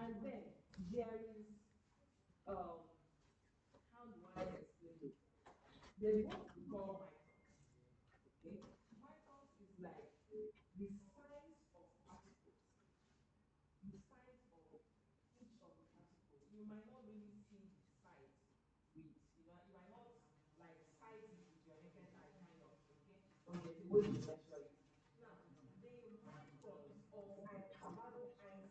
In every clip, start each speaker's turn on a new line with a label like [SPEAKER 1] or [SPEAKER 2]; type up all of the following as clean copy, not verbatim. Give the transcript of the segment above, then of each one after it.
[SPEAKER 1] And then there is how do I explain it? There's what we call mitosis. Okay, mitosis is like the size of particles, the size of each of the particles. You might not really see the size with, you might not like size it with your naked eye, kind of, okay? But there's a way to measure it. Now, the microns of Acabado and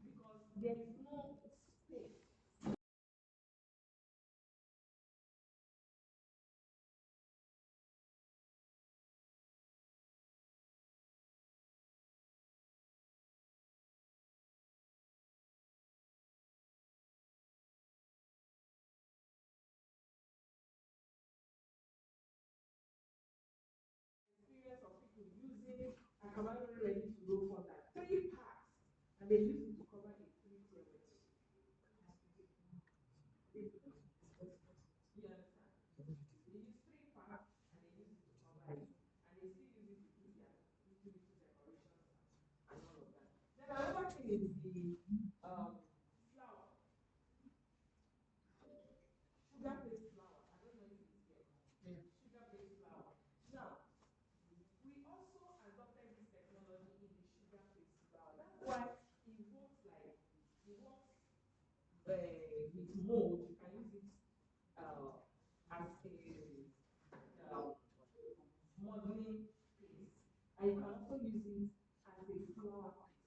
[SPEAKER 1] because there is no space. Experience of people using Acabado ready to roll for that 3 parts, and they use it to cover a 3-tier wedding. You understand? They use 3 parts and they use it to cover it, and they still use it to do their little decorations and all of that. Then another thing is the flour, sugar-based flour. I don't know if it's here. Yeah. Sugar-based flour. Now, we also adopted this technology in the sugar-based flour. That's why it works like it works with mold. You can use it as a modeling paste, and you can also use it as a flour paste.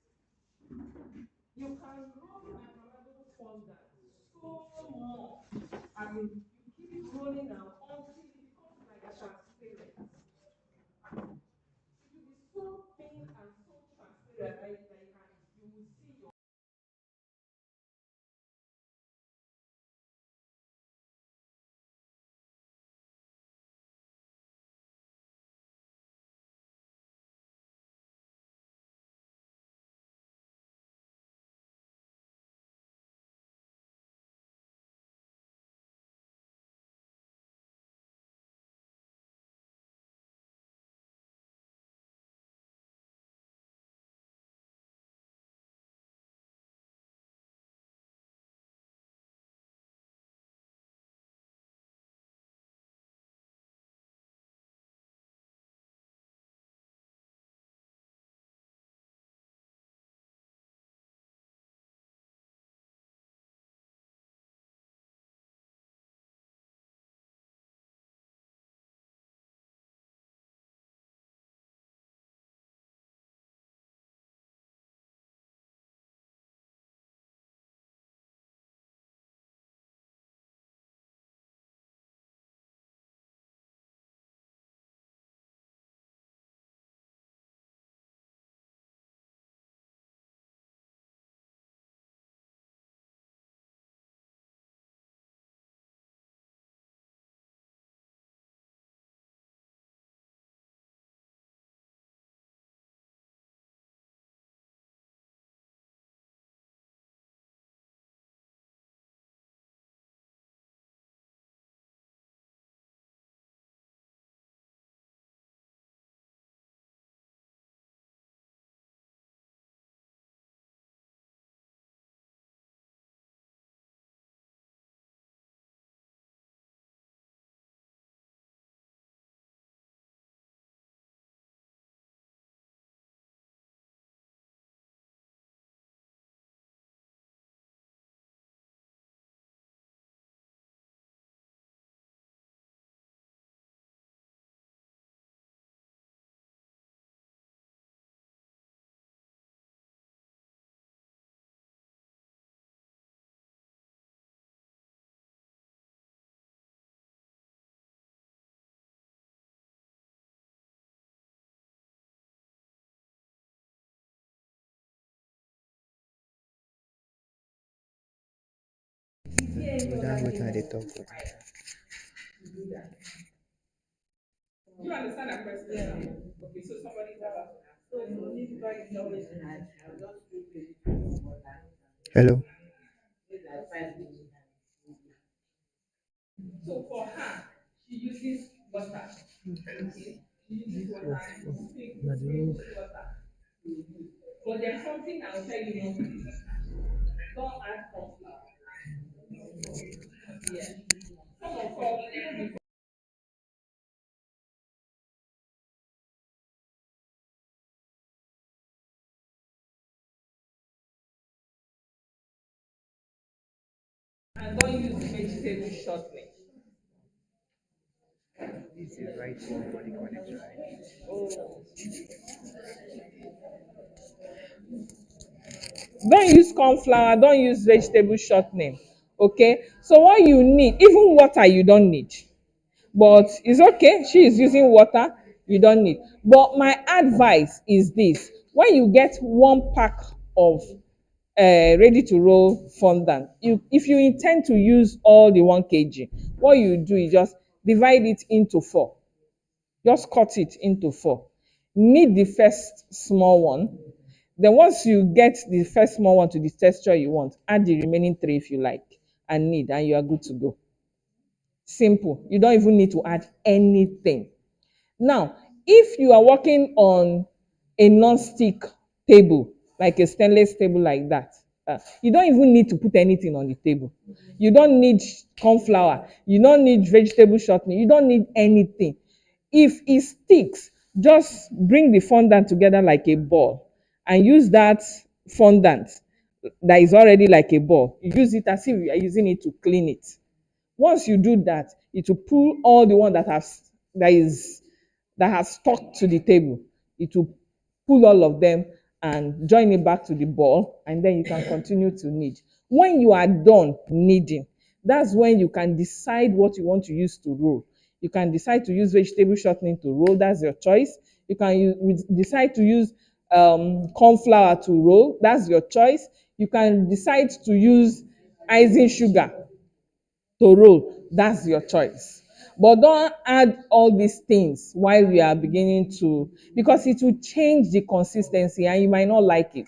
[SPEAKER 1] You can roll Acabado fondant so much. I mean, you keep it rolling now until it becomes like a transparent. It will be so thin and so transparent that you will see your
[SPEAKER 2] So that's what I dey talk for.
[SPEAKER 1] Do you understand that question? Yeah. Okay, so somebody's about to ask.
[SPEAKER 2] Hello.
[SPEAKER 1] So for her, she uses water. Okay? She uses water. She uses water. But there's something I'll tell you not to do. Don't add corn flour. Yeah. Some of us, even before, and don't use vegetable shortening.
[SPEAKER 2] This is right one for the connection.
[SPEAKER 1] Oh. Don't use corn flour, don't use vegetable shortening. Okay? So what you need, even water you don't need. But it's okay, she is using water, you don't need. But my advice is this: when you get one pack of ready to roll fondant, if you intend to use all the 1 kg, what you do is just divide it into four. Just cut it into four. Knead the first small one. Then once you get the first small one to the texture you want, add the remaining three if you like, and knead, and you are good to go. Simple. You don't even need to add anything. Now, if you are working on a non-stick table, like a stainless table like that, you don't even need to put anything on the table. You don't need corn flour. You don't need vegetable shortening. You don't need anything. If it sticks, just bring the fondant together like a ball and use that fondant that is already like a ball. You use it as if you are using it to clean it. Once you do that, it will pull all the one that is that has stuck to the table. It will pull all of them and join it back to the ball, and then you can continue to knead. When you are done kneading, that's when you can decide what you want to use to roll. You can decide to use vegetable shortening to roll, that's your choice. You can decide to use corn flour to roll, that's your choice. You can decide to use icing sugar to roll, that's your choice. But don't add all these things while we are beginning to, because it will change the consistency and you might not like it.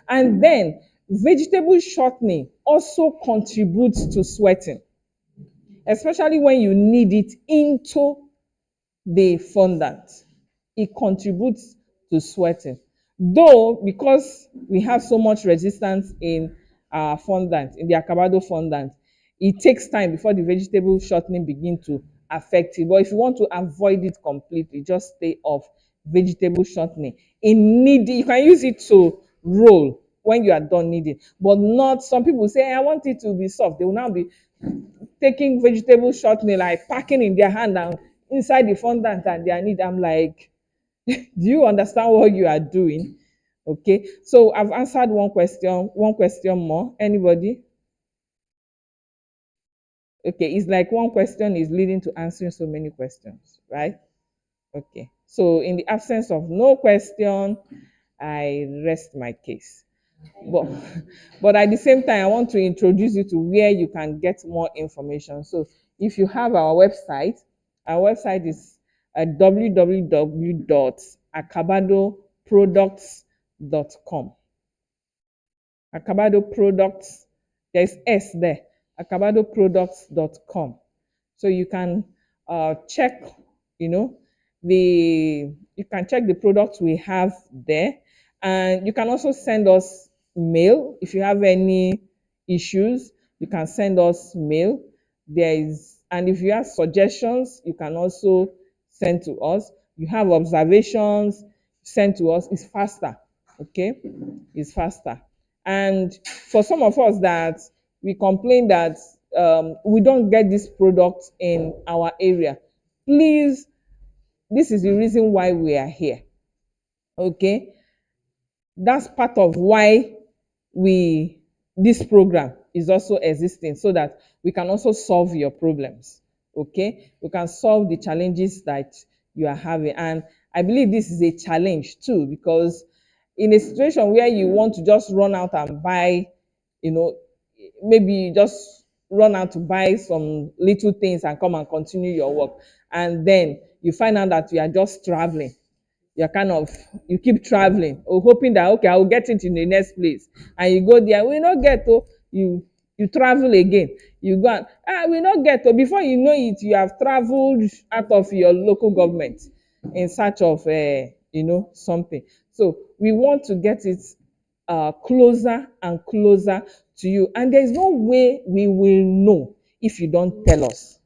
[SPEAKER 1] And then vegetable shortening also contributes to sweating, especially when you knead it into the fondant. It contributes to sweating. Though, because we have so much resistance in our fondant, in the Acabado fondant, it takes time before the vegetable shortening begin to affect it. But if you want to avoid it completely, just stay off vegetable shortening. In kneading, you can use it to roll when you are done kneading, but not, some people say, I want it to be soft. They will now be taking vegetable shortening, like packing in their hand and inside the fondant and their knead. I'm like, do you understand what you are doing? Okay, so I've answered one question more. Anybody? Okay, it's like one question is leading to answering so many questions, right? Okay, so in the absence of no question, I rest my case. But but at the same time, I want to introduce you to where you can get more information. So if you have our website is www.acabadoproducts.com. Acabado Products, there's S there, acabadoproducts.com. So you can check, you know, you can check the products we have there, and you can also send us mail if you have any issues. You can send us mail. And if you have suggestions, you can also send to us. You have observations, send to us. It's faster, okay? It's faster. And for some of us that we complain that we don't get this product in our area, please, this is the reason why we are here. Okay, that's part of why we this program is also existing, so that we can also solve your problems. Okay, we can solve the challenges that you are having. And I believe this is a challenge too, because in a situation where you want to just run out and buy, you know, maybe just run out to buy some little things and come and continue your work. And then you find out that you are just traveling. You're kind of, you keep traveling or hoping that, okay, I will get it in the next place. And you go there, we not get to, you travel again. You go and, we not get to, before you know it, you have traveled out of your local government in search of, something. So we want to get it closer and closer to you. And there's no way we will know if you don't tell us.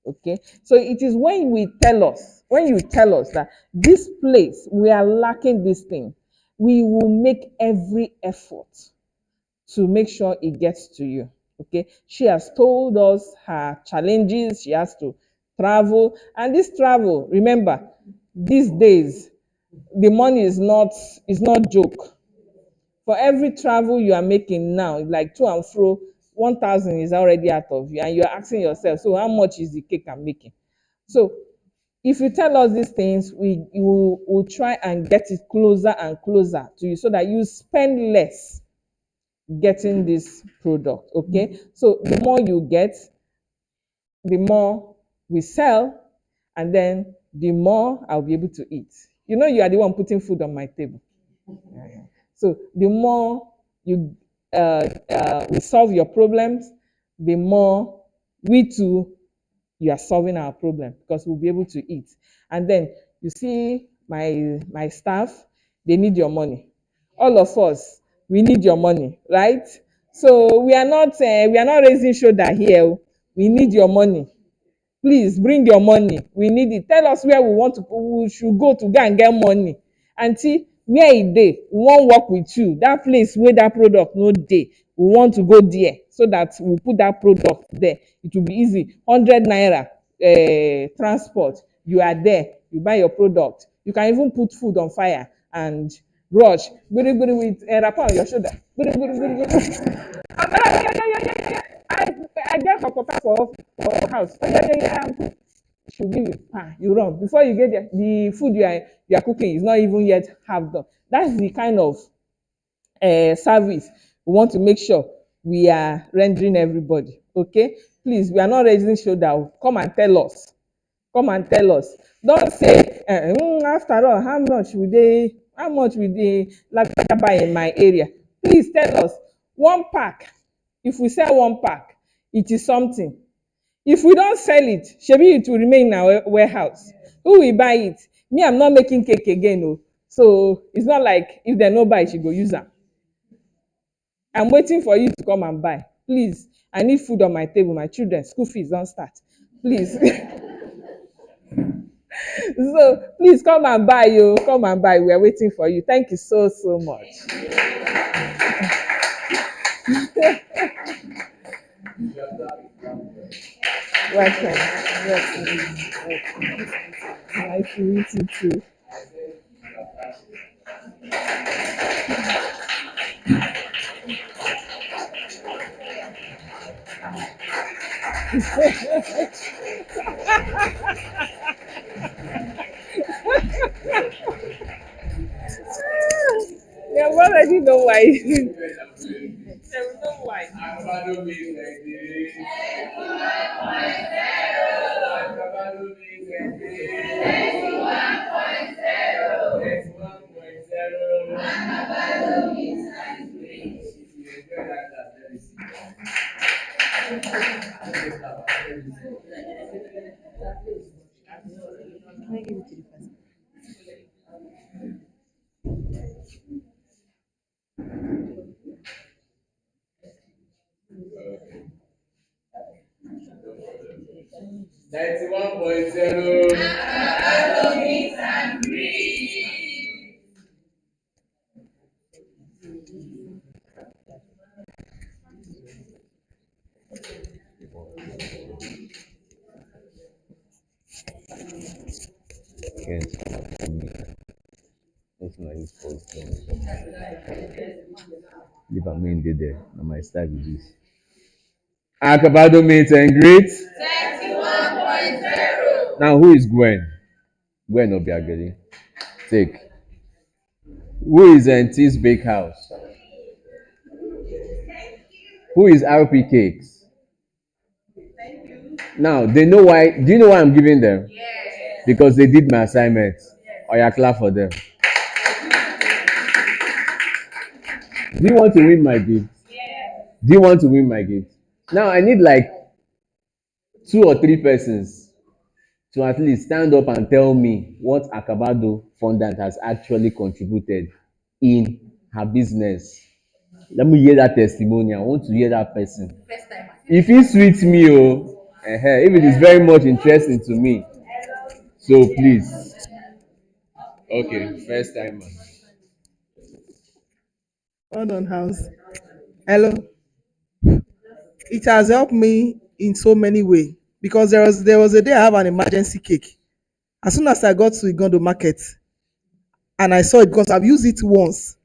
[SPEAKER 1] Okay, so it is when you tell us that this place we are lacking this thing, we will make every effort to make sure it gets to you. Okay, she has told us her challenges. She has to travel, and this travel, remember, these days the money is not joke. For every travel you are making now, like to and fro, 1,000 is already out of you, and you are asking yourself, so how much is the cake I'm making? So if you tell us these things, we will try and get it closer and closer to you so that you spend less getting this product. Okay, so the more you get, the more we sell, and then the more I'll be able to eat. You know, you are the one putting food on my table. So the more you we solve your problems, the more we too, you are solving our problem, because we'll be able to eat. And then you see my staff, they need your money. All of us, we need your money, right? So we are not raising shoulder here. Oh. We need your money. Please bring your money, we need it. Tell us where we should go and get money. Aunty, where e dey, we wan work with you. Dat place wey dat product no dey, we want to go there so that we put dat product there. It will be easy. 100 naira transport, you are there, you buy your product. You can even put food on fire and rush gbirigbiri with wrapper on your shoulder, gbirigbiri. I get hot water for house. Should give you, you run. Before you get there, the food you are cooking is not even yet half done. That's the kind of service we want to make sure we are rendering everybody. Okay, please, we are not raising shoulder. Oh. Come and tell us. Come and tell us. Don't say, after all, how much will they like buy in my area? Please tell us. One pack. If we sell one pack, it is something. If we don't sell it, shebi it will remain in our warehouse. Who will buy it? Me, I'm not making cake again. Oh. So it's not like if they no buy, she go use am. I'm waiting for you to come and buy. Please, I need food on my table. My children, school fees don't start. Please. So please come and buy, you. Come and buy. We are waiting for you. Thank you so, so much. Welcome. Welcome. Nice to meet you too. Yeah, we already know why. Yeah, we know why. Acabado means like this. Acabado means like this. Next 1.0. Acabado means like this. If you enjoy that class, let me see.
[SPEAKER 2] Can I give it to the person?
[SPEAKER 1] 91.0. Acabado means I'm free.
[SPEAKER 2] Yes. That's my fault. Leave a main day there. Now my style is this. Acabado meet and greet.
[SPEAKER 1] 31.0.
[SPEAKER 2] Now who is Gwen? Gwen Obiageli. Take. Who is Auntie's Bakehouse? Who is RP Cakes? Now they know why. Do you know why I'm giving them? Because they did my assignment. Or you clap for them. Do you want to win my gift? Do you want to win my gift? Now I need like 2 or 3 persons to at least stand up and tell me what Acabado fondant has actually contributed in her business. Let me hear that testimony. I want to hear that person. If it sweets me, oh, if it is very much interesting to me, so please. Okay, first timer.
[SPEAKER 3] Hold on, house. Hello. It has helped me in so many ways because there was a day I have an emergency cake. As soon as I got to Igondo market and I saw it because I've used it once,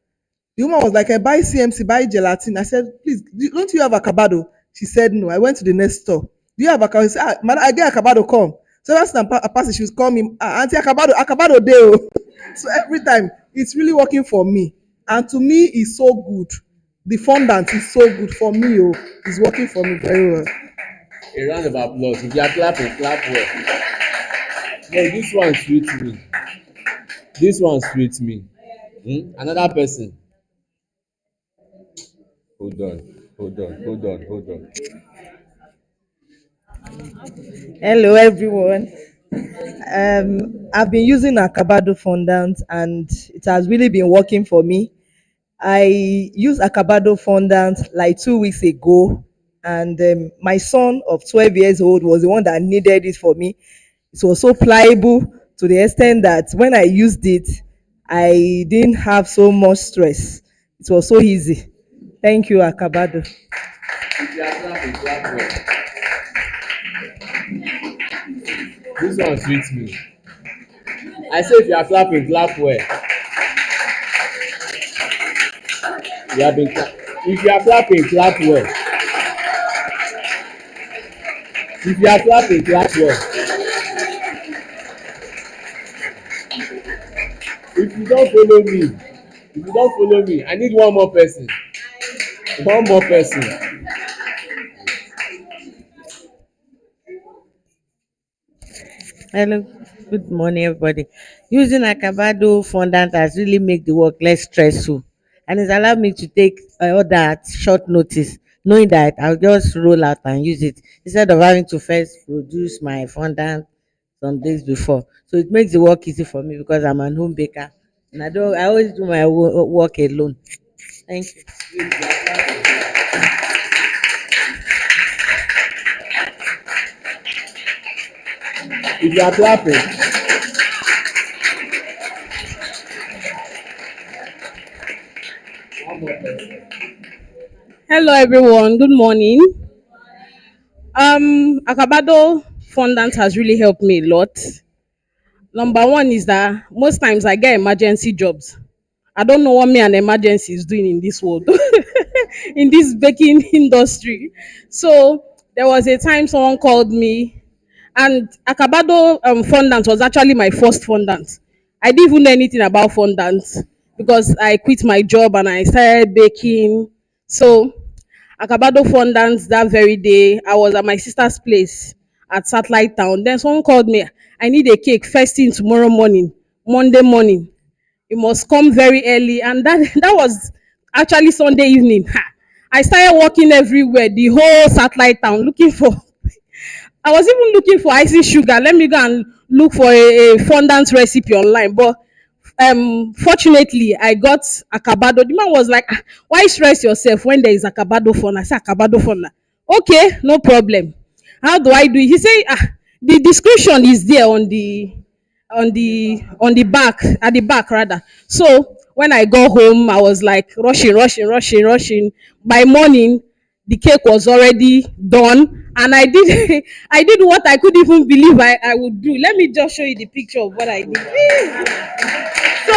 [SPEAKER 3] the woman was like, "I buy CMC, buy gelatin." I said, "Please, don't you have Acabado?" She said, "No." I went to the next store. "Do you have Acabado?" She said, "Ah, madam, I get Acabado, come." So every time I pass it, she was calling me, "Ah, Auntie Acabado, Acabado dey." So every time it's really working for me. And to me, it's so good. The fondant is so good for me. Oh, it's working for me very well.
[SPEAKER 2] A round of applause. If you are clapping, clap well. No, this one sweet me. This one sweet me. Another person. Hold on, hold on, hold on, hold on.
[SPEAKER 3] Hello, everyone. I've been using Acabado fondant and it has really been working for me. I used Acabado fondant like 2 weeks ago, and my son of 12 years old was the one that needed it for me. It was so pliable to the extent that when I used it, I didn't have so much stress. It was so easy. Thank you, Acabado.
[SPEAKER 2] If you are clapping, clap well. This one sweet me. I say if you are clapping, clap well. You have been if you are clapping, clap well. If you are clapping, clap well. If you don't follow me, if you don't follow me, I need one more person. One more person.
[SPEAKER 4] Hello, good morning, everybody. Using Acabado fondant has really made the work less stressful, and it's allowed me to take order at short notice, knowing that I'll just roll out and use it instead of having to first produce my fondant some days before. So it makes the work easy for me because I'm an home baker, and I always do my work alone. Thank you.
[SPEAKER 2] If you are clapping, one more person.
[SPEAKER 5] Hello everyone, good morning. Acabado fondant has really helped me a lot. Number one is that most times I get emergency jobs. I don't know what me an emergency is doing in this world, in this baking industry. So there was a time someone called me, and Acabado fondant was actually my first fondant. I didn't even know anything about fondant because I quit my job and I started baking. So Acabado fondant that very day, I was at my sister's place at Satellite Town. Then someone called me, I need a cake first thing tomorrow morning, Monday morning. You must come very early. And that was actually Sunday evening. Ha! I started walking everywhere, the whole Satellite Town, looking for I was even looking for icy sugar. Let me go and look for a fondant recipe online. But fortunately, I got Acabado. The man was like, "Ah, why stress yourself when there is Acabado fondant?" I said, Acabado fondant. Okay, no problem. How do I do it? He said, the description is there on the back, at the back rather. So when I got home, I was like rushing. By morning, the cake was already done, and I did I did what I couldn't even believe I would do. Let me just show you the picture of what I did. So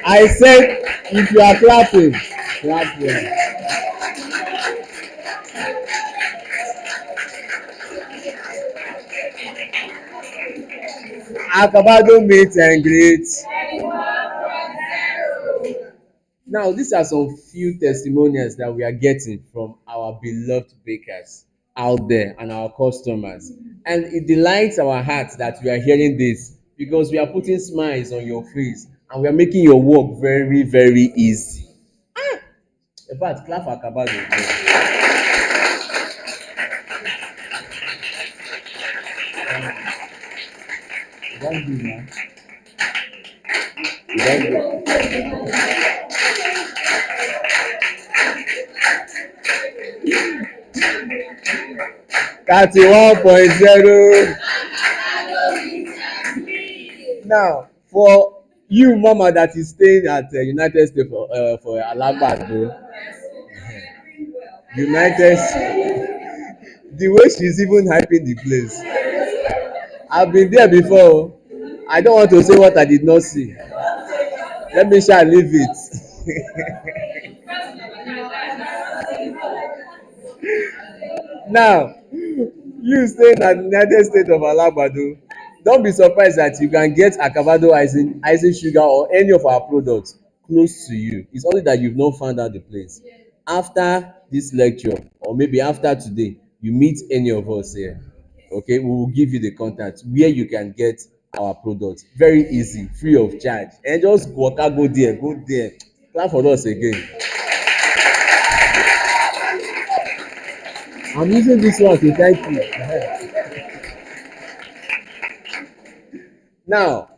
[SPEAKER 2] I said if you are clapping, clap well. Acabado meet and greet. Now, these are some few testimonials that we are getting from our beloved bakers out there and our customers. And it delights our hearts that we are hearing this because we are putting smiles on your face and we are making your work very, very easy. In fact, clap for Acabado. You don't do now. You don't do. 31.0. Now, for you, mama, that is staying at United States for Alabado, United, the way she's even hyping the place. I've been there before. I don't want to say what I did not see. Let me shall leave it. Now, you staying at United States of Alabado, don't be surprised that you can get Acabado icing sugar or any of our products close to you. It's only that you've not found out the place. After this lecture, or maybe after today, you meet any of us here. Okay, we will give you the contact where you can get our products. Very easy, free of charge. And just waka go there, go there. Clap for us again. I'm using this one to thank you. Now,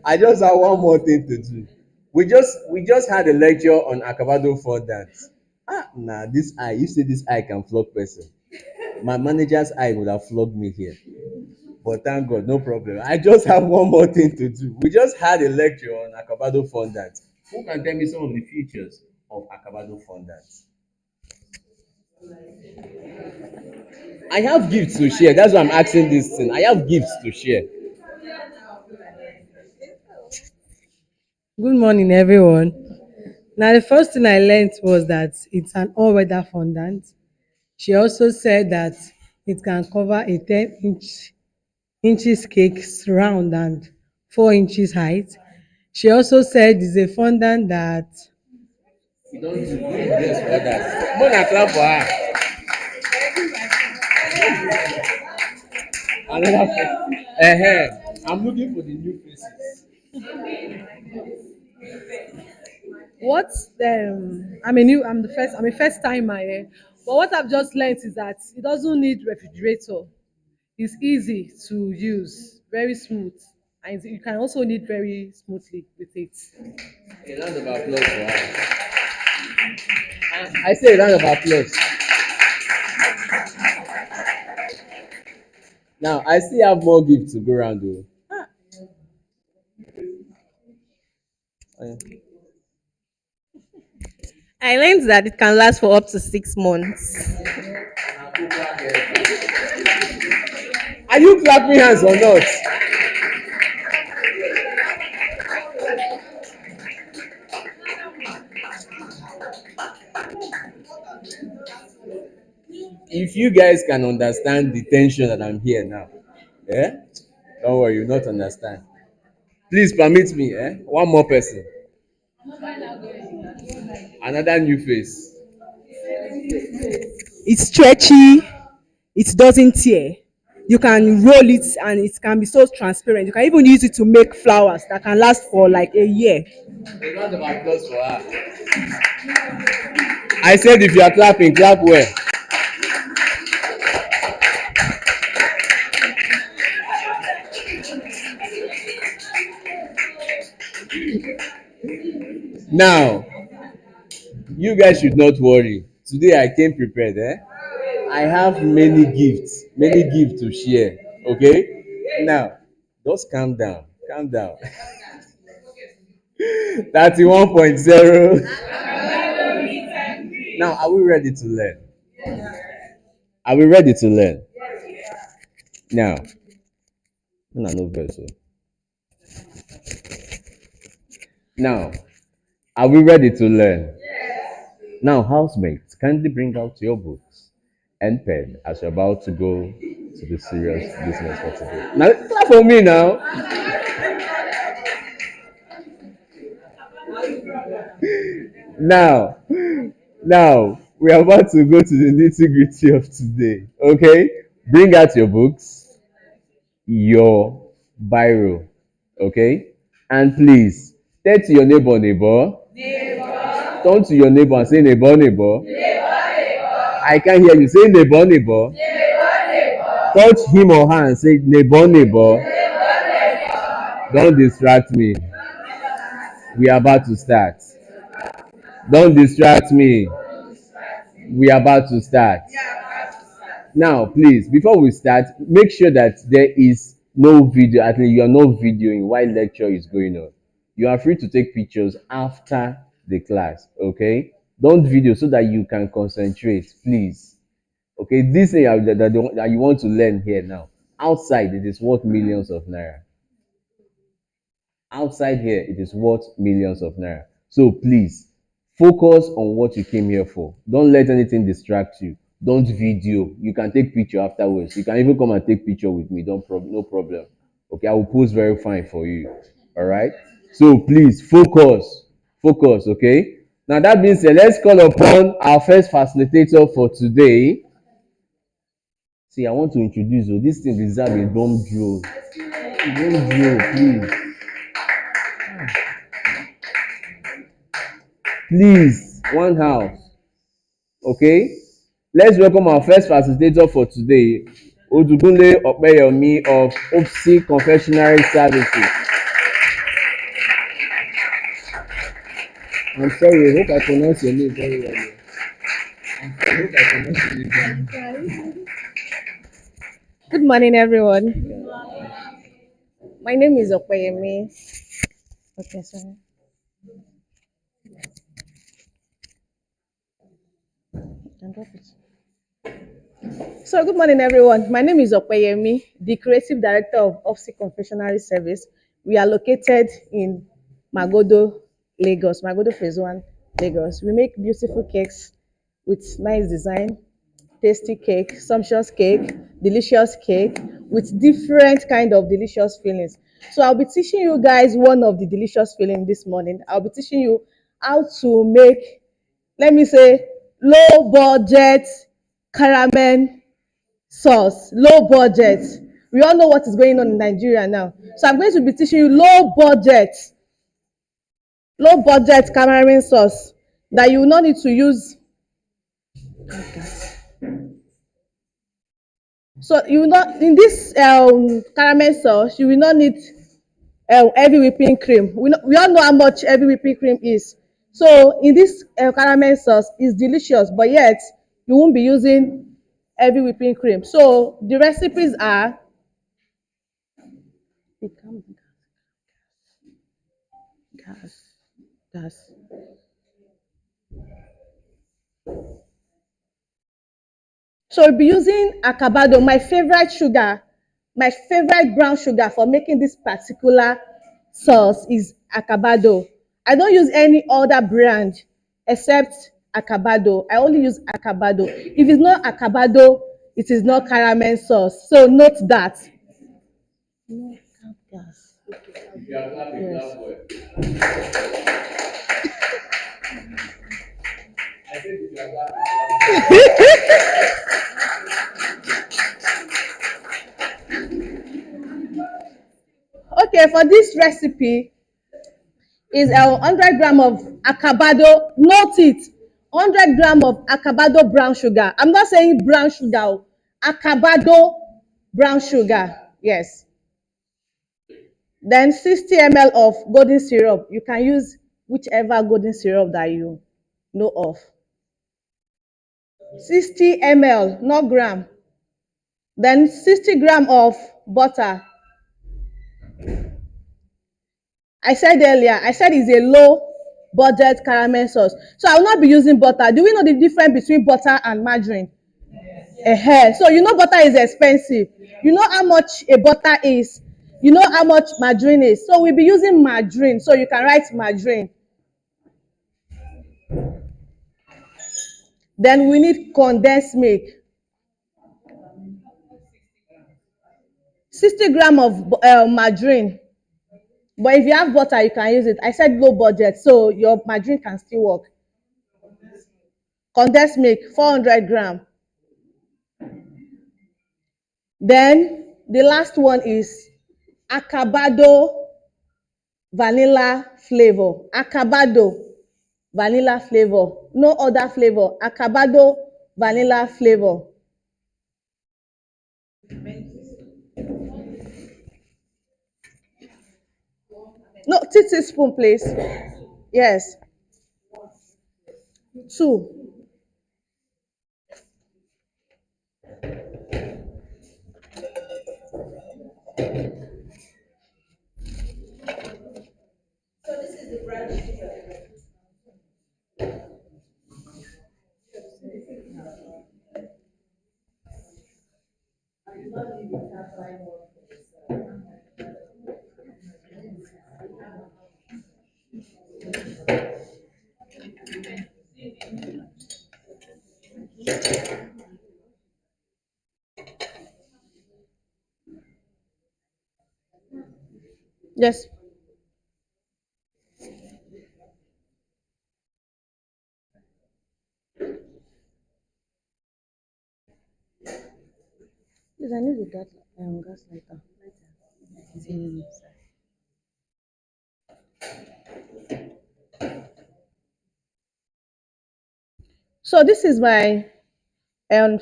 [SPEAKER 2] I just have one more thing to do. We just had a lecture on Acabado for dance. Nah, this eye, you say this eye can flog person. My manager's eye would have flogged me here. But thank God, no problem. I just have one more thing to do. We just had a lecture on Acabado fondant. Who can tell me some of the features of Acabado fondant? I have gifts to share. That's why I'm asking this thing. I have gifts to share.
[SPEAKER 6] Good morning, everyone. Now, the first thing I learned was that it's an all-weather fondant. She also said that it can cover a 10 inches cake round and 4 inches height. She also said it's a fondant that
[SPEAKER 2] You don't do this for others. More than clap for her. Another person. I'm looking for the new faces.
[SPEAKER 7] What I'm a first timer here. But what I've just learned is that it doesn't need refrigerator. It's easy to use, very smooth, and you can also knead very smoothly with it.
[SPEAKER 2] A round of applause for her. I say a round of applause. Now, I still have more gifts to go around though. Oh,
[SPEAKER 8] I learned that it can last for up to 6 months.
[SPEAKER 2] yeah. Are you clapping hands or not? If you guys can understand the tension that I'm here now, eh? Don't worry, you not understand. Please permit me, eh? One more person. Another new face.
[SPEAKER 7] It's stretchy, it doesn't tear. You can roll it and it can be so transparent. You can even use it to make flowers that can last for like a year.
[SPEAKER 2] A round of applause for her. I said if you are clapping, clap well. Now, you guys should not worry. Today I came prepared, eh? I have many gifts to share. Okay? Now, just calm down. Calm down. 31.0. Now, are we ready to learn? Are we ready to learn? Now, no verse. Now, are we ready to learn? Now, housemates, kindly bring out your books and pen as you're about to go to the serious business for today. Now, clap for me now. Now, now we are about to go to the nitty gritty of today. Okay, bring out your books, your biro. Okay, and please tell to your neighbor, neighbor. Turn to your neighbor and say neighbor, neighbor. I can't hear you. Say neighbor, neighbor. Touch him or her and say neighbor, neighbor. Don't distract me. We are about to start. Don't distract me. We are about to start. Now, please, before we start, make sure that there is no video, at least you are not videoing while lecture is going on. You are free to take pictures after the class, okay? Don't video so that you can concentrate, please. Okay, this thing that you want to learn here now, outside it is worth millions of naira. Outside here it is worth millions of naira. So please focus on what you came here for. Don't let anything distract you. Don't video. You can take picture afterwards. You can even come and take picture with me. No problem. Okay, I will post very fine for you. All right. So please focus. Okay. Now that being said, let's call upon our first facilitator for today. See, I want to introduce you. This thing deserves a drum drill. Drum drill, please. Please, one house. Okay? Let's welcome our first facilitator for today, Odugunle Opeyomi of OPSI Confectionery Services. I'm sorry, I hope I pronounce your name very well. I hope I pronounce your name very well.
[SPEAKER 8] Good morning, everyone. My name is Opeyemi. Okay, sorry. Can drop it. So, good morning, everyone. My name is Opeyemi, the Creative Director of Opsi Confectionery Service. We are located in Magodo, Lagos, Magodo Phase 1, Lagos. We make beautiful cakes with nice design, tasty cake, sumptuous cake, delicious cake with different kind of delicious fillings. So I'll be teaching you guys one of the delicious filling this morning. I'll be teaching you how to make, let me say, low budget caramel sauce. Low budget. We all know what is going on in Nigeria now. So I'm going to be teaching you low budget caramel sauce that you will not need to use. So you will not, in this caramel sauce, you will not need heavy whipping cream. We all know how much heavy whipping cream is. So in this caramel sauce, it's delicious, but yet you won't be using heavy whipping cream. So the recipes are gas. So we'll be using Acabado, my favorite sugar, my favorite brown sugar for making this particular sauce is Acabado. I don't use any other brand except Acabado. I only use Acabado. If it's not Acabado, it is not caramel sauce. So note that. Yes. Okay, for this recipe is 100 gram of Acabado. Note it, 100 gram of Acabado brown sugar. I'm not saying brown sugar, Acabado brown sugar. Yes. Then 60 ml of golden syrup. You can use whichever golden syrup that you know of. 60 ml, not gram. Then 60 gram of butter. I said earlier, I said it's a low budget caramel sauce. So I will not be using butter. Do we know the difference between butter and margarine? So you know butter is expensive. You know how much a butter is. You know how much margarine is. So we'll be using margarine. So you can write margarine. Then we need condensed milk. 60 gram of margarine. But if you have butter, you can use it. I said low budget, so your margarine can still work. condensed milk 400 gram. Then the last one is Acabado vanilla flavor. Acabado vanilla flavor. No other flavor. Acabado vanilla flavor. No, teaspoon, please. Yes, two. Yes. Please, I need the gas lighter. So this is my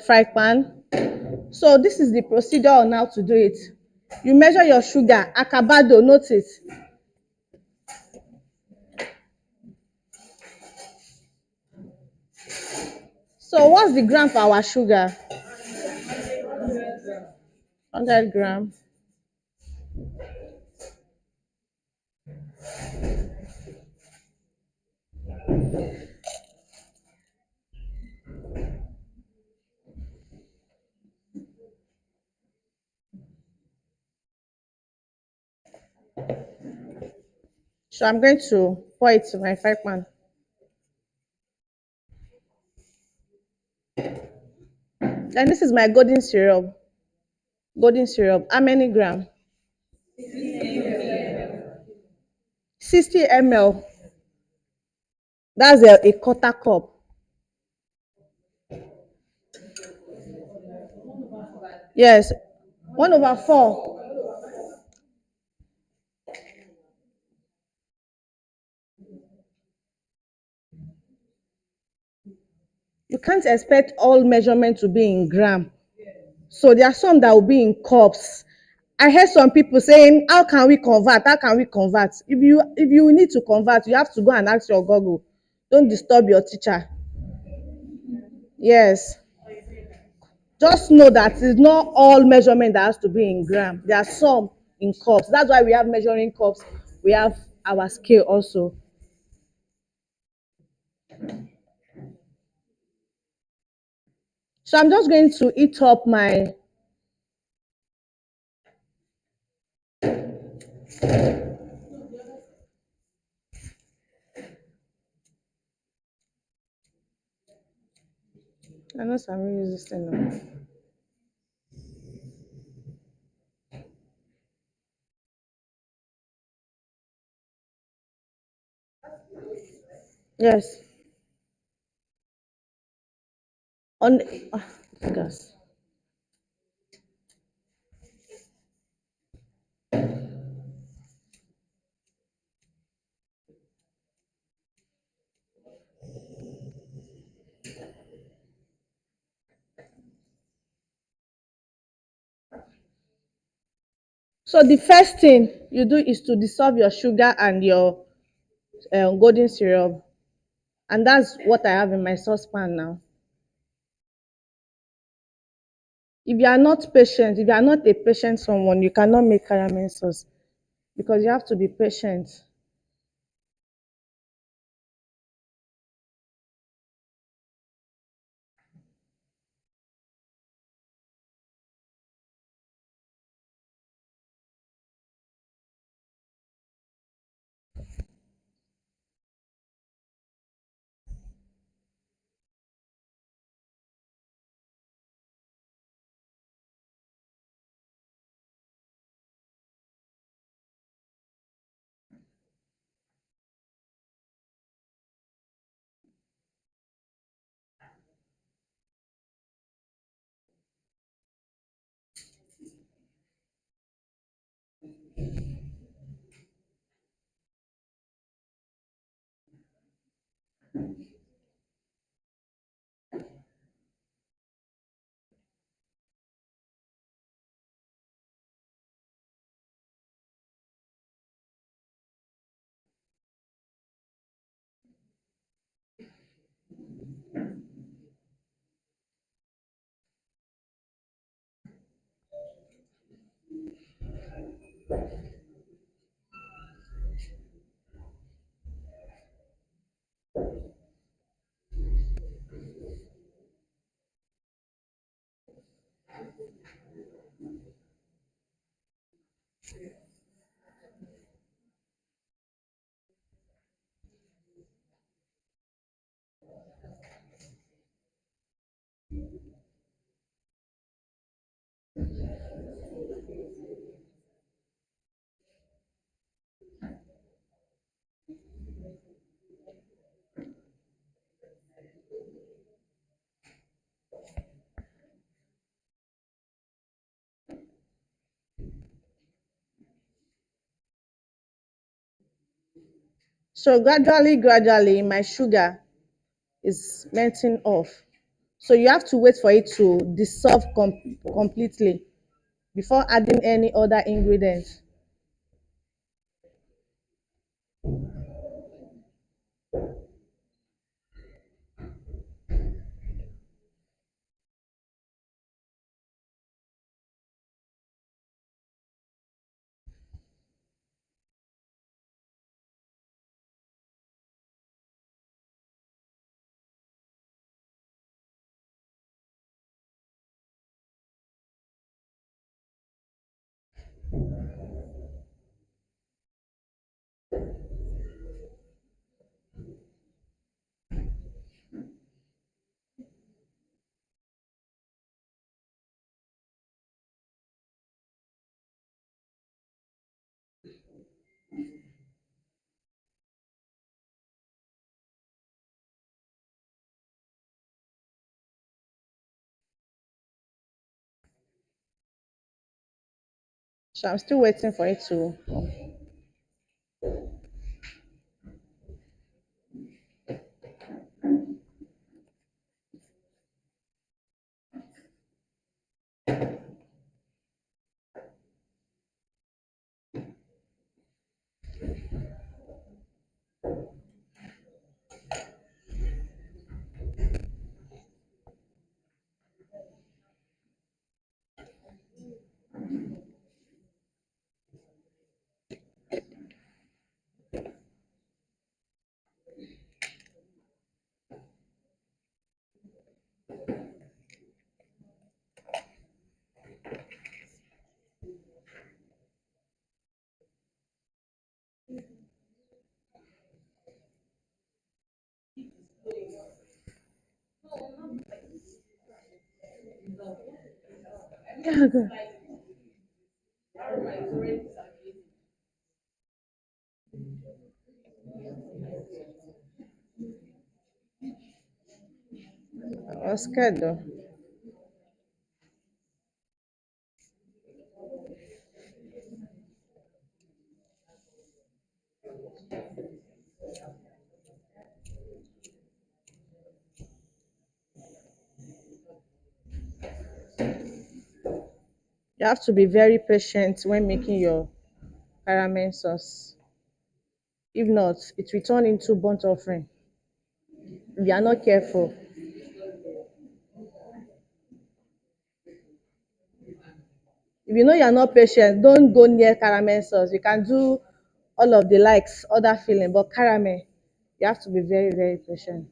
[SPEAKER 8] fry pan. So this is the procedure on how to do it. You measure your sugar. Acabado, notice. So what's the gram for our sugar? 100 gram. So I'm going to pour it to my fry pan. Then this is my golden syrup. Golden syrup. How many gram? 60 ml. That's a quarter cup. Yes. 1/4. You can't expect all measurement to be in gram. So there are some that will be in cups. I heard some people saying, how can we convert? How can we convert? If you need to convert, you have to go and ask your Google. Don't disturb your teacher. Yes. Just know that it's not all measurement that has to be in gram. There are some in cups. That's why we have measuring cups. We have our scale also. So I'm just going to heat up my I know some use this thing now. Yes. On gas. So the first thing you do is to dissolve your sugar and your golden syrup, and that's what I have in my saucepan now. If you are not patient, if you are not a patient someone, you cannot make caramel sauce because you have to be patient. So gradually, my sugar is melting off. So you have to wait for it to dissolve completely before adding any other ingredients. So I'm still waiting for it to. I was scared though. You have to be very patient when making your caramel sauce. If not, it will turn into burnt offering. If you are not careful. If you know you are not patient, don't go near caramel sauce. You can do all of the likes, other filling, but caramel, you have to be very, very patient.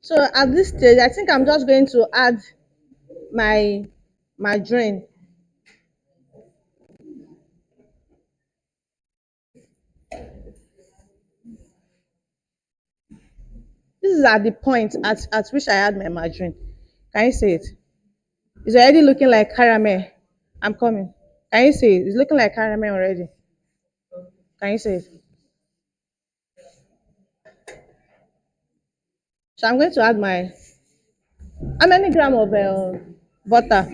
[SPEAKER 8] So at this stage, I think I'm just going to add my drain. This is at the point at which I had my margarine. Can you see it? It's already looking like caramel. I'm coming. Can you see it? It's looking like caramel already. Can you see it? So I'm going to add my how many gram of butter?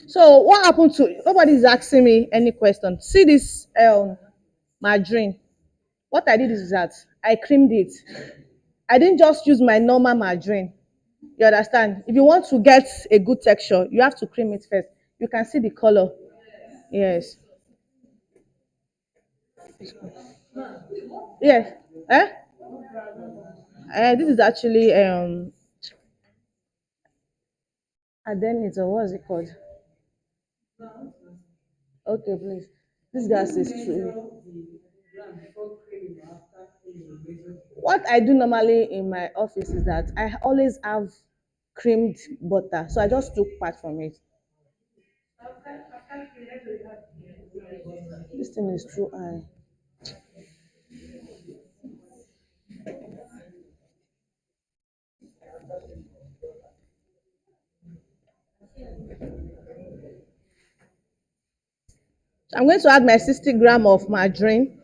[SPEAKER 8] So what happened to nobody is asking me any question. See this margarine. What I did is that I creamed it. I didn't just use my normal margarine. You understand? If you want to get a good texture, you have to cream it first. You can see the color. Yes. Yes. Eh? This is actually adenine or what's it called? Okay, please. This gas is too. What I do normally in my office is that I always have creamed butter. So I just took part from it. This thing is too high. So I'm going to add my 60 gram of margarine.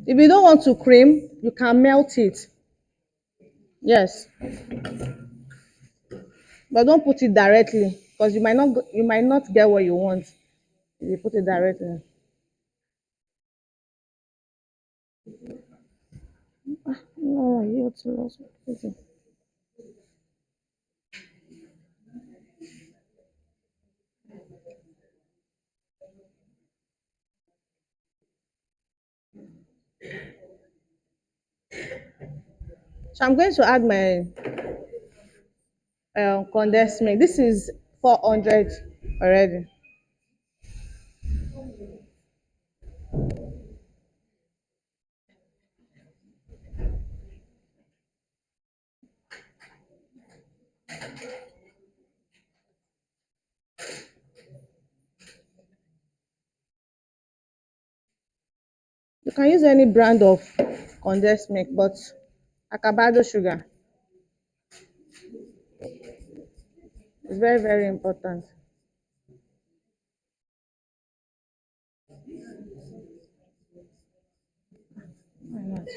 [SPEAKER 8] If you don't want to cream, you can melt it. Yes, but don't put it directly because you might not get what you want if you put it directly. No, you too. Also. So I'm going to add my condensed milk. This is 400 already. You can use any brand of condensed milk, but Acabado sugar is very, very important. Why not?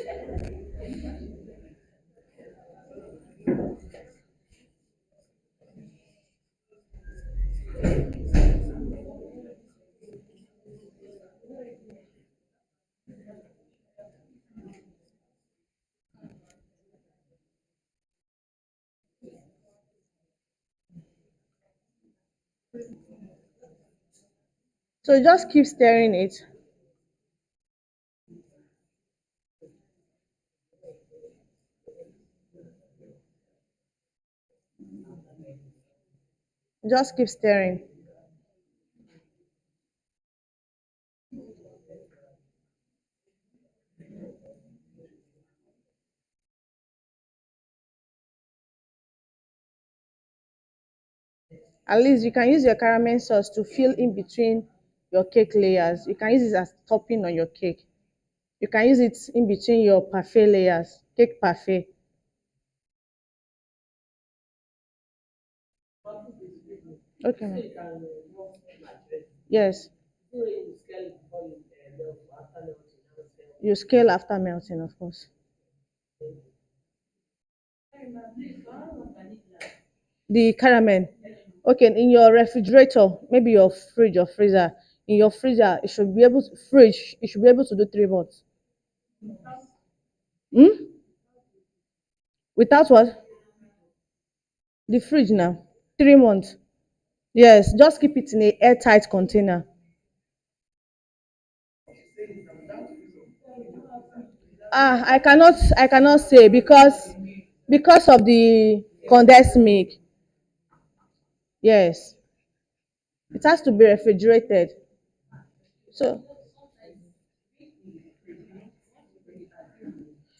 [SPEAKER 8] So you just keep stirring it. Just keep stirring. At least you can use your caramel sauce to fill in between your cake layers. You can use it as topping on your cake. You can use it in between your parfait layers, cake parfait. Okay, ma'am. Yes. You scale after melting, of course. The caramel. Okay, in your refrigerator, maybe your fridge or freezer. In your freezer, it should be able to do 3 months. Hmm? Without what? The fridge now. 3 months. Yes, just keep it in a airtight container. I cannot say because of the condensed milk. Yes, it has to be refrigerated. So,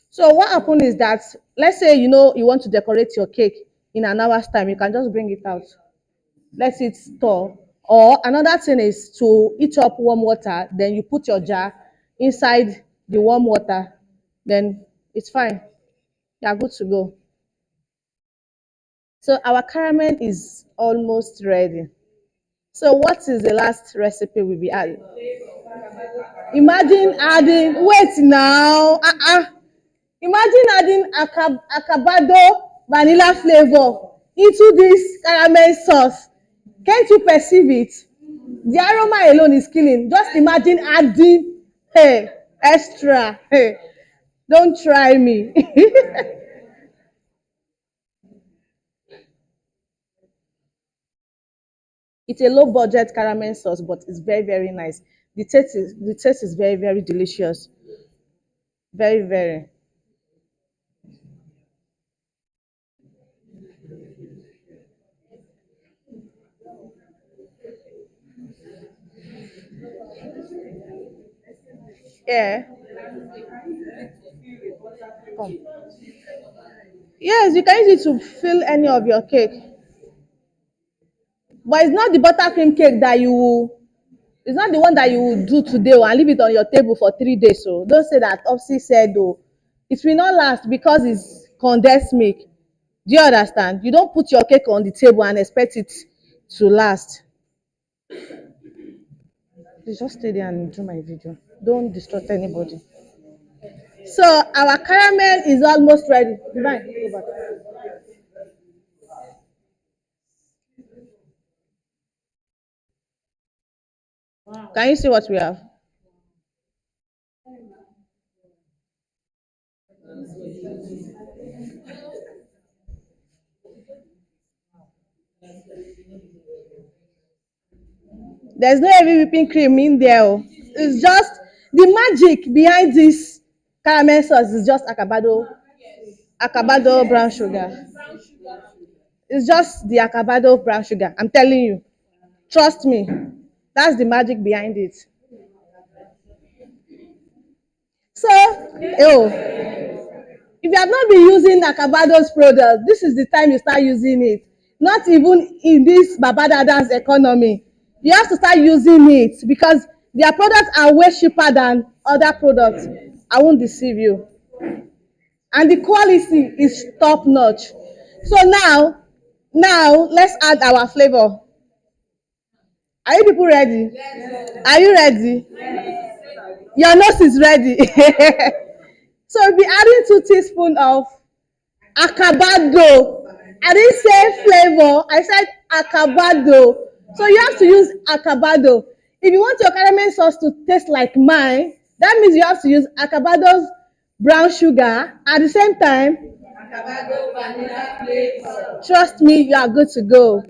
[SPEAKER 8] so what happens is that, let's say you know you want to decorate your cake in an hour's time, you can just bring it out, let it store. Or another thing is to heat up warm water, then you put your jar inside the warm water, then it's fine. You are good to go. So our caramel is almost ready. So what is the last recipe we'll be adding? Imagine adding, wait now, imagine adding acabado vanilla flavor into this caramel sauce. Can't you perceive it? The aroma alone is killing. Just imagine adding, hey, extra. Hey, don't try me. It's a low budget caramel sauce, but it's very, very nice. The taste is very, very delicious. Very, very. Yeah. Come. Yes, you can use it to fill any of your cake. But it's not the buttercream cake that you will, it's not the one that you will do today and leave it on your table for 3 days. So don't say that Opsy said, oh, it will not last because it's condensed milk. Do you understand? You don't put your cake on the table and expect it to last. Please just stay there and do my video. Don't distract anybody. So our caramel is almost ready. Divine, go back. Can you see what we have? There's no heavy whipping cream in there. Oh. It's just the magic behind this caramel sauce is just acabado brown sugar. It's just the acabado brown sugar. I'm telling you. Trust me. That's the magic behind it. So, oh, if you have not been using Acabado's product, this is the time you start using it. Not even in this Baba Dada's economy. You have to start using it because their products are way cheaper than other products. I won't deceive you. And the quality is top notch. So now let's add our flavor. Are you people ready? Are you ready? Your nose is ready. So we'll be adding 2 teaspoons of Acabado. I didn't say flavor, I said Acabado. So you have to use Acabado. If you want your caramel sauce to taste like mine, that means you have to use Acabado's brown sugar. At the same time, trust me, you are good to go.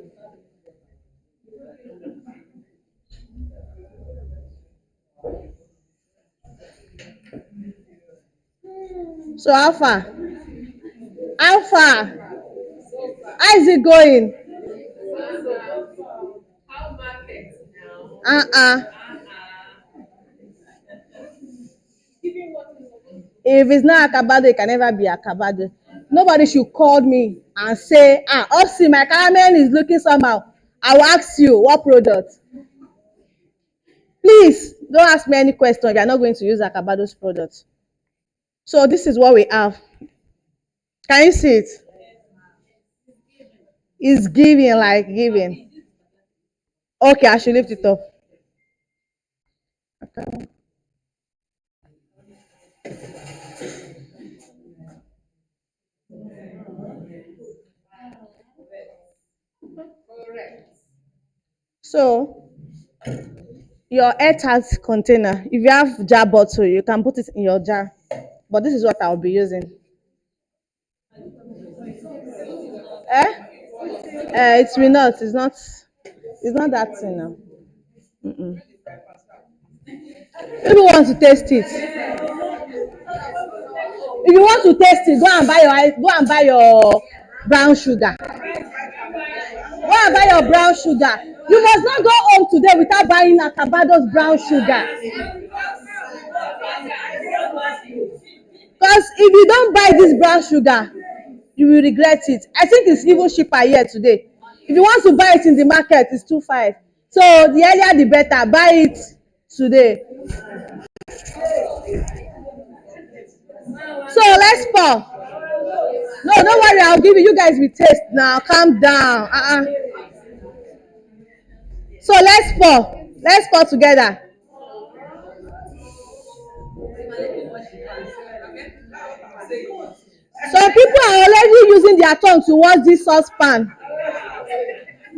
[SPEAKER 8] So how far? How far? How is it going? Uh-uh. If it's not Acabado, it can never be Acabado. Nobody should call me and say, Opsy, my caramel is looking somehow. I will ask you, what product? Please, don't ask me any question if you are not going to use Acabado's product. So this is what we have. Can you see it? It's giving like giving. Okay, I should lift it up. Okay. So your airtight container, if you have jar bottle, you can put it in your jar. But this is what I'll be using. Eh? It will not. It's not that thing now. If you want to taste it, if you want to taste it, go and buy brown sugar. Go and buy your brown sugar. You must not go home today without buying Acabado's brown sugar. Because if you don't buy this brown sugar, you will regret it. I think it's even cheaper here today. If you want to buy it in the market, it's 2.5. So the earlier the better. Buy it today. So let's pour. No, don't worry. I'll give you. You guys will taste now. Calm down. So let's pour. Let's pour together. Some people are already using their tongue to wash this saucepan.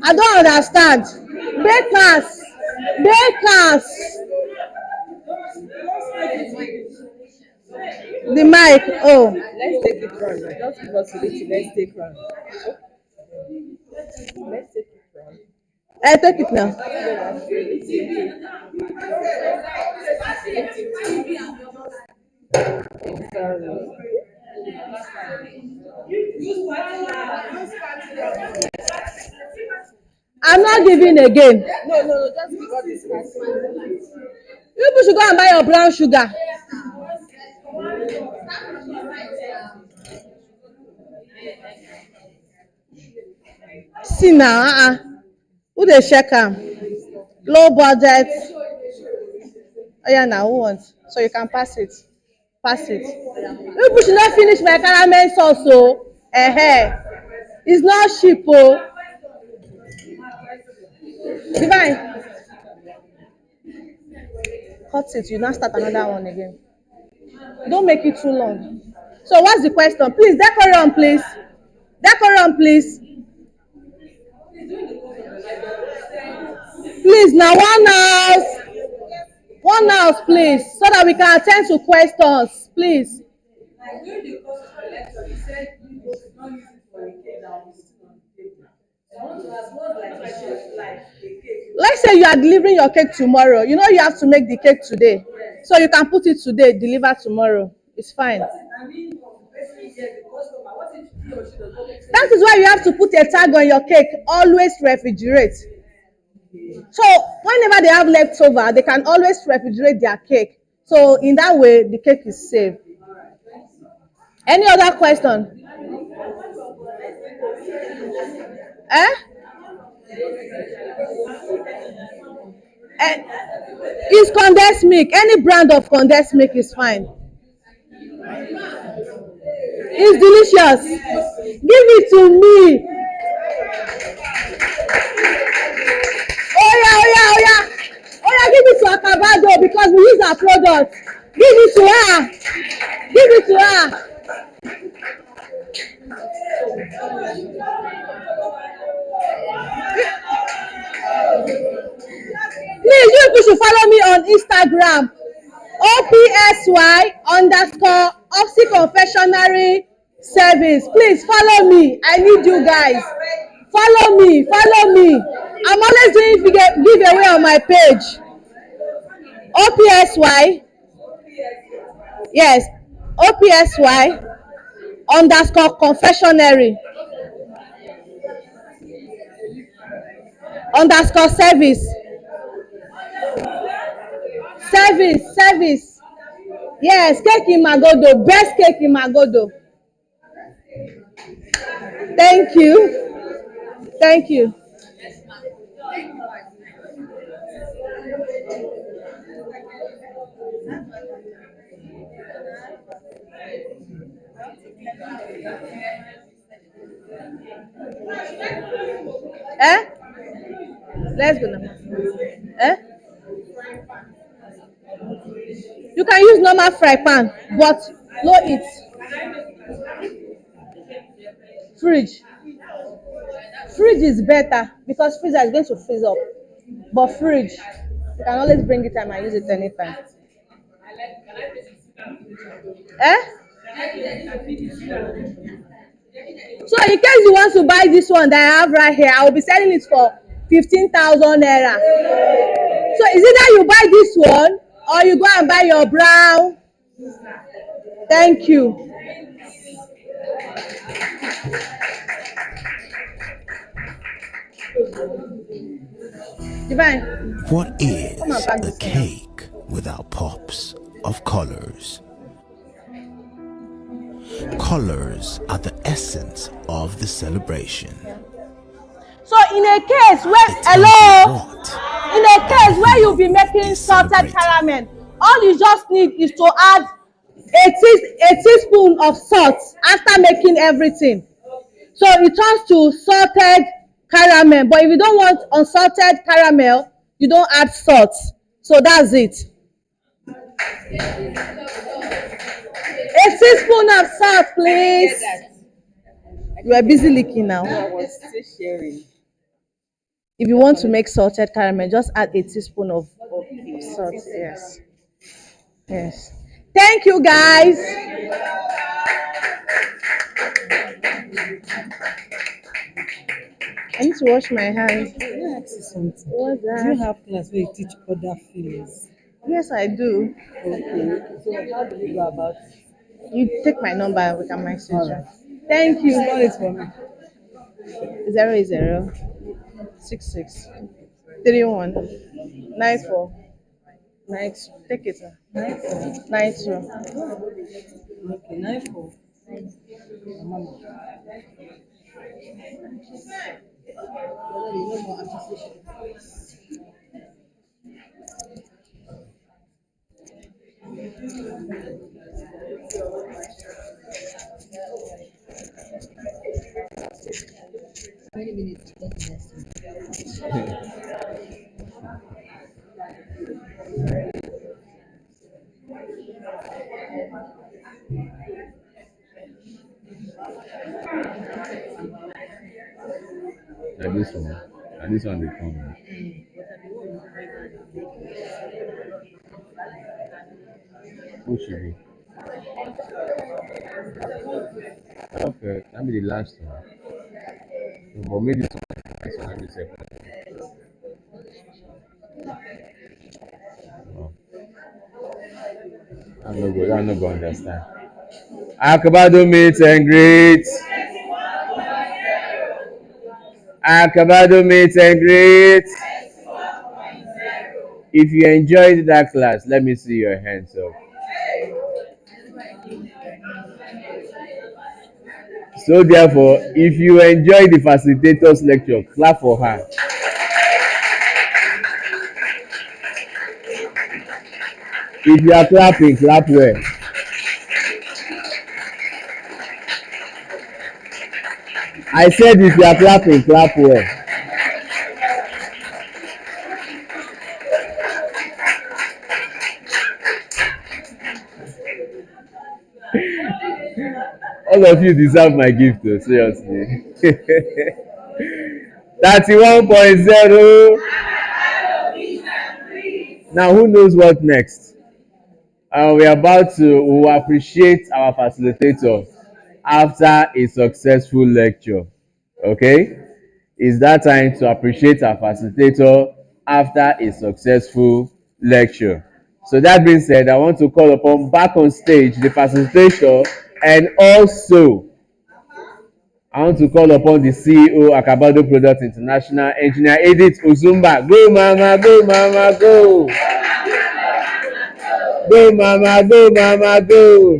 [SPEAKER 8] I don't understand. Bakers. Bakers. The mic. Oh.
[SPEAKER 1] Let's take it round. Just give us a little. Let's take round. Let's take it round.
[SPEAKER 8] I take it now. I'm not giving again.
[SPEAKER 1] No, just give us this person.
[SPEAKER 8] You people should go and buy your brown sugar. See now, who dey check am? Low budget. Oh yeah, now who wants? So you can pass it. Pass it. You people should not finish my caramel sauce, so it's not cheap, oh. Divine, cut it. You now start another one again. Don't make it too long. So what's the question? Please, decorum, please. Decorum, please. Please, now one house, please, so that we can attend to questions, please. Let's say you are delivering your cake tomorrow. You know you have to make the cake today, so you can put it today, deliver tomorrow. It's fine. That is why you have to put a tag on your cake. Always refrigerate. So whenever they have leftover, they can always refrigerate their cake. So in that way, the cake is safe. Any other question? It's condensed milk. Any brand of condensed milk is fine. It's delicious. Give it to me. Oh yeah, give it to Acabado because we use our product. Give it to her. Give it to her. Please, you people should follow me on Instagram. OPSY_Opsi Confectionery Service. Please follow me. I need you guys. Follow me. Follow me. I'm always doing giveaway on my page. OPSY. Yes. OPSY_confectionery _service. Service. Yes, cake in Magodo. Best cake in Magodo. Thank you. Thank you. Let's go now. You can use normal fry pan, but low heat. Fridge is better because freezer is going to freeze up. But fridge, you can always bring it and use it anytime. So in case you want to buy this one that I have right here, I will be selling it for 15,000 naira. So is it that you buy this one or you go and buy your brown? Thank you. Divine,
[SPEAKER 9] What
[SPEAKER 8] come and
[SPEAKER 9] is
[SPEAKER 8] pack
[SPEAKER 9] a
[SPEAKER 8] this thing now.
[SPEAKER 9] cake without pops of colors? Colors are the essence of the celebration.
[SPEAKER 8] So in a case where,
[SPEAKER 9] It tells you
[SPEAKER 8] hello,
[SPEAKER 9] what
[SPEAKER 8] in a
[SPEAKER 9] and
[SPEAKER 8] case where you'll be
[SPEAKER 9] who
[SPEAKER 8] making
[SPEAKER 9] is
[SPEAKER 8] salted
[SPEAKER 9] celebrating.
[SPEAKER 8] caramel, all you just need is to add a teaspoon of salt after making everything. So it turns to salted caramel. But if you don't want unsalted caramel, you don't add salt. So that's it. A teaspoon of salt, please. You are busy licking now.
[SPEAKER 4] I was still sharing.
[SPEAKER 8] If you want to make salted caramel, just add a teaspoon of salt. Yes. Yes. Thank you, guys. I need to wash my hands.
[SPEAKER 6] Can I ask you something?
[SPEAKER 8] What's
[SPEAKER 6] Do you
[SPEAKER 8] that?
[SPEAKER 6] have class where you teach other fields?
[SPEAKER 8] Yes, I do.
[SPEAKER 6] Okay. So how do we go about it?
[SPEAKER 8] You take my number and we can message
[SPEAKER 6] All
[SPEAKER 8] you.
[SPEAKER 6] right.
[SPEAKER 8] Thank you.
[SPEAKER 6] Spell it for me.
[SPEAKER 8] 0066319492. Take it now. 92.
[SPEAKER 6] Okay, 94. Mama.
[SPEAKER 2] This one they come. Who should be? Okay, that be the last one. No, but maybe this one. This one, let me say. Oh, I'm not good. I'm not going to understand. Acabado meet and greet. Acabado meet and greet. If you enjoyed that class, let me see your hands up. So therefore, if you enjoy the facilitator's lecture, clap for her. If you are clapping, clap well. I said if you are clapping, clap well. All of you deserve my gift, though, seriously. 31.0. Now, who knows what next? We are about to we will appreciate our facilitator after a successful lecture. Okay? It's that time to appreciate our facilitator after a successful lecture. So that being said, I want to call upon back on stage the facilitator, and also I want to call upon the CEO Acabado Products International, Engineer Edith Uzumba. Go mama, go mama, go. Go mama, go mama, go.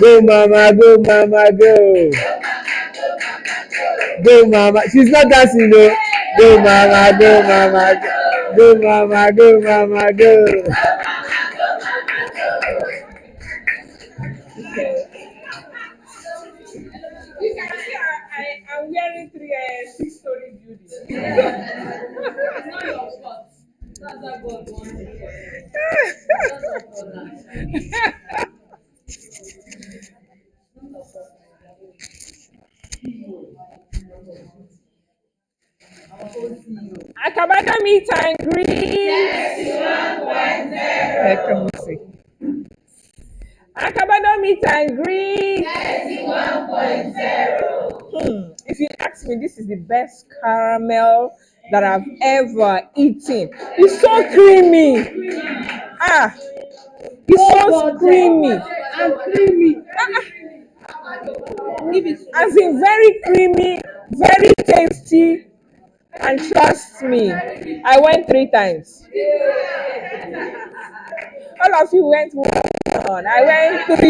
[SPEAKER 2] Go mama, go mama, go. Go mama. She's not dancing though. Go mama, go mama, go mama, go mama, go.
[SPEAKER 1] You can see I'm wearing three six-story building. It's not your fault. That's what God wants it for you. That's not for that. Acabado meet and greet.
[SPEAKER 3] Come and see.
[SPEAKER 1] Acabado meet and greet. If you ask me, this is the best caramel that I've ever eaten. It's so creamy. Ah, it's so creamy.
[SPEAKER 3] I'm creamy.
[SPEAKER 1] As in very creamy, very tasty, and trust me, I went 3 times. All of you went one, I went 3.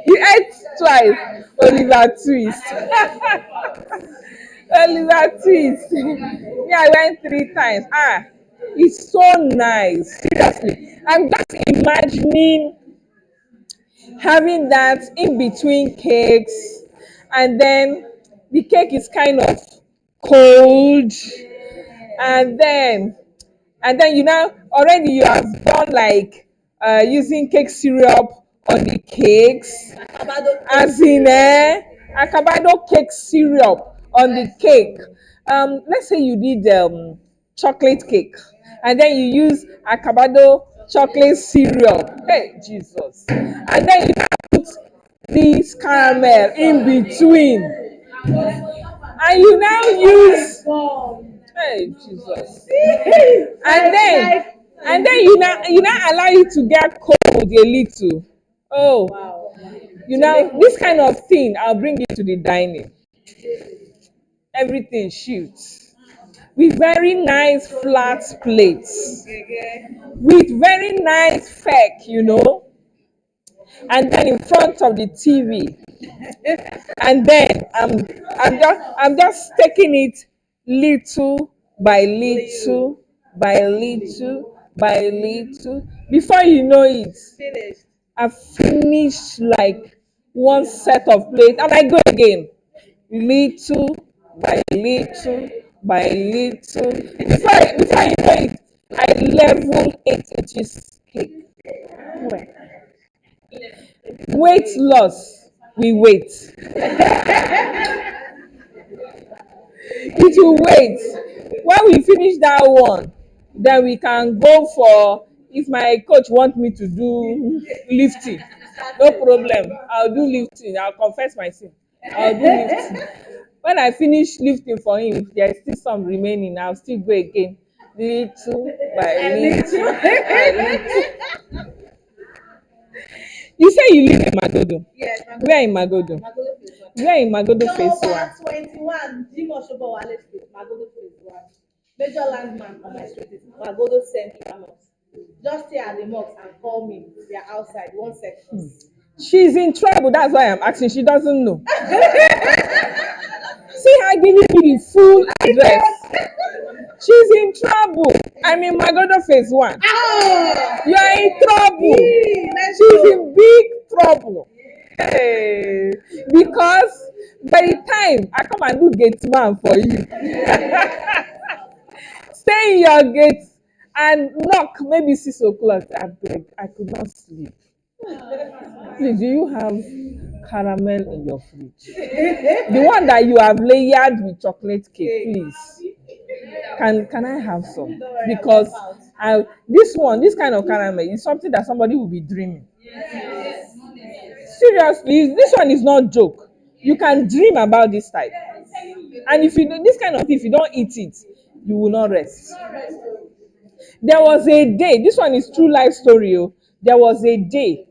[SPEAKER 1] You ate twice, Oliver Twist. Oliver Twist. Me, I went 3 times. It's so nice. Seriously. I'm just imagining having that in between cakes, and then the cake is kind of cold, and then you know already you have done like using cake syrup on the cakes, as in Acabado cake syrup on the cake. Let's say you did chocolate cake, and then you use Acabado chocolate syrup. Hey, Jesus. And then you put this caramel in between. And you now use, hey, Jesus. And then you now allow it to get cold a little. Oh, this kind of thing, I'll bring it to the dining. Everything shoots with very nice flat plates, with very nice feck, and then in front of the TV, and then I'm just taking it little by little by little by little. Before you know it, I finish like one set of plates, and I go again, little by little by little. Before you know it, I level 8 inches cake. Weight loss, we wait. It will wait. When we finish that one, then we can go for, if my coach want me to do lifting, no problem. I'll do lifting. I'll confess my sin. I'll do lifting. When I finish lifting for him, if there's still some remaining, I'll still go again. Little by little by little. You say you live in Magodo? Yes. Where in Magodo? Where in Magodo phase 1?
[SPEAKER 8] 21, Jim Oshobowale Street, Magodo phase 1. Major landmark on my street is Magodo Central Mosque. Just stay at the mosque and call me. We are outside, one section.
[SPEAKER 1] She's in trouble. That's why I'm asking. She doesn't know. See her giving me the full address. She's in trouble. I'm in Magodo phase 1.
[SPEAKER 8] Oh!
[SPEAKER 1] You are in trouble. She's in big trouble. Hey, because by the time I come and do gate man for you, stay in your gate and knock maybe 6 o'clock. I beg, I could not sleep. Please, do you have caramel in your fridge? The one that you have layered with chocolate cake, please. Can I have some? Because this kind of caramel is something that somebody will be dreaming. Seriously, this one is not joke. You can dream about this type. And if you do this kind of thing, if you don't eat it, you will not rest. There was a day, this one is true life story. Oh. There was a day,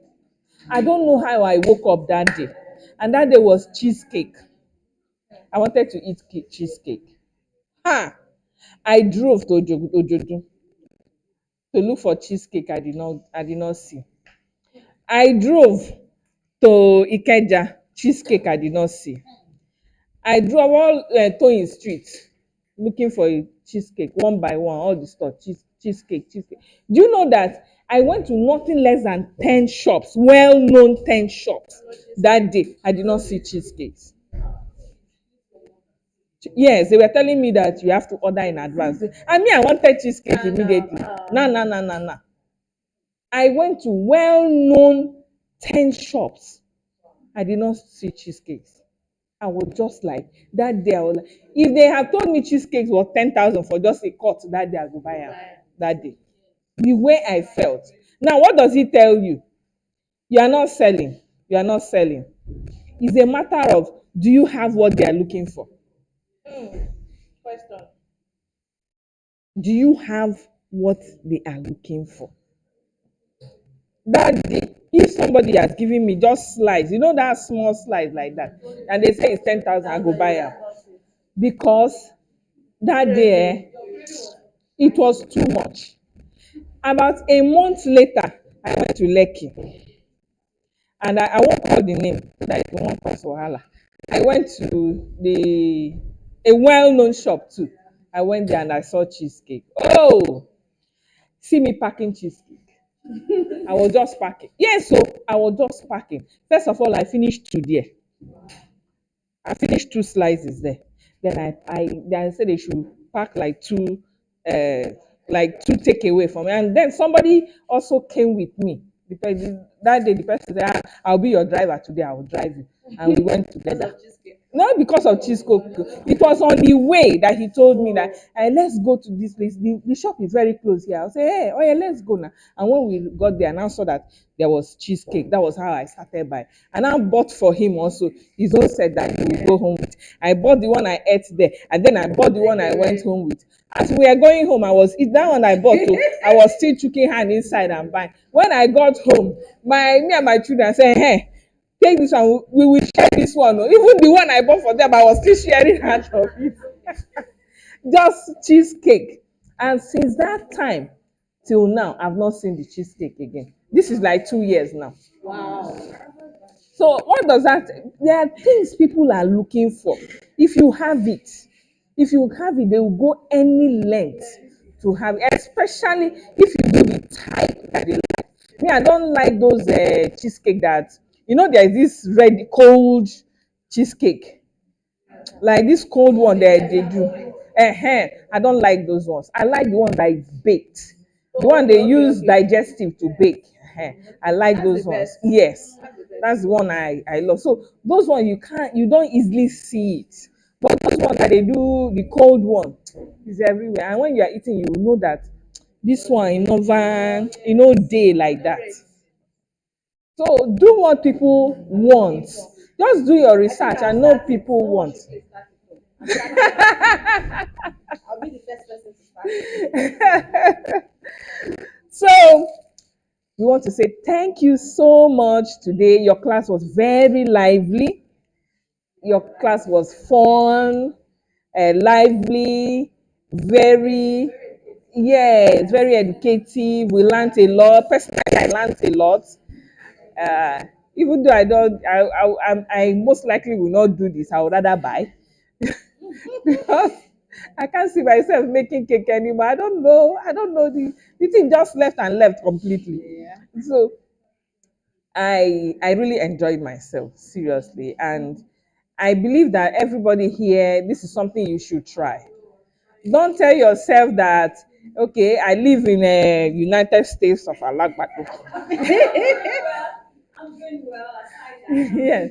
[SPEAKER 1] I don't know how I woke up that day. And that day was cheesecake. I wanted to eat cheesecake. I drove to Ojodu to look for cheesecake. I did not see. I drove to Ikeja, cheesecake I did not see. I drove all Toyin Street looking for a cheesecake one by one, all the store, cheesecake. Do you know that I went to nothing less than 10 shops, well-known 10 shops that day. I did not see cheesecakes. Yes, they were telling me that you have to order in advance. And me, I wanted cheesecake immediately. No. I went to well-known 10 shops. I did not see cheesecakes. I was just like, that day I was like, if they had told me cheesecakes was 10,000 for just a cut that day, I would buy am that day. The way I felt. Now, what does it tell you? You are not selling. You are not selling. It's a matter of, do you have what they are looking for?
[SPEAKER 8] Question.
[SPEAKER 1] Do you have what they are looking for? that day, if somebody has given me just slice, you know that small slice like that, and they say it's 10,000, I go buy am. Because that day, it was too much. About a month later, I went to Lekki, and I won't call the name so that it won't cause wahala. I went to a well-known shop too. I went there and I saw cheesecake. Oh, see me packing cheesecake. I was just packing. Yes, so I was just packing. First of all, I finished two there. I finished two slices there. Then I said they should pack uh like two takeaway for me. And then somebody also came with me. That day the person said, "Ah, I'll be your driver today, I will drive you." And we went together. Not because of cheesecake. It was on the way that he told me that let's go to this place. The shop is very close here. I'll say, hey, oh yeah, let's go now. And when we got there and I saw that there was cheesecake, that was how I started by. And I bought for him also. His own said that he would go home with. I bought the one I ate there, and then I bought the one I went home with. As we were going home, it's that one I bought. Oh, I was still choking hand inside and buying. When I got home, me and my children said, hey, take this one, we will share this one. Oh. Even the one I bought for them, I was still sharing half of it. Just cheesecake. And since that time till now, I've not seen the cheesecake again. This is like 2 years now. So what does that? There are things people are looking for. If you have it, they will go any length to have it, especially if you do the type that they like. Me, I don't like those cheesecake that, there is this red cold cheesecake. Like this cold one that they do. I don't like those ones. I like the one that is baked. The one they use digestive to bake. I like those ones. Yes. That's the one I love. So those ones you don't easily see it. But those ones that they do, the cold one, is everywhere. And when you are eating, you will know that this one, day like that. So do what people want. Just do your research and know people want. So we want to say thank you so much today. Your class was very lively. Your class was fun, lively, very, yes, very educative. We learned a lot. Personally, I learned a lot. Uh, Even though I don't, I most likely will not do this. I would rather buy because I can't see myself making cake anymore. I don't know. The thing just left and left completely. Yeah. So I really enjoyed myself seriously, and I believe that everybody here, this is something you should try. Don't tell yourself that okay, I live in a United States of Alagbado. Yes.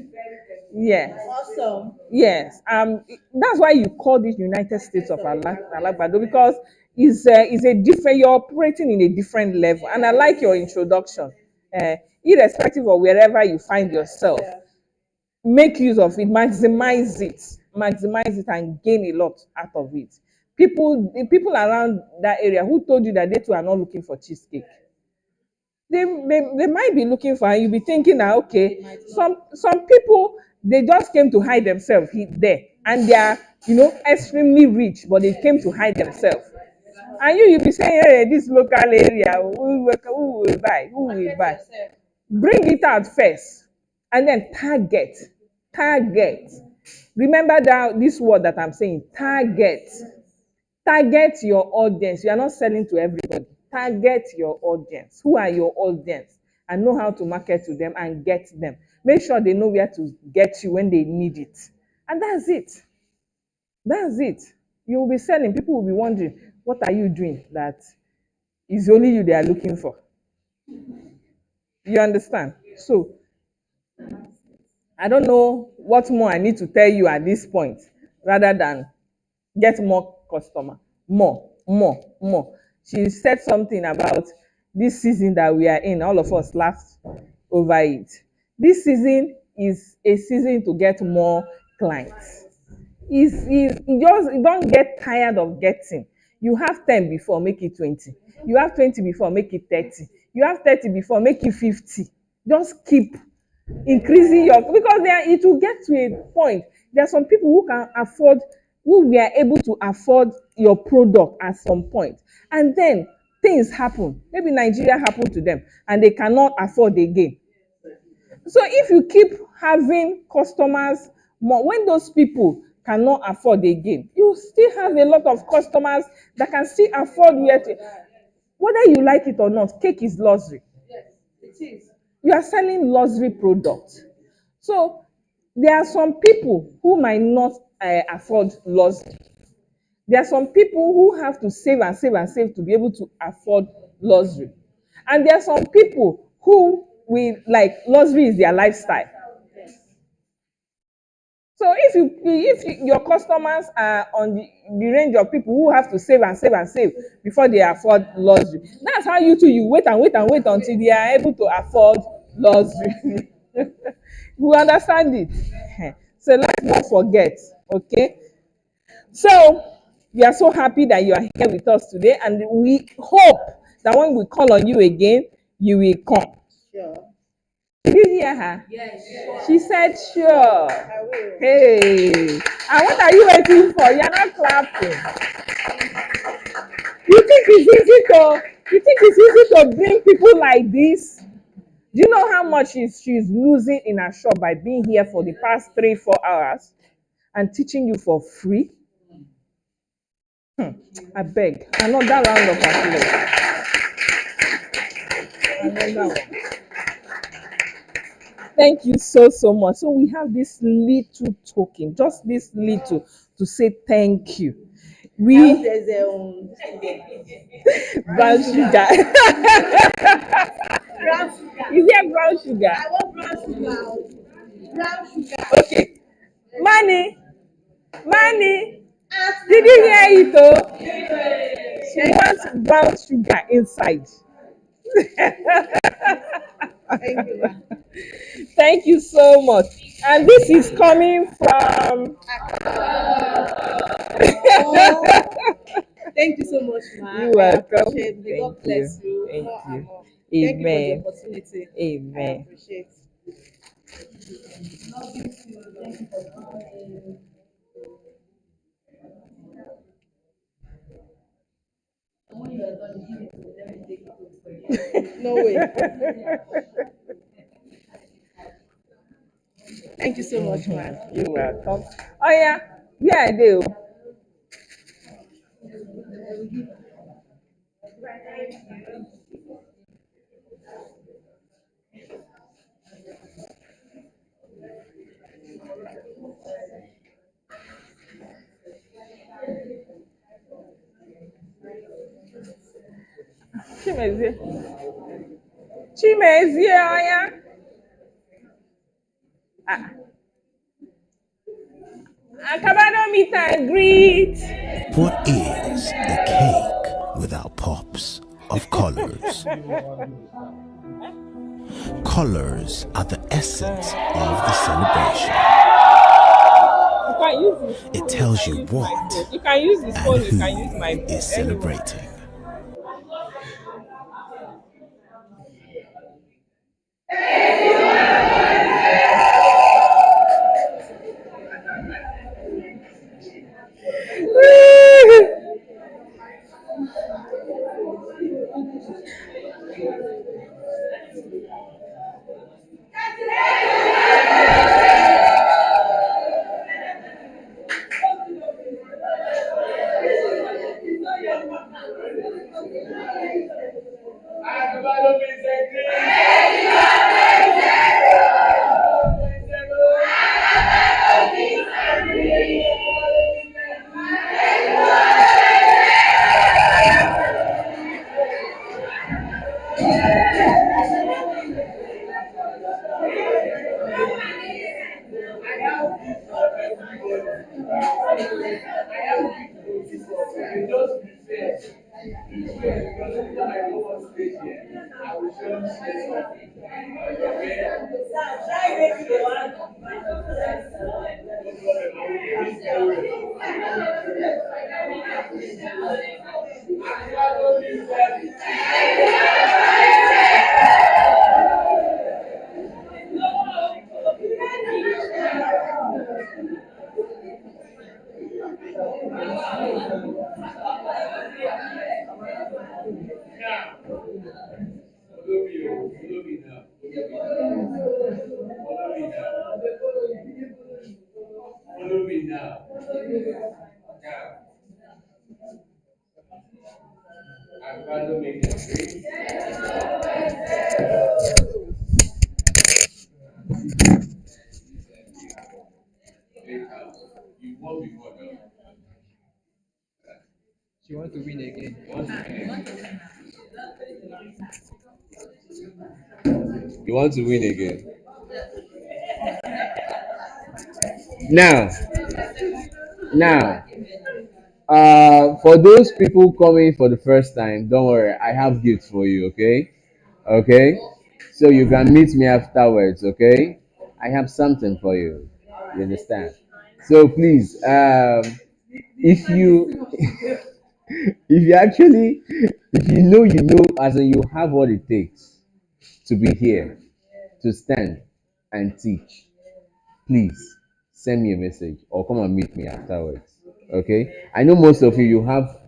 [SPEAKER 1] Yes. Awesome. Yes. That's why you call this United States of Alagbado, because it's a different. You're operating in a different level, and I like your introduction. Uh, Irrespective of wherever you find yourself, make use of it, maximize it, and gain a lot out of it. The people around that area who told you that they too are not looking for cheesecake, they might be looking for, and you'll be thinking that okay, some people, they just came to hide themselves there, and they are extremely rich, but they came to hide themselves. And you'll be saying, hey, this local area, who will buy? Bring it out first, and then target. Remember that this word that I'm saying, target your audience. You are not selling to everybody. Target your audience. Who are your audience? And know how to market to them and get them. Make sure they know where to get you when they need it. And that's it. That's it. You will be selling. People will be wondering, what are you doing that is only you they are looking for? You understand? So I don't know what more I need to tell you at this point, rather than get more customer. More. She said something about this season that we are in. All of us laughed over it. This season is a season to get more clients. You don't get tired of getting. You have 10 before, make it 20. You have 20 before, make it 30. You have 30 before, make it 50. Just keep increasing your, because there it will get to a point. There are some people who can afford, who were able to afford your product at some point, and then things happen. Maybe Nigeria happened to them and they cannot afford again. So if you keep having customers more, when those people cannot afford again, you still have a lot of customers that can still afford yet. Whether you like it or not, cake is luxury. You are selling luxury products. So there are some people who might not afford luxury. There are some people who have to save and save and save to be able to afford luxury. And there are some people who will, like, luxury is their lifestyle. So your customers are on the range of people who have to save and save and save before they afford luxury, that's how you too, you wait and wait and wait until they are able to afford luxury. We understand it. So let's not forget, okay? So we are so happy that you are here with us today, and we hope that when we call on you again, you will come.
[SPEAKER 3] Sure.
[SPEAKER 1] Did you hear her?
[SPEAKER 3] Yes.
[SPEAKER 1] She said, sure.
[SPEAKER 3] I will.
[SPEAKER 1] Hey, and what are you waiting for? You're not clapping. You think it's easy to bring people like this? Do you know how much she's losing in her shop by being here for the past 3-4 hours and teaching you for free? I beg, another round of applause. Another one. Thank you so much. So we have this little token, just this little, to say thank you.
[SPEAKER 3] I hope there's
[SPEAKER 1] Brown sugar.
[SPEAKER 3] brown sugar.
[SPEAKER 1] Is there brown sugar?
[SPEAKER 3] I want brown sugar. Brown sugar.
[SPEAKER 1] Okay. Money. Did you hear it? Oh? She wants brown sugar inside.
[SPEAKER 3] Thank you.
[SPEAKER 1] Thank you so much. And this is coming from.
[SPEAKER 3] Thank you so much, Ma.
[SPEAKER 1] You're welcome.
[SPEAKER 3] I appreciate it. May God
[SPEAKER 1] Thank you.
[SPEAKER 3] bless you.
[SPEAKER 1] Thank
[SPEAKER 3] More
[SPEAKER 1] you.
[SPEAKER 3] and more. Thank you for the
[SPEAKER 1] Amen.
[SPEAKER 3] opportunity. I
[SPEAKER 1] Amen.
[SPEAKER 3] appreciate it. No way. Thank you so much, man.
[SPEAKER 1] You're welcome. Oh yeah, yeah, I do. Chimezie. Chimezie, oh yeah. Acabado meet and greet.
[SPEAKER 9] What is a cake without pops of colors? Colors are the essence of the celebration.
[SPEAKER 1] You can use this phone.
[SPEAKER 9] It tells you what
[SPEAKER 1] You can use this
[SPEAKER 9] and
[SPEAKER 1] phone. You
[SPEAKER 9] who
[SPEAKER 1] can use my phone.
[SPEAKER 9] is celebrating.
[SPEAKER 2] You want to win again. Now, now, for those people coming for the first time, don't worry, I have gifts for you, okay? Okay? So you can meet me afterwards, okay? I have something for you. You understand? So please, if you if you actually if you know as in you have what it takes to be here, to stand and teach, please send me a message or come and meet me afterwards. Okay? I know most of you have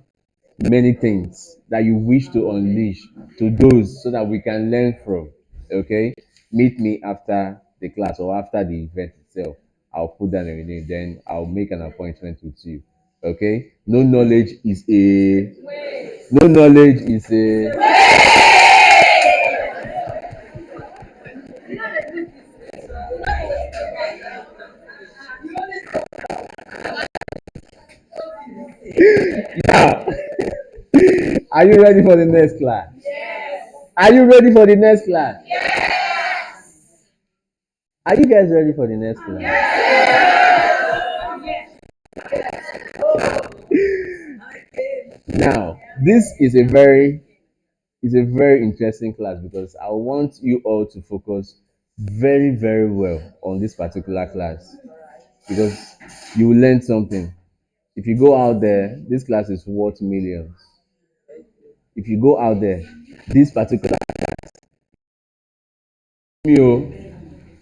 [SPEAKER 2] many things that you wish to unleash to those so that we can learn from. Okay? Meet me after the class or after the event itself. I'll put down your name, then I'll make an appointment with you. Okay? No knowledge is a now. Are you ready for the next class? Are you ready for the next class? Are you guys ready for the next class? Now, this is a very interesting class because I want you all to focus very, very well on this particular class because you will learn something. If you go out there, this class is worth millions. If you go out there, this particular me,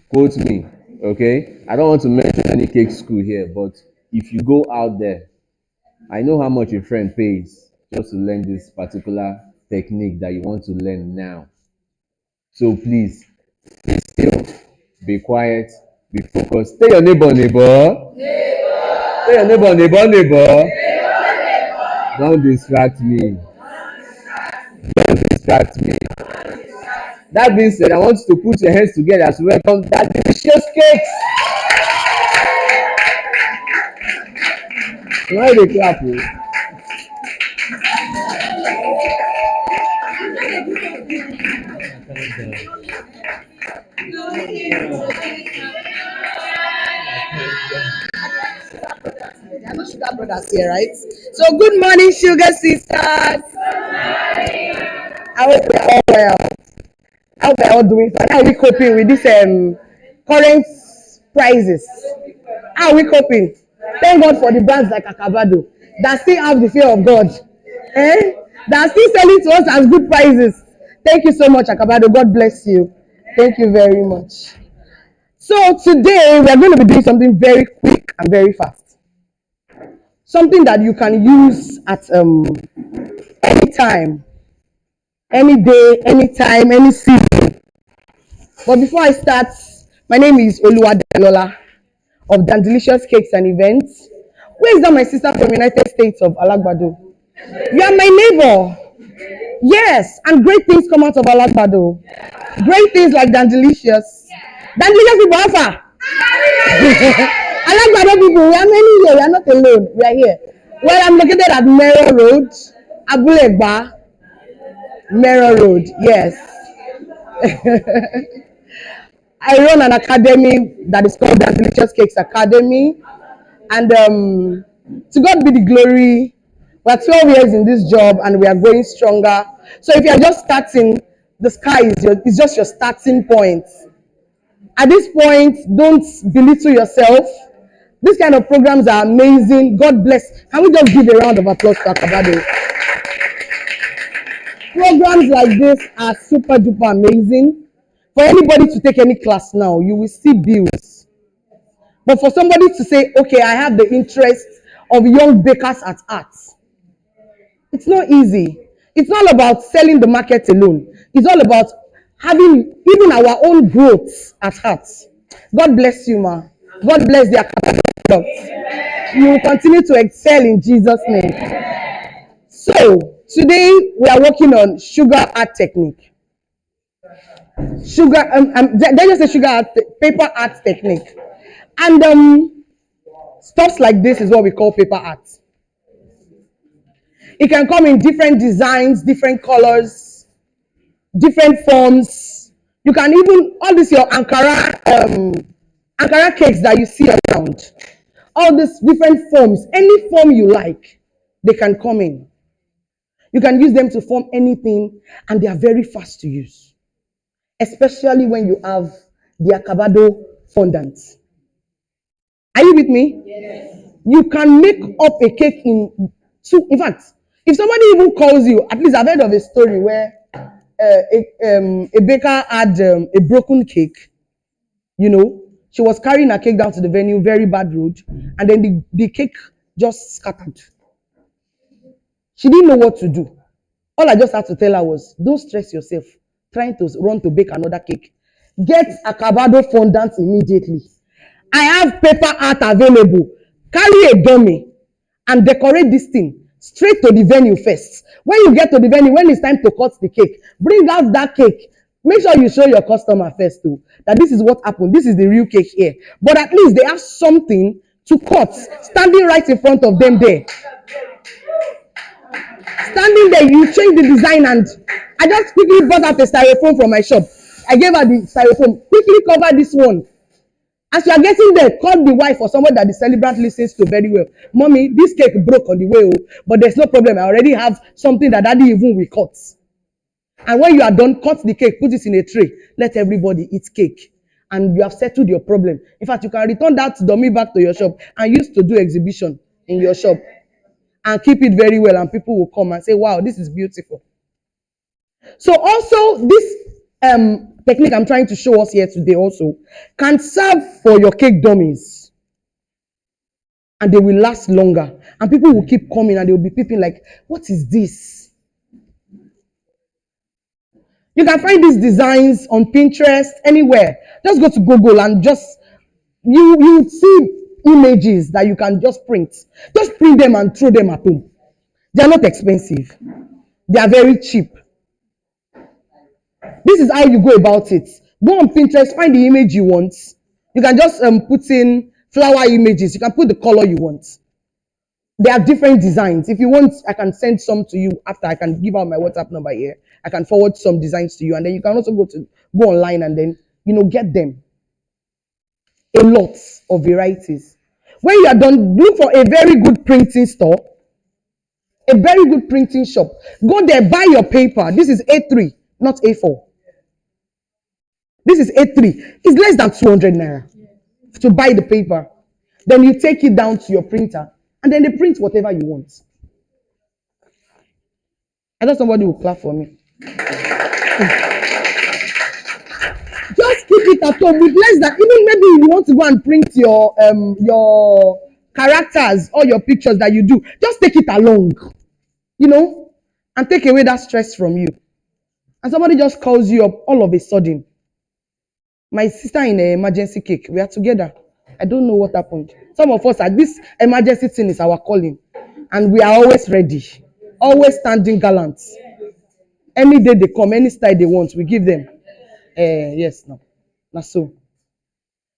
[SPEAKER 2] quote me, okay? I don't want to mention any cake school here, but if you go out there, I know how much your friend pays just to learn this particular technique that you want to learn now. So please, be still, be quiet, be focused. Tell your neighbor. Tell your neighbor. Don't distract me. Distract me. That being said, I want you to put your hands together to welcome that delicious cakes. Why they clap? Oh?
[SPEAKER 3] There are no sugar brothers here, right? So good morning, sugar sisters. I hope we're all well. How we're all doing fine. How are we coping with this current prices? How are we coping? Thank God for the brands like Acabado that still have the fear of God. Eh? That are still selling to us as good prices. Thank you so much, Acabado. God bless you. Thank you very much. So today we are going to be doing something very quick and very fast. Something that you can use at any time, any day, any time, any season. But before I start, my name is Oluwadalola of Dan Delicious Cakes and Events. Where is that my sister from United States of Alagbado? You are my neighbor. Yes, and great things come out of Alagbado. Great things like Dan Delicious. Dan Delicious people, how far? Alagbado people, we are many here. We are not alone. We are here. Well, I'm located at Mero Road, Abulegba, Mero Road. Yes. I run an academy that is called the Delicious Cakes Academy. And to God be the glory. We're 12 years in this job and we are going stronger. So if you're just starting, the sky is just your starting point. At this point, don't belittle yourself. These kind of programs are amazing. God bless. Can we just give a round of applause to Acabado? Programs like this are super duper amazing. For anybody to take any class now, you will see bills. But for somebody to say, okay, I have the interest of young bakers at arts, it's not easy. It's not about selling the market alone. It's all about having even our own growth at heart. God bless you, ma. God bless the Acabado product. You will continue to excel in Jesus' name. So today we are working on sugar art technique. Sugar, did I just say sugar art, paper art technique, and stuffs like this is what we call paper art. It can come in different designs, different colors, different forms. You can even all this your Ankara cakes that you see around. All these different forms, any form you like, they can come in. You can use them to form anything, and they are very fast to use, especially when you have the Acabado fondant. Are you with me? Yes. You can make up a cake in two. In fact, if somebody even calls you, at least I've heard of a story where a baker had a broken cake. You know, she was carrying her cake down to the venue, very bad road, and then the cake just scattered. She didn't know what to do. All I just had to tell her was, don't stress yourself trying to run to bake another cake. Get Acabado fondant immediately. I have paper art available. Carry a dummy and decorate this thing straight to the venue first. When you get to the venue, when it's time to cut the cake, bring out that cake. Make sure you show your customer first too, that this is what happened. This is the real cake here. But at least they have something to cut, standing right in front of them there. Standing there, you change the design, and I just quickly bought out a styrofoam from my shop. I gave her the styrofoam. Quickly cover this one. As you are getting there, call the wife or someone that the celebrant listens to very well. Mommy, this cake broke on the way, but there's no problem. I already have something that daddy even will cut. And when you are done, cut the cake, put it in a tray. Let everybody eat cake. And you have settled your problem. In fact, you can return that dummy back to your shop and use to do exhibition in your shop. And keep it very well, and people will come and say, wow, this is beautiful. So also this technique I'm trying to show us here today also can serve for your cake dummies, and they will last longer, and people will keep coming and they will be peeping like, what is this? You can find these designs on Pinterest, anywhere. Just go to Google and just you see images that you can just print. Just print them and throw them at home. They are not expensive. They are very cheap. This is how you go about it. Go on Pinterest, find the image you want. You can just put in flower images. You can put the color you want. There are different designs. If you want, I can send some to you after. I can give out my WhatsApp number here. I can forward some designs to you, and then you can also go online and then get them. A lot of varieties. When you are done, look for a very good printing store, a very good printing shop. Go there, buy your paper. This is A3, not A4. This is A3. It's less than 200 naira to buy the paper. Then you take it down to your printer, and then they print whatever you want. I know somebody will clap for me. Just keep it at home with less than, even maybe you want to go and print your characters or your pictures that you do. Just take it along, and take away that stress from you. And somebody just calls you up all of a sudden. My sister in an emergency cake, we are together. I don't know what happened. Some of us at this emergency thing is our calling, and we are always ready, always standing gallant. Any day they come, any style they want, we give them. Yes, no, not so.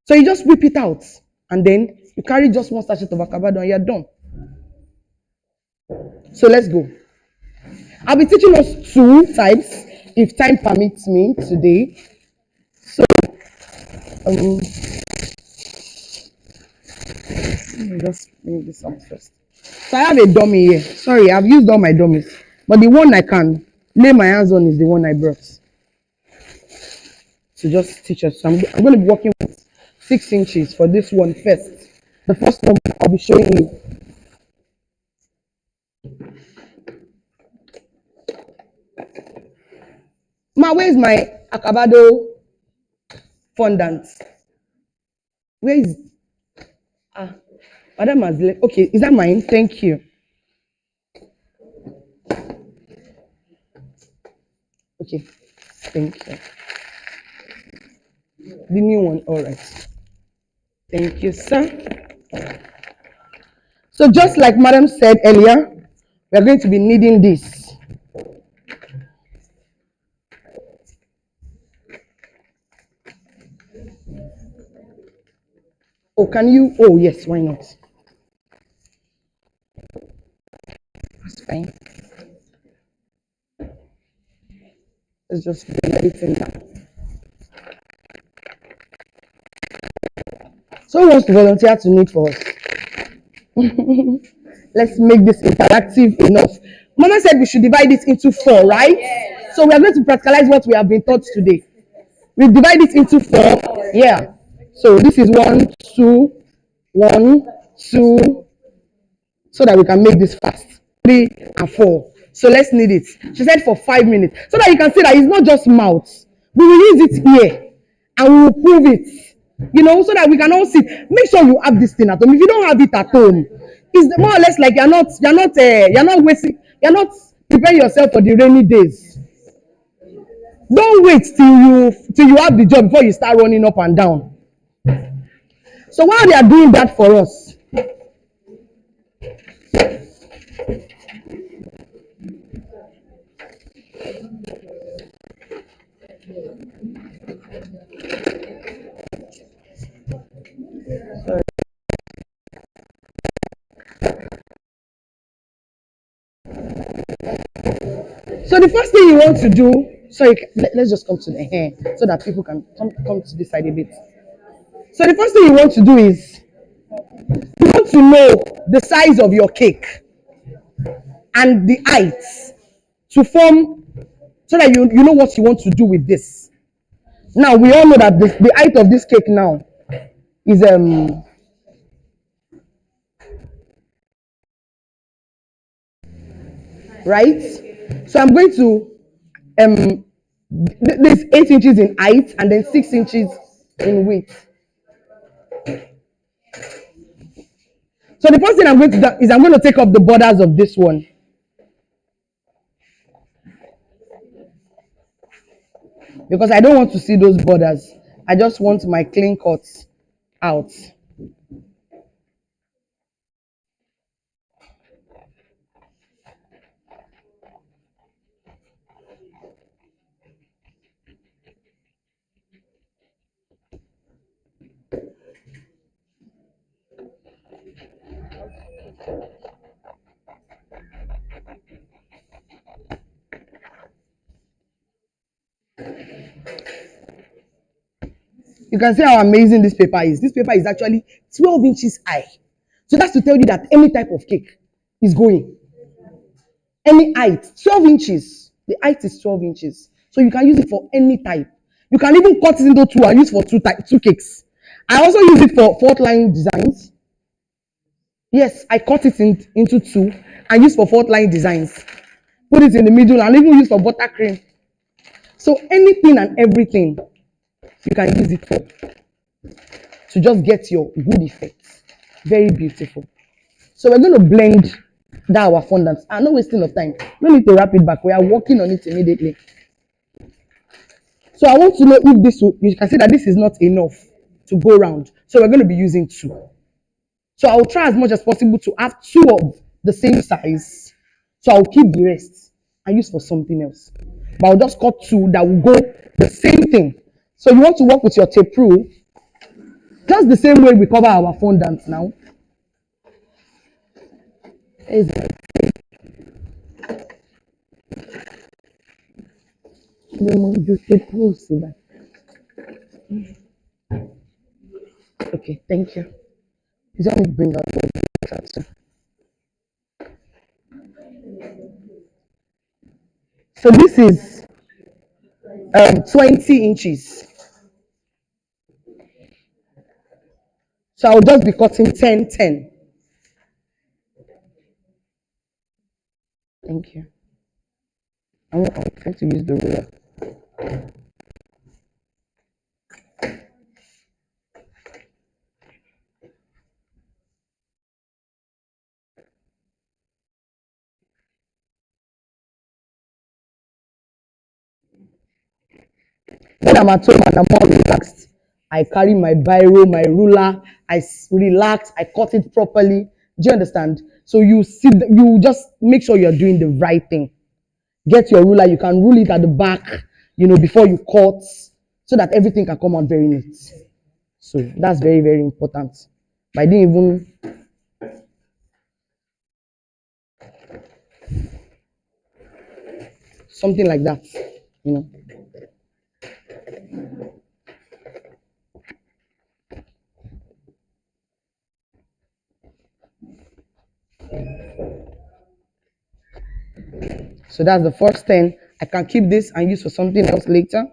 [SPEAKER 3] So you just whip it out, and then you carry just one sachet of Acabado, and you're done. So let's go. I'll be teaching us 2 types, if time permits me today. So, let me just bring this up first. So I have a dummy here. Sorry, I've used all my dummies, but the one I can lay my hands on is the one I brought. So just teach us. So I'm going to be working with 6 inches for this one first. The first one I'll be showing you. Ma, where is my Acabado fondant? Where is Madam has left. Okay, is that mine? Thank you. Okay. Thank you. The new one, all right. Thank you, sir. So just like Madam said earlier, we are going to be needing this. Oh, can you? Oh, yes, why not? That's fine. Let's just bring everything down. So who wants to volunteer to knit for us? Let's make this interactive enough. Mama said we should divide it into 4, right? Yes. So we are going to practicalize what we have been taught today. We divide it into 4. Yeah. So this is 1, 2, 1, 2, so that we can make this fast. 3 and 4. So let's knead it. She said for 5 minutes. So that you can see that it's not just mouth. We will use it here and we will prove it. So that we can all see. Make sure you have this thing at home. If you don't have it at home, it's more or less like you're not wasting, you're not preparing yourself for the rainy days. Don't wait till you have the job before you start running up and down. So while they are doing that for us, so the first thing you want to do, let's just come to the hair so that people can come to this side a bit. So the first thing you want to do is you want to know the size of your cake and the height to form, so that you know what you want to do with this. Now we all know that the height of this cake now is right. So I'm going to there's 8 inches in height and then 6 inches in width. So the first thing I'm going to do is I'm going to take up the borders of this one. Because I don't want to see those borders. I just want my clean cuts out. You can see how amazing this paper is. This paper is actually 12 inches high. So that's to tell you that any type of cake is going. Any height, 12 inches. The height is 12 inches. So you can use it for any type. You can even cut it into 2 and use for two cakes. I also use it for fourth line designs. Yes, I cut it into 2 and use for fourth line designs. Put it in the middle and even use for buttercream. So anything and everything you can use it for to just get your good effects. Very beautiful. So we're going to blend that our fondant. I'm not wasting of time. No need to wrap it back. We are working on it immediately. So I want to know if this will, you can see that this is not enough to go round. So we're going to be using 2. So I'll try as much as possible to have 2 of the same size. So I'll keep the rest and use for something else. But I'll just cut 2 that will go the same thing. So you want to work with your tape rule just the same way we cover our fondant now. Okay, thank you. Please let me bring out the. So this is 20 inches. So I'll just be cutting 10, 10. Thank you. I'll try to use the ruler. When I'm at home and I'm more relaxed, I carry my biro, my ruler, relax, I cut it properly. Do you understand? So you just make sure you're doing the right thing. Get your ruler, you can rule it at the back, before you cut, so that everything can come out very neat. So that's very, very important. But I didn't even something like that, you know. So that's the first thing. I can keep this and use for something else later.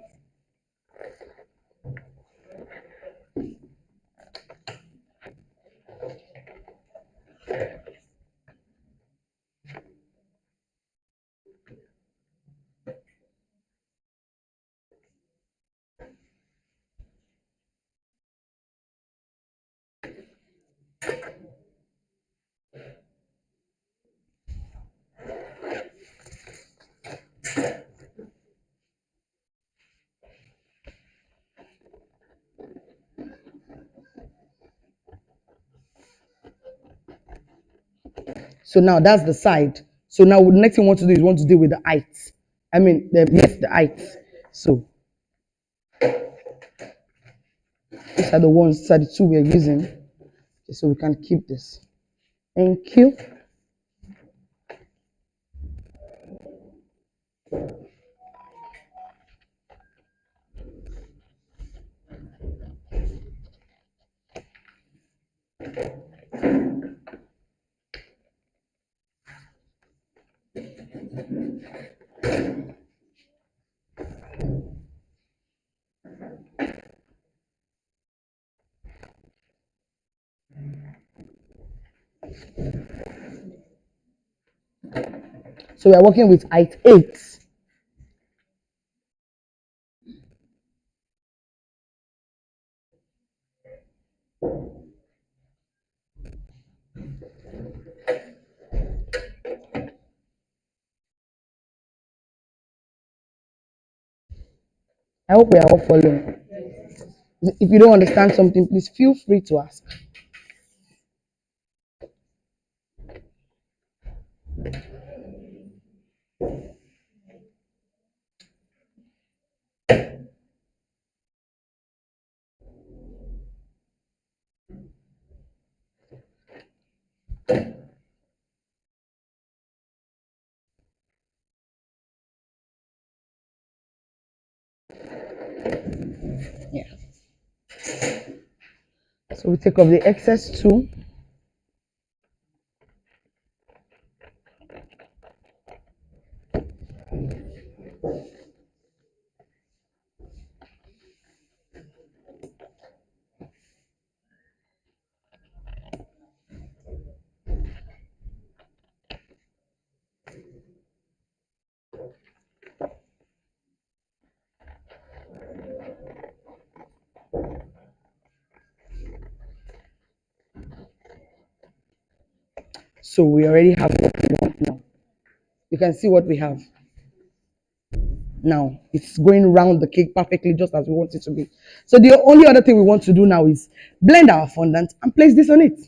[SPEAKER 3] So now that's the side. So now the next thing we want to do is we want to deal with the height. I mean, the height. So these are the ones, these are the two we're using. Okay, so we can keep this. Thank you. So we are working with height 8. I hope we are all following. If you don't understand something, please feel free to ask. Yeah. So we take off the excess too. So we already have what we want now. You can see what we have. Now it's going around the cake perfectly just as we want it to be. So the only other thing we want to do now is blend our fondant and place this on it.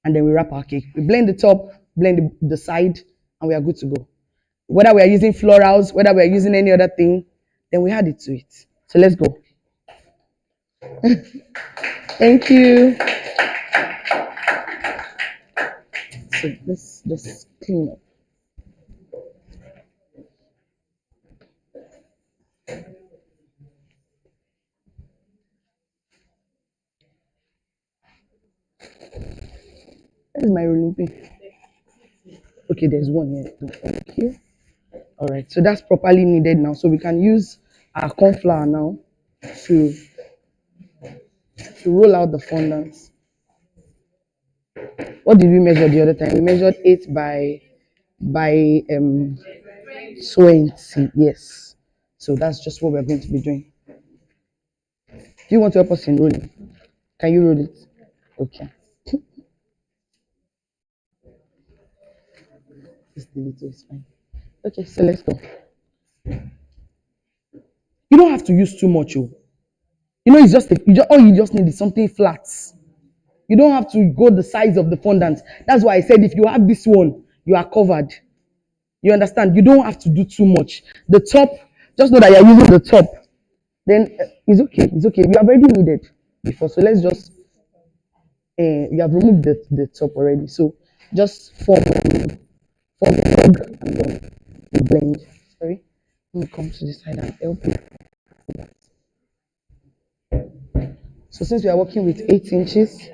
[SPEAKER 3] And then we wrap our cake. We blend the top, blend the side, and we are good to go. Whether we are using florals, whether we are using any other thing, then we add it to it. So let's go. Thank you. So let's just clean up. Where's my rolling pin? Okay, there's one here. Thank you. All right, so that's properly kneaded now. So we can use our corn flour now to roll out the fondant. What did we measure the other time? We measured 8 by 20. Yes. So that's just what we're going to be doing. Do you want to help us in rolling? Can you roll it? Okay. Just leave it, it's fine. Okay, so let's go. You don't have to use too much. Oh. You know, it's just, all you just need is something flat. You don't have to go the size of the fondant. That's why I said if you have this one, you are covered. You understand? You don't have to do too much. The top, just know that you're using the top. Then it's okay. It's okay. You have already needed before. So let's just, you have removed the top already. So just form a log and then you blend. Sorry. Let me come to this side and help you. So since we are working with 8 inches,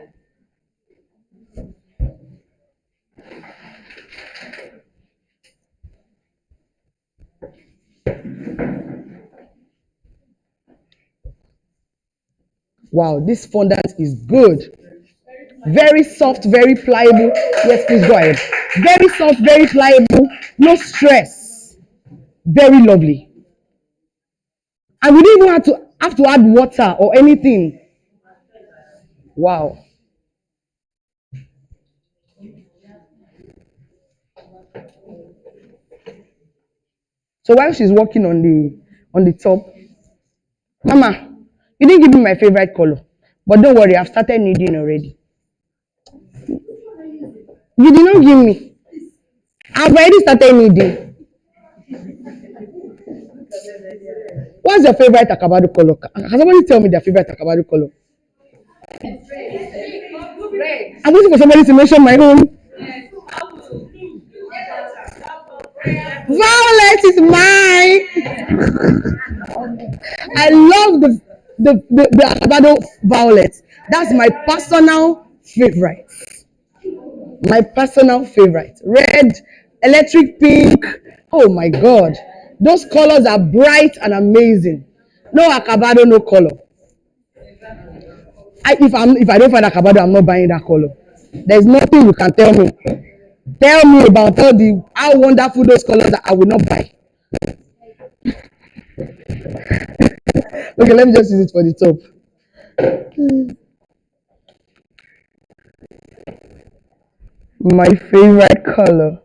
[SPEAKER 3] wow, this fondant is good. Very soft, very pliable. Yes, please go ahead. Very soft, very pliable. No stress. Very lovely. And we didn't even have to add water or anything. Wow. So while she's working on the top, Mama, you didn't give me my favorite color. But don't worry, I've started kneading already. You did not give me. I've already started kneading. What's your favorite Acabado color? Can somebody tell me their favorite Acabado color? I'm waiting for somebody to mention my own. Violet is mine. I love the Acabado violet. That's my personal favorite. My personal favorite. Red, electric pink. Oh my God. Those colors are bright and amazing. No Acabado, no color. If I don't find Acabado, I'm not buying that color. There's nothing you can tell me. Tell me about how wonderful those colors are. I will not buy. Okay, let me just use it for the top. My favorite color.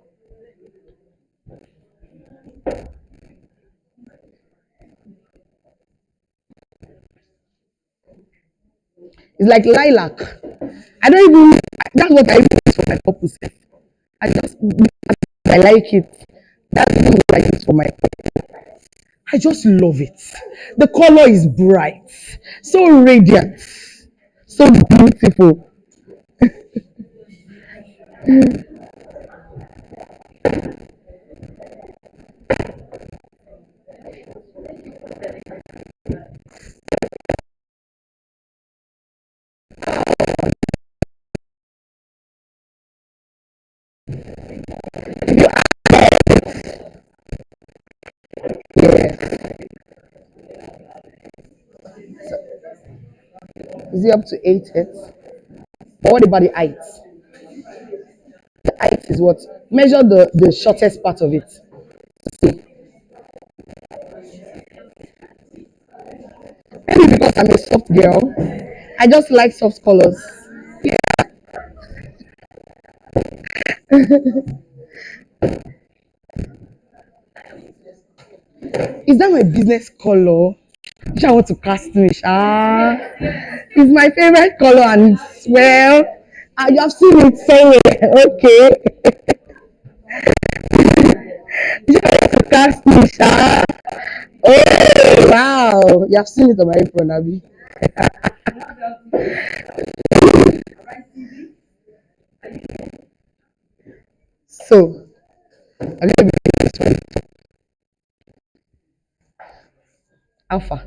[SPEAKER 3] It's like lilac. I don't even, that's what I use for my purpose. I just, I like it. That's what I use for my purpose. I just love it. The color is bright, so radiant, so beautiful. Yes. Is it up to 8 hits? But what about the height? The height is what? Measure the shortest part of it. Maybe because I'm a soft girl, I just like soft colors. Is that my business color? Which I want to cast me. It's my favorite color and well, you have seen it somewhere. Okay. Which I want to cast me. Oh wow. You have seen it on my apron, Abby. So I'm gonna be this one. Alpha.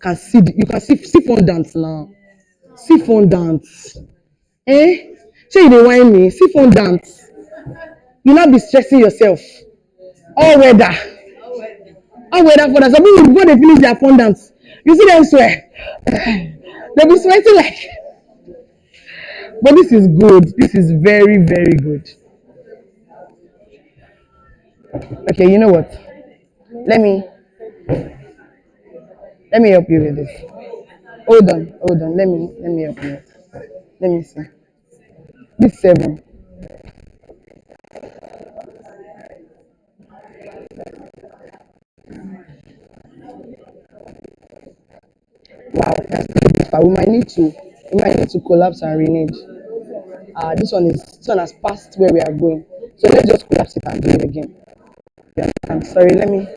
[SPEAKER 3] You can see fondant now. See fondant. Eh? Say you dey whine me. See fondant. You not be stressing yourself. All weather. All weather fondant. Some people before they finish their fondant, you see them swear. They'll be sweating like. But this is good. This is very, very good. Okay, you know what? Let me let me help you with this. Hold on. Let me help you. Let me see. This 7. far. We might need to collapse and renege. This one has passed where we are going. So let's just collapse it and do it again. Yeah, I'm sorry. Let me.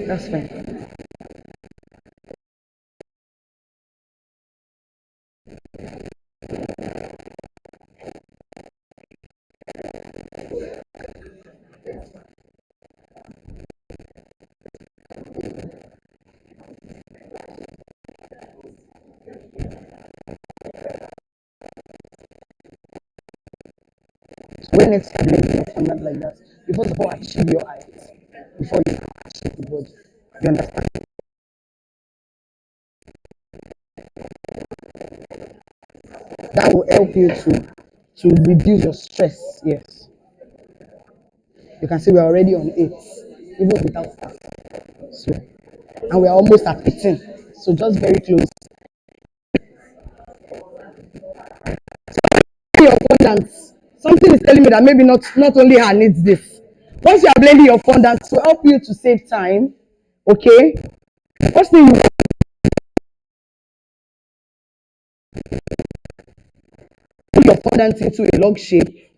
[SPEAKER 3] That's fine. So when it's happening format like that, you first of all achieve your height before you achieve the body. You understand? That will help you to reduce your stress. Yes. You can see we're already on 8, even without that. So, and we're almost at 18. So just very close. Your fondant. Something is telling me that maybe not only her needs this. Once you are blending your fondant to help you to save time, okay? First thing you put your fondant into a log shape,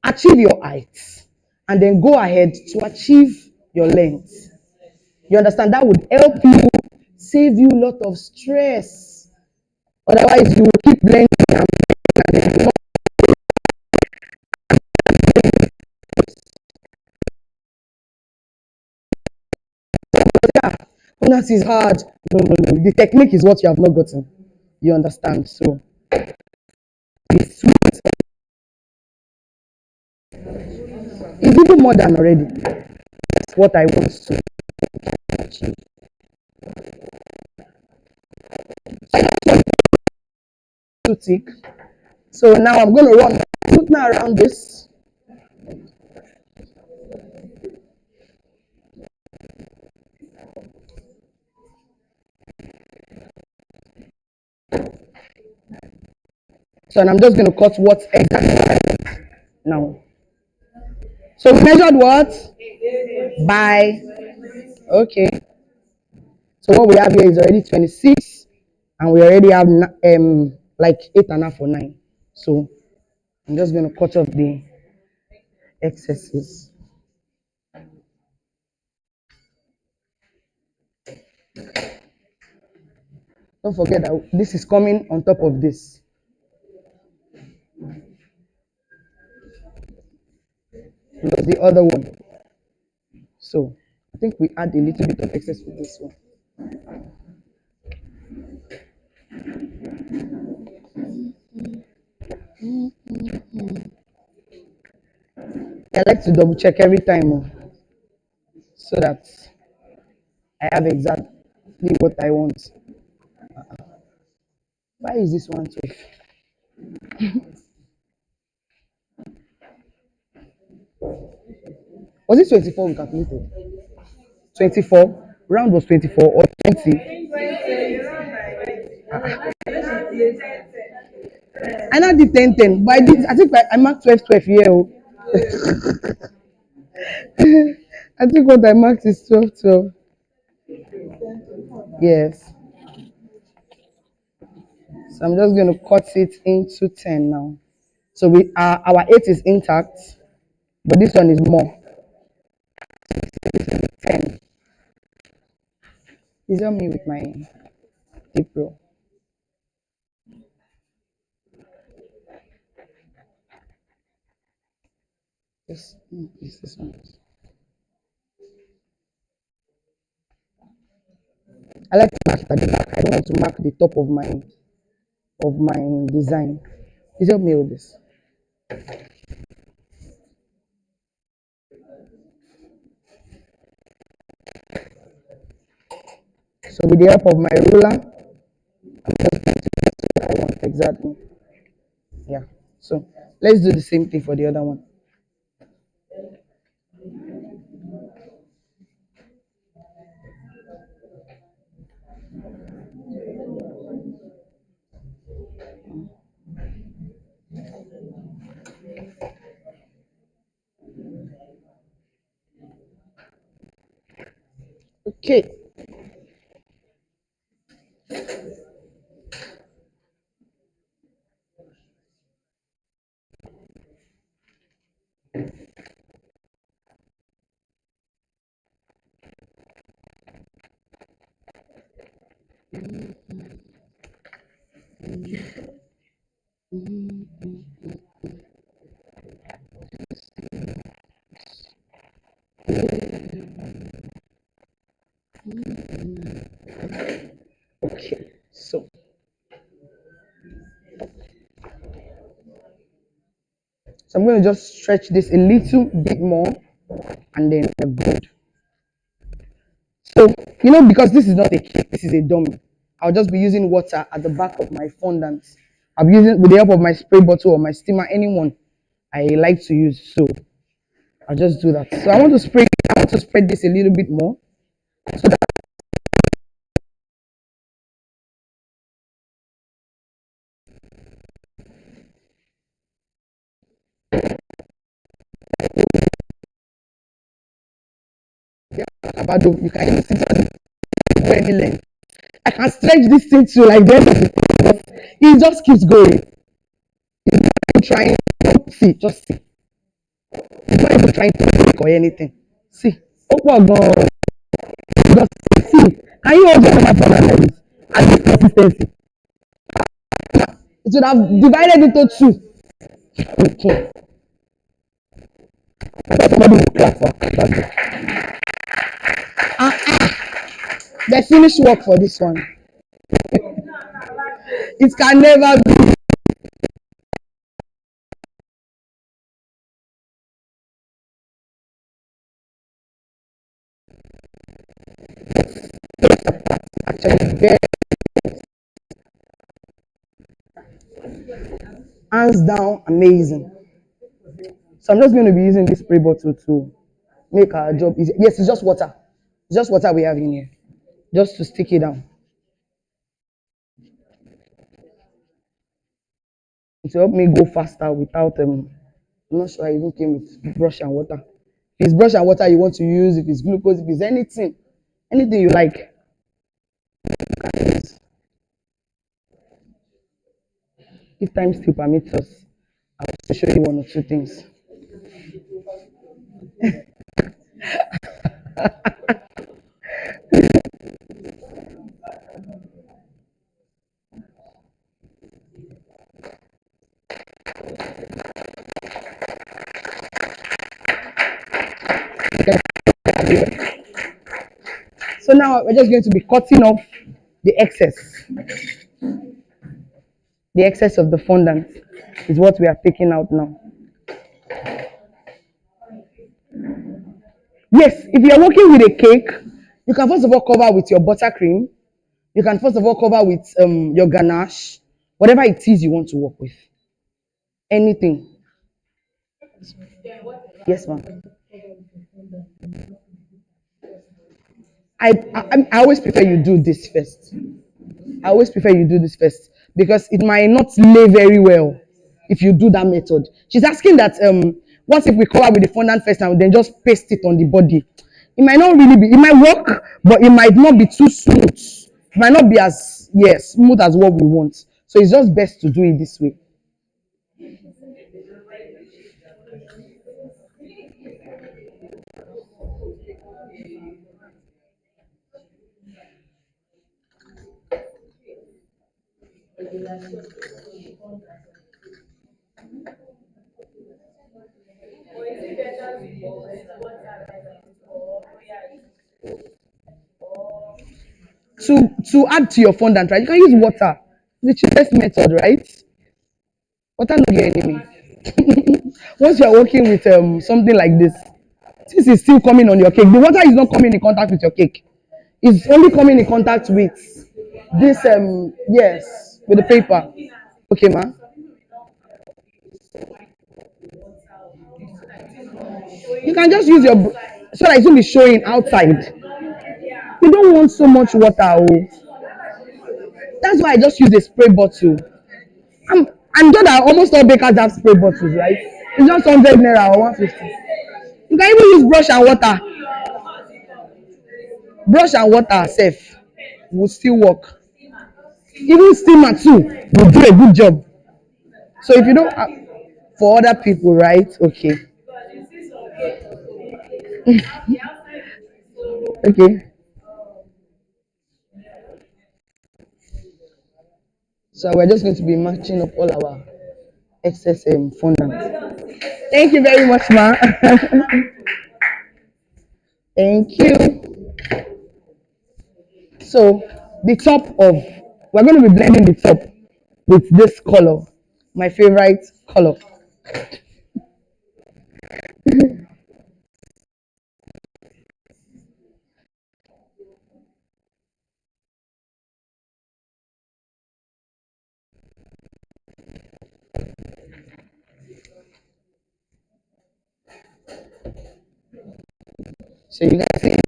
[SPEAKER 3] achieve your height, and then go ahead to achieve your length. You understand? That would help you save you a lot of stress. Otherwise, you will keep blending and fondant is hard. No, no, no. The technique is what you have not gotten. You understand? So it's even more than already. That's what I want to achieve. Too thick. So now I'm going to run smoother around this. So and I'm just going to cut what exactly now. So we measured what? By, okay. So what we have here is already 26 and we already have like 8.5 or 9. So I'm just going to cut off the excesses. Don't forget that this is coming on top of this. Because the other one. So I think we add a little bit of excess with this one. I like to double check every time so that I have exactly what I want. Why is this one 12? Was it 24 we calculated? 24? Round was 24 or 20? I now did 10, but I think I marked 12 here. Oh. I think what I marked is 12. Yes. So I'm just going to cut it into 10 now. So our 8 is intact, but this one is more. 10. Please help me with my tape roll. This one. I like to mark it at the back. I don't want to mark the top of my design. Please help me with this. So with the help of my ruler, I want exactly. Yeah. So let's do the same thing for the other one. Okay. Okay. So I'm going to just stretch this a little bit more and then we're good. So, because this is not a cake, this is a dummy, I'll just be using water at the back of my fondant. I'll be using with the help of my spray bottle or my steamer, anyone I like to use. So I'll just do that. So I want to spread this a little bit more. So that Acabado, you can use it for any length. I can stretch this thing to like the end of the it just keeps going. It's not even trying, see, just see. It's not even trying to break or anything. See, oh God, just see. Can you hold your number for like this? And this consistency. It would have divided into two. Okay. I thought somebody would clap for that. There's finished work for this one. It can never be. Actually, very hands down amazing. So I'm just going to be using this spray bottle to make our job easy. Yes, it's just water. It's just water we have in here. Just to stick it down. It will help me go faster without I'm not sure I even came with brush and water. If it's brush and water you want to use, if it's glucose, if it's anything you like. If time still permits us, I'll show you one or two things. So now we're just going to be cutting off the excess. The excess of the fondant is what we are taking out now. Yes, if you're working with a cake, you can first of all cover with your buttercream. You can first of all cover with your ganache, whatever it is you want to work with. Anything. Yes, ma'am. I always prefer you do this first. I always prefer you do this first because it might not lay very well if you do that method. She's asking that what if we cover with the fondant first and then just paste it on the body? It might not really be, it might work, but it might not be too smooth. It might not be as smooth as what we want. So it's just best to do it this way. to add to your fondant, right? You can use water, the cheapest method, right? Water not your enemy. Once you are working with something like this, since it's still coming on your cake, the water is not coming in contact with your cake. It's only coming in contact with this yes, with the paper. Okay, ma. You can just use your so that it won't be showing outside. You don't want so much water. Oh. That's why I just use a spray bottle. I'm sure that almost all bakers have spray bottles, right? It's just 100 naira or 150. You can even use brush and water. Brush and water safe will still work. Even steamer too will do a good job. So if you don't have, for other people, right? Okay. Okay. So we're just going to be matching up all our excess fondant. Thank you very much, ma. Thank you. So the top of we're going to be blending the top with this color, my favorite color. So you guys see it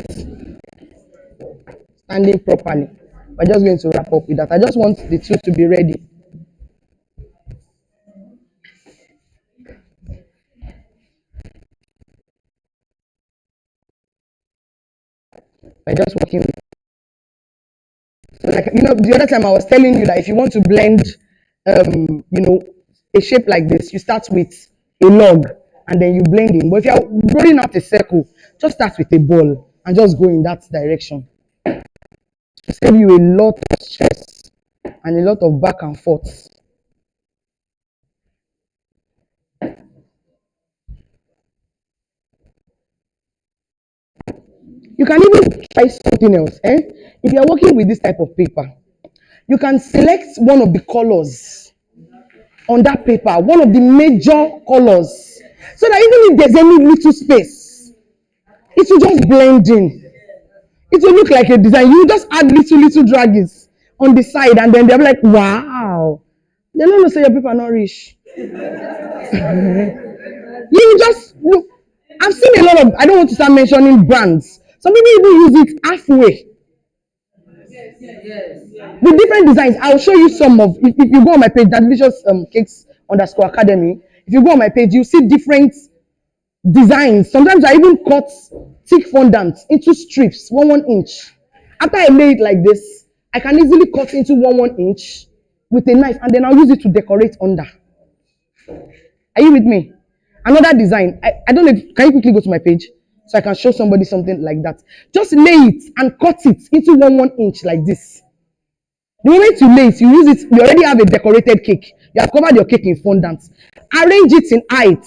[SPEAKER 3] standing properly. We're just going to wrap up with that. I just want the two to be ready. We're just working with. So like the other time I was telling you that if you want to blend, a shape like this, you start with a log and then you blend in. But if you're rolling out a circle, just start with a ball and just go in that direction. To save you a lot of stress and a lot of back and forth. You can even try something else. If you're working with this type of paper, you can select one of the colors on that paper, one of the major colors, so that even if there's any little space, it will just blend in. It will look like a design. You just add little dragons on the side, and then they'll be like, wow. They don't know say your paper not rich. You just look. I've seen a lot of. I don't want to start mentioning brands. Some people even use it halfway with different designs. I'll show you some of. If you go on my page, that delicious cakes underscore academy. If you go on my page, you see different designs. Sometimes I even cut thick fondant into strips, 1 inch. After I lay it like this, I can easily cut into 1 inch with a knife, and then I'll use it to decorate under. Are you with me? Another design. I don't know. Can you quickly go to my page so I can show somebody something like that? Just lay it and cut it into 1 inch like this. The moment you lay it, you use it. You already have a decorated cake. You have covered your cake in fondant. Arrange it in height.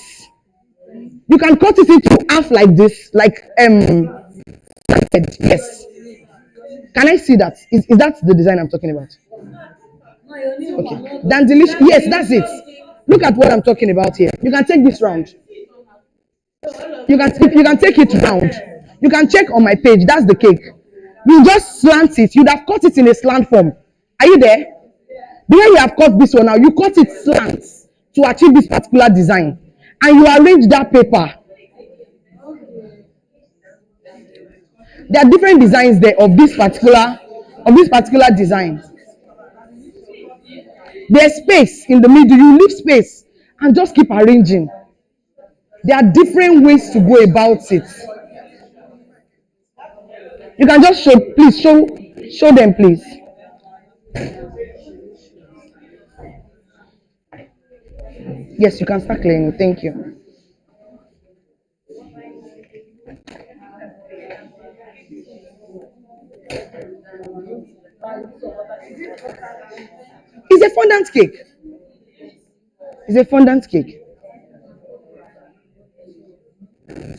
[SPEAKER 3] You can cut it into half like this, like yes. Can I see that? Is that the design I'm talking about? Okay. Then delicious. Yes, that's it. Look at what I'm talking about here. You can take this round. You can take it round. You can check on my page. That's the cake. You just slant it. You'd have cut it in a slant form. Are you there? The way you have cut this one now, you cut it slant to achieve this particular design, and you arrange that paper. There are different designs there of this particular design. There's space in the middle. You leave space and just keep arranging. There are different ways to go about it. You can just show them, please. Yes, you can start clearing. Thank you. It's a fondant cake. It's a fondant cake.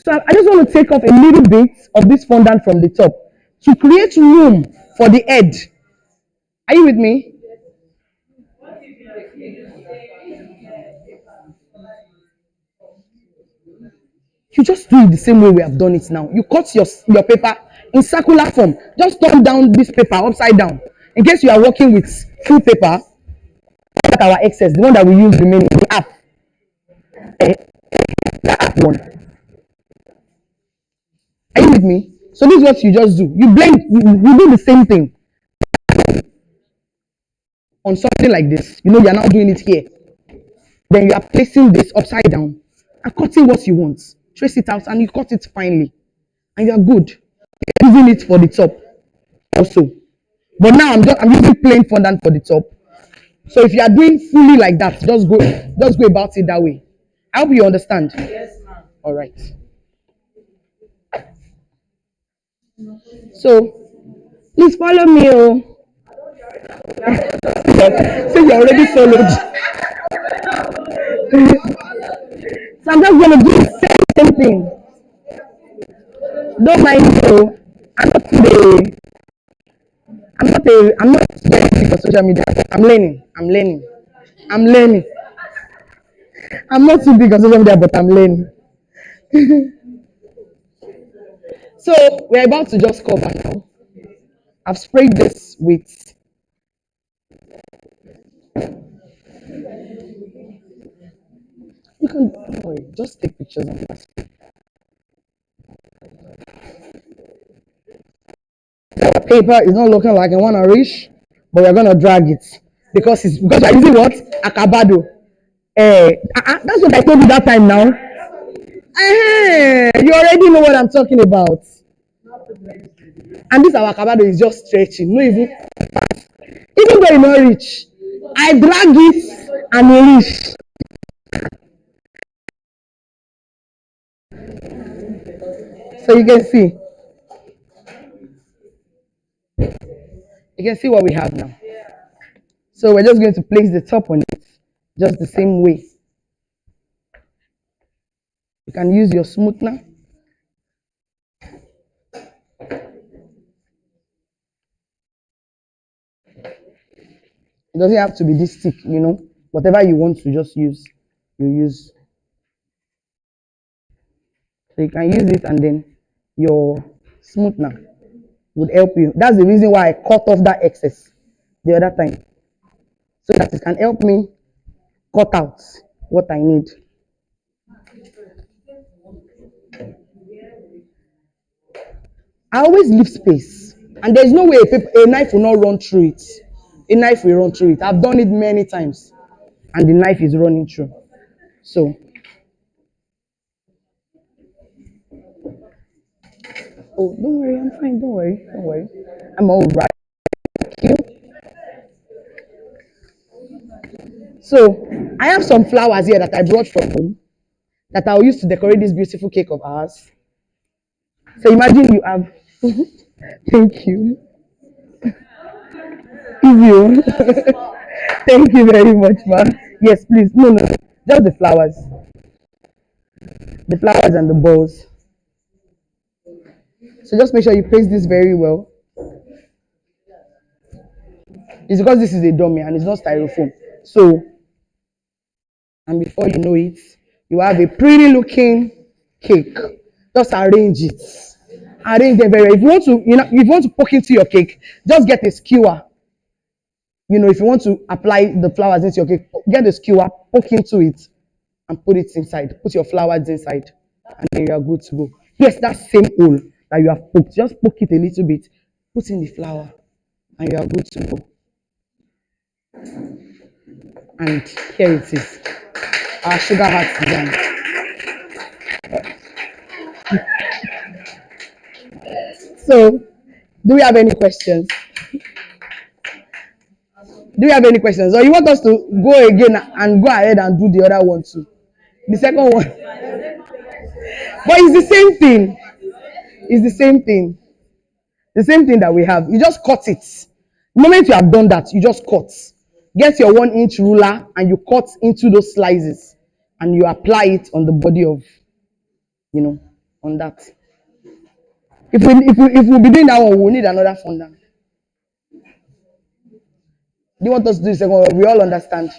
[SPEAKER 3] So I just want to take off a little bit of this fondant from the top to create room for the head. Are you with me? You just do it the same way we have done it now. You cut your paper in circular form. Just turn down this paper upside down. In case you are working with full paper, that our excess, the one that we use remaining, the half, eh, that half one. Are you with me? So this is what you just do. You blend, you do the same thing on something like this. You know, you are now doing it here. Then you are placing this upside down and cutting what you want. Trace it out and you cut it finely. And you are good. You're using it for the top also. But now I'm using plain fondant for the top. So if you are doing fully like that, just go about it that way. I hope you understand. Yes, ma'am. All right. So please follow me, oh. Since you already followed. So I'm just gonna do the same thing. Don't mind me, oh. I'm not very big on social media. I'm learning. I'm not too big on social media, but I'm learning. So we're about to just cover now. I've sprayed this with you can don't worry, just take pictures and pass. Our paper is not looking like I want to reach, but we're gonna drag it because we're using what? Acabado. That's what I told you that time now. You already know what I'm talking about. And this our Acabado is just stretching. No even though you not reach, I drag it and it reach. So you can see what we have now. So we're just going to place the top on it, just the same way. You can use your smoother. It doesn't have to be this thick, you know. Whatever you want to just use, you use. So you can use it and then your smoother would help you. That's the reason why I cut off that excess the other time. So that it can help me cut out what I need. I always leave space. And there's no way a knife will not run through it. A knife will run through it. I've done it many times. And the knife is running through. So, oh, don't worry, I'm fine. Don't worry. I'm all right. Thank you. So, I have some flowers here that I brought from home that I'll use to decorate this beautiful cake of ours. So, imagine you have. Thank you. Easy. Thank you very much, ma. Yes, please. No. Just the flowers. The flowers and the balls. So just make sure you place this very well. It's because this is a dummy and it's not styrofoam. So, and before you know it, you have a pretty looking cake. Just arrange it. Arrange them very well. If you want to poke into your cake, just get a skewer. You know, if you want to apply the flowers into your cake, get a skewer, poke into it, and put it inside. Put your flowers inside, and then you are good to go. Yes, that same hole that you have poked, just poke it a little bit, put in the flower, and you are good to go. And here it is, our sugar heart design. So, do we have any questions? Do you have any questions? Or you want us to go again and go ahead and do the other one too? The second one. But it's the same thing. It's the same thing. The same thing that we have. You just cut it. The moment you have done that, you just cut. Get your 1-inch ruler and you cut into those slices and you apply it on the body of, on that. If we be doing that one, we'll need another fondant. Do you want us to do the second one? We all understand.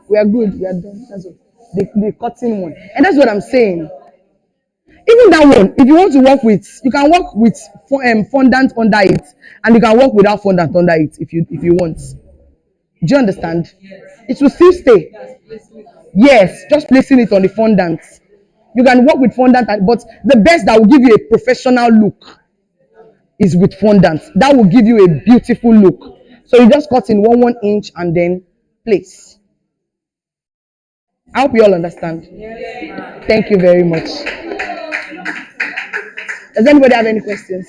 [SPEAKER 3] We are good. We are done. That's all. The cutting one. And that's what I'm saying. Even that one, if you want to work with, you can work with fondant under it, and you can work without fondant under it if you want. Do you understand? It will still stay. Yes, just placing it on the fondant. You can work with fondant, but the best that will give you a professional look is with fondant. That will give you a beautiful look. So you just cut in 1 inch and then place. I hope you all understand. Thank you very much. Does anybody have any questions?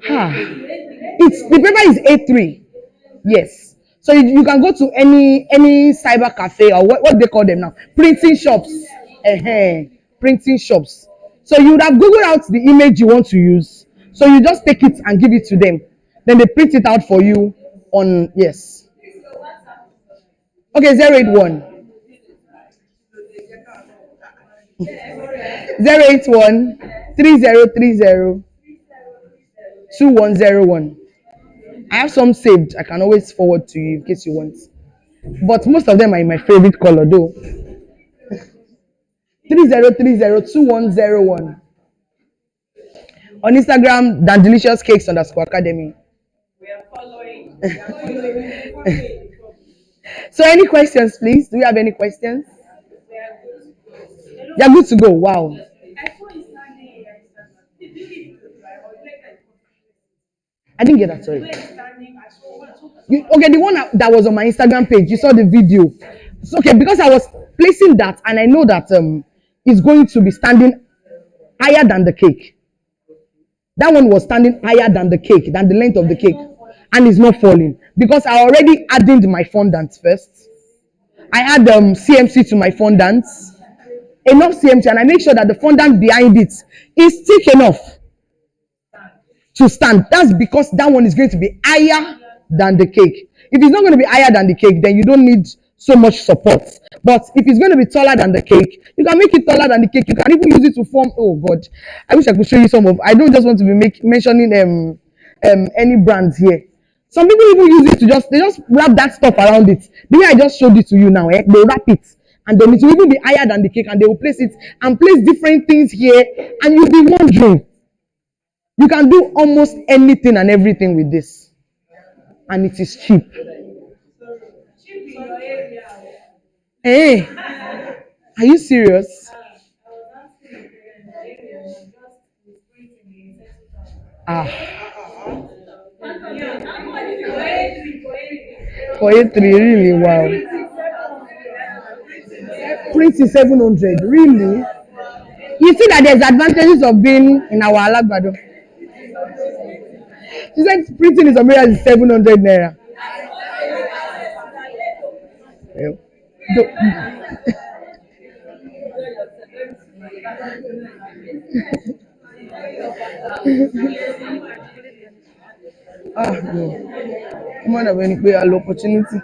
[SPEAKER 3] It's the paper is A3. Yes. So you can go to any cyber cafe or what they call them now, printing shops. Printing shops. So you would have googled out the image you want to use. So you just take it and give it to them. Then they print it out for you on yes. Okay, 081 081 3030 2101. I have some saved. I can always forward to you in case you want. But most of them are in my favorite color though. 3030 On Instagram, Dan Delicious Cakes _Academy. So any questions, please? Do you have any questions? You're good to go. Wow. I didn't get that, sorry. Okay, the one that was on my Instagram page, you saw the video. So, okay, because I was placing that and I know that it's going to be standing higher than the cake. That one was standing higher than the cake, than the length of the cake, and it's not falling because I already added my fondant first. I add CMC to my fondant, enough CMC, and I make sure that the fondant behind it is thick enough to stand. That's because that one is going to be higher than the cake. If it's not going to be higher than the cake, then you don't need so much support. But if it's going to be taller than the cake, you can make it taller than the cake. You can even use it to form. Oh God, I wish I could show you some of. I don't just want to be mentioning any brands here. Some people even use it to they just wrap that stuff around it. The way I just showed it to you now, they wrap it and then it will even be higher than the cake, and they will place it and place different things here, and you'll be wondering. You can do almost anything and everything with this, and it is cheap. Hey, are you serious? For A3, really? Wow. Print is 700, really? You see that there's advantages of being in our Alagbado. She said printing is America is 700 naira. No. Come on, when you have opportunity.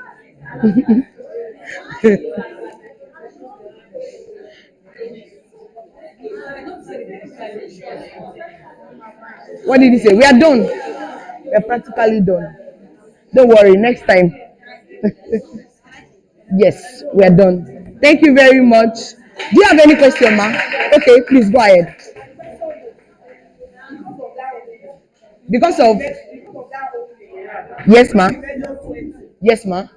[SPEAKER 3] What did he say? We are done. We are practically done. Don't worry, next time. Yes, we are done. Thank you very much. Do you have any question, ma? Okay, please go ahead. Because of yes, ma. Yes, ma.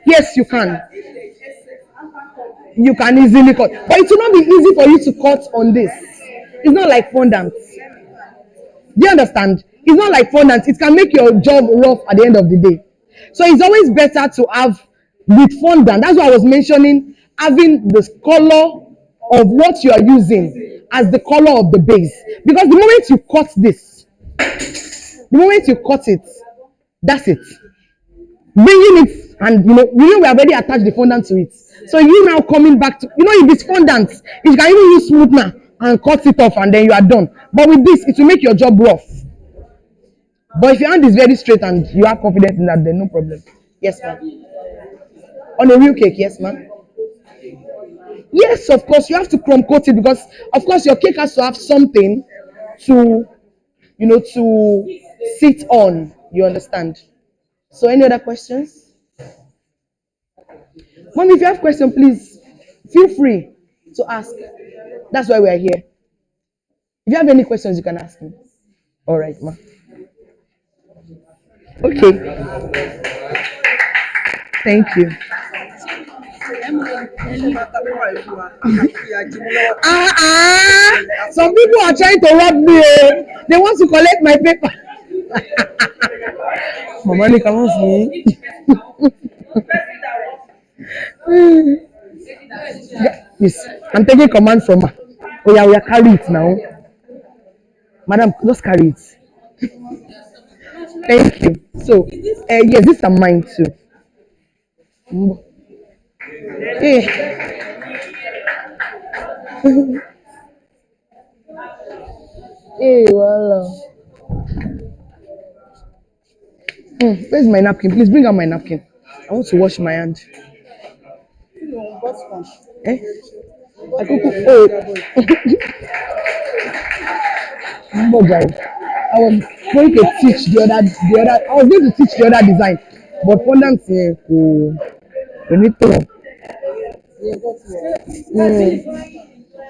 [SPEAKER 3] Yes, you can. You can easily cut, but it will not be easy for you to cut on this. It's not like fondant. Do you understand? It's not like fondant. It can make your job rough at the end of the day. So it's always better to have with fondant. That's why I was mentioning having the color of what you are using as the color of the base. Because the moment you cut this, the moment you cut it, that's it. Bringing it, and we have already attached the fondant to it. So you now coming back to, if it's fondant, you can even use smoother and cut it off and then you are done. But with this, it will make your job rough. But if your hand is very straight and you have confidence in that, then no problem. Yes, ma'am. On a real cake, yes, ma'am. Yes, of course, you have to crumb coat it because, of course, your cake has to have something to, to sit on. You understand? So, any other questions? Mommy, if you have questions, please feel free to ask. That's why we are here. If you have any questions, you can ask me. All right, ma. Okay, thank you. Some people are trying to rob me. They want to collect my paper. Mama, come on for me. Yes, I'm taking command from her. Oh yeah, we are carry it now. Madam, just carry it. Thank you. So, yes, these are mine too. Hey, hey, voila. Where's my napkin? Please bring out my napkin. I want to wash my hand. Eh? Oh, Mbo guys. I was going to teach I was going to teach the other design, but fondant here, we need to.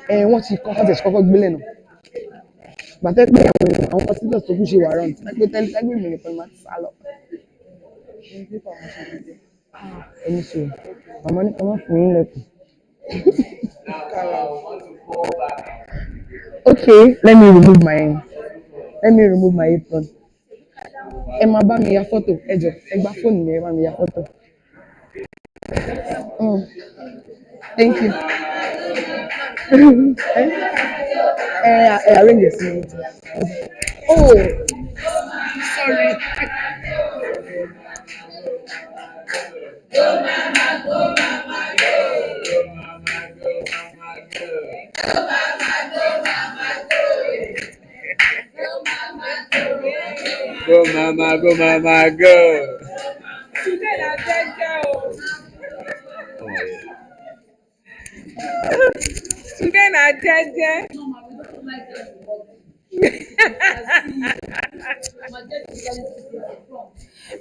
[SPEAKER 3] Wọ́n ti kọ́kọ́ tẹ̀ kọ́kọ́ gbélé nù. Gbàtẹ́ pé àwọn hospitals tó kù ṣe wà round. Ẹgbẹ́ tẹ́lẹ̀ ẹgbẹ́ mi nìkan máa ti sá lọ. Ẹni sọ, màmá ní kọ́mọ́ fún yín lẹ́kùn. Okay, let me remove my apron. Ẹ máa bá mi ya fọ́tò, ẹ jọ, ẹ gba fóònù mi, ẹ bá mi ya fọ́tò. Thank you. Arrange your seat. Oh, sorry.
[SPEAKER 2] Go, mama, go, mama, go.
[SPEAKER 1] Today na jeje o. Today na jeje.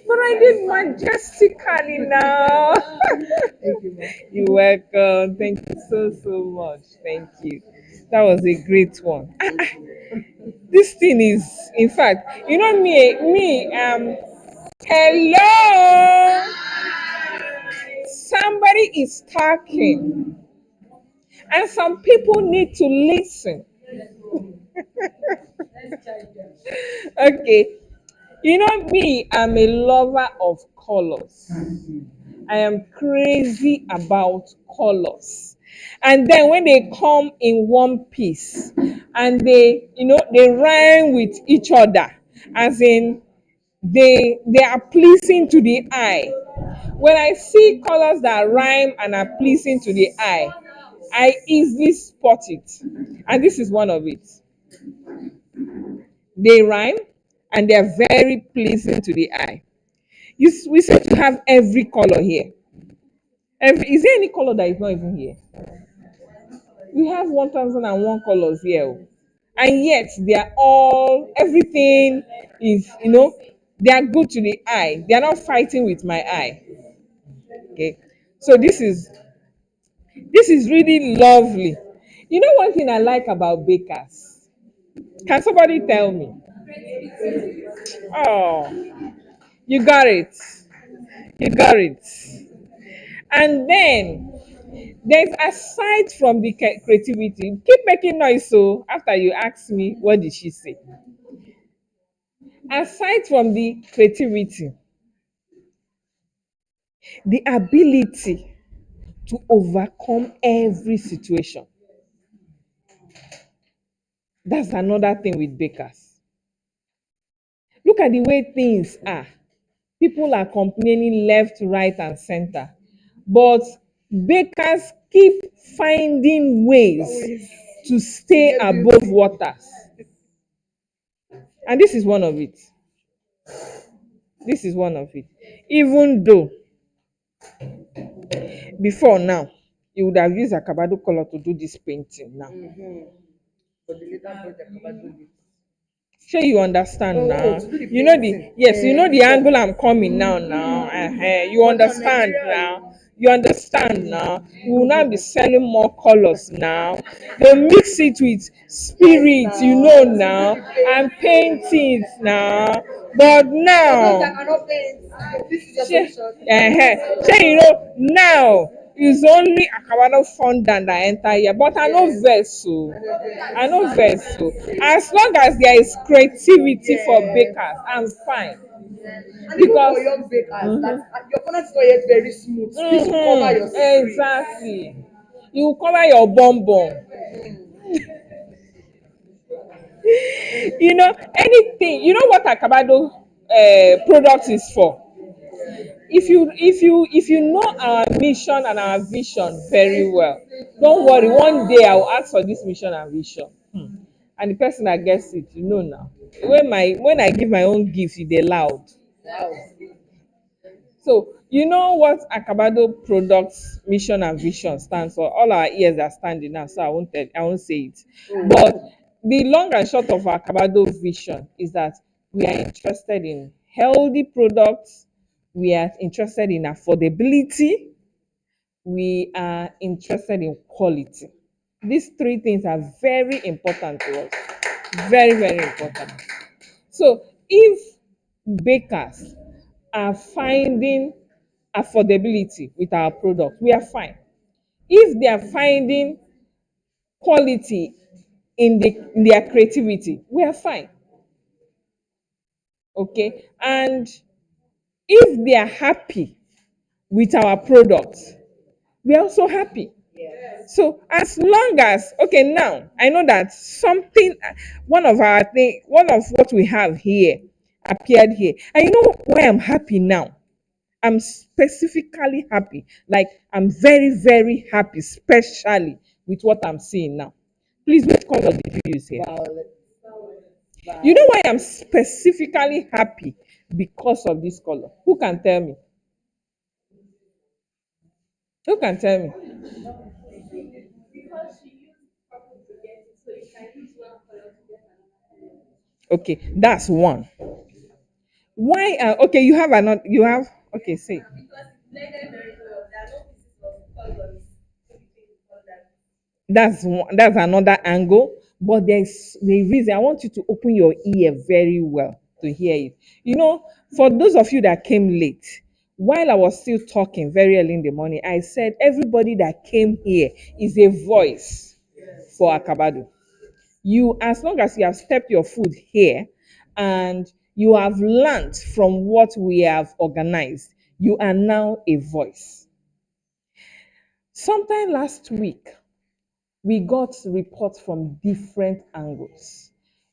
[SPEAKER 1] But I did majestically now. You're welcome. Thank you so much. Thank you. That was a great one. This thing is, in fact, hello. Somebody is talking, and some people need to listen. Okay, I'm a lover of colors. I am crazy about colors. And then when they come in one piece and they rhyme with each other, as in they are pleasing to the eye. When I see colors that rhyme and are pleasing to the eye, I easily spot it. And this is one of it. They rhyme and they are very pleasing to the eye. We seem to have every color here. Is there any color that is not even here? We have 1001 colors here. And yet they are everything is, they are good to the eye. They are not fighting with my eye. Okay. So this is really lovely. One thing I like about bakers. Can somebody tell me? Oh, you got it. You got it. And then there's aside from the creativity, keep making noise so after you ask me what did she say. Aside from the creativity, the ability to overcome every situation. That's another thing with bakers. Look at the way things are. People are complaining left, right, and center. But bakers keep finding ways to stay above waters. And this is one of it. This is one of it. Even though before now, he would have used Acabado color to do this painting now.
[SPEAKER 3] But the later brought the Acabado leaf.
[SPEAKER 1] Sure, you understand
[SPEAKER 3] Oh,
[SPEAKER 1] now.
[SPEAKER 3] to do the
[SPEAKER 1] You know the
[SPEAKER 3] painting.
[SPEAKER 1] yes, you know the angle I'm coming now. Now, you
[SPEAKER 3] But on
[SPEAKER 1] understand
[SPEAKER 3] Nigeria,
[SPEAKER 1] now. You understand now. We will now be selling more colors now. They mix it with spirit, you know now, and paint it now. But
[SPEAKER 3] for those
[SPEAKER 1] now,
[SPEAKER 3] that cannot paint, this is your
[SPEAKER 1] shey,
[SPEAKER 3] solution.
[SPEAKER 1] shey, you know now it's only Acabado fondant that enter here. But I no vex o. I no vex o. As long as there is creativity for bakers, I'm fine.
[SPEAKER 3] And even
[SPEAKER 1] Because
[SPEAKER 3] for young bakers, that your fondant is not yet very smooth. This will cover your secret.
[SPEAKER 1] exactly. You cover your bum bum. You know anything. You know what Acabado product is for. If you know our mission and our vision very well, don't worry. One day I will ask for this mission and vision. And the person that gets it, you know now. When I give my own gift, they loud. So you know what Acabado products mission and vision stands for. All our ears are standing now, so I won't say it. But the long and short of Acabado vision is that we are interested in healthy products, we are interested in affordability, we are interested in quality. These three things are very important to us. Very, very important. So if bakers are finding affordability with our product, we are fine. If they are finding quality in their creativity, we are fine. Okay. And if they are happy with our product, we are also happy. So as long as okay, now I know that something, one of what we have here appeared here, and you know why I'm happy now. I'm specifically happy, like I'm very very happy, especially with what I'm seeing now. Please, which color did you use here? You know why I'm specifically happy because of this color? Who can tell me? Who can tell me? Okay, that's one. Why? Okay, you have another. You have okay. Say that's one, that's another angle. But there's the reason I want you to open your ear very well to hear it. You know, for those of you that came late, while I was still talking very early in the morning, I said everybody that came here is a voice for Acabado. You, as long as you have stepped your foot here and you have learned from what we have organized, you are now a voice. Sometime last week, we got reports from different angles,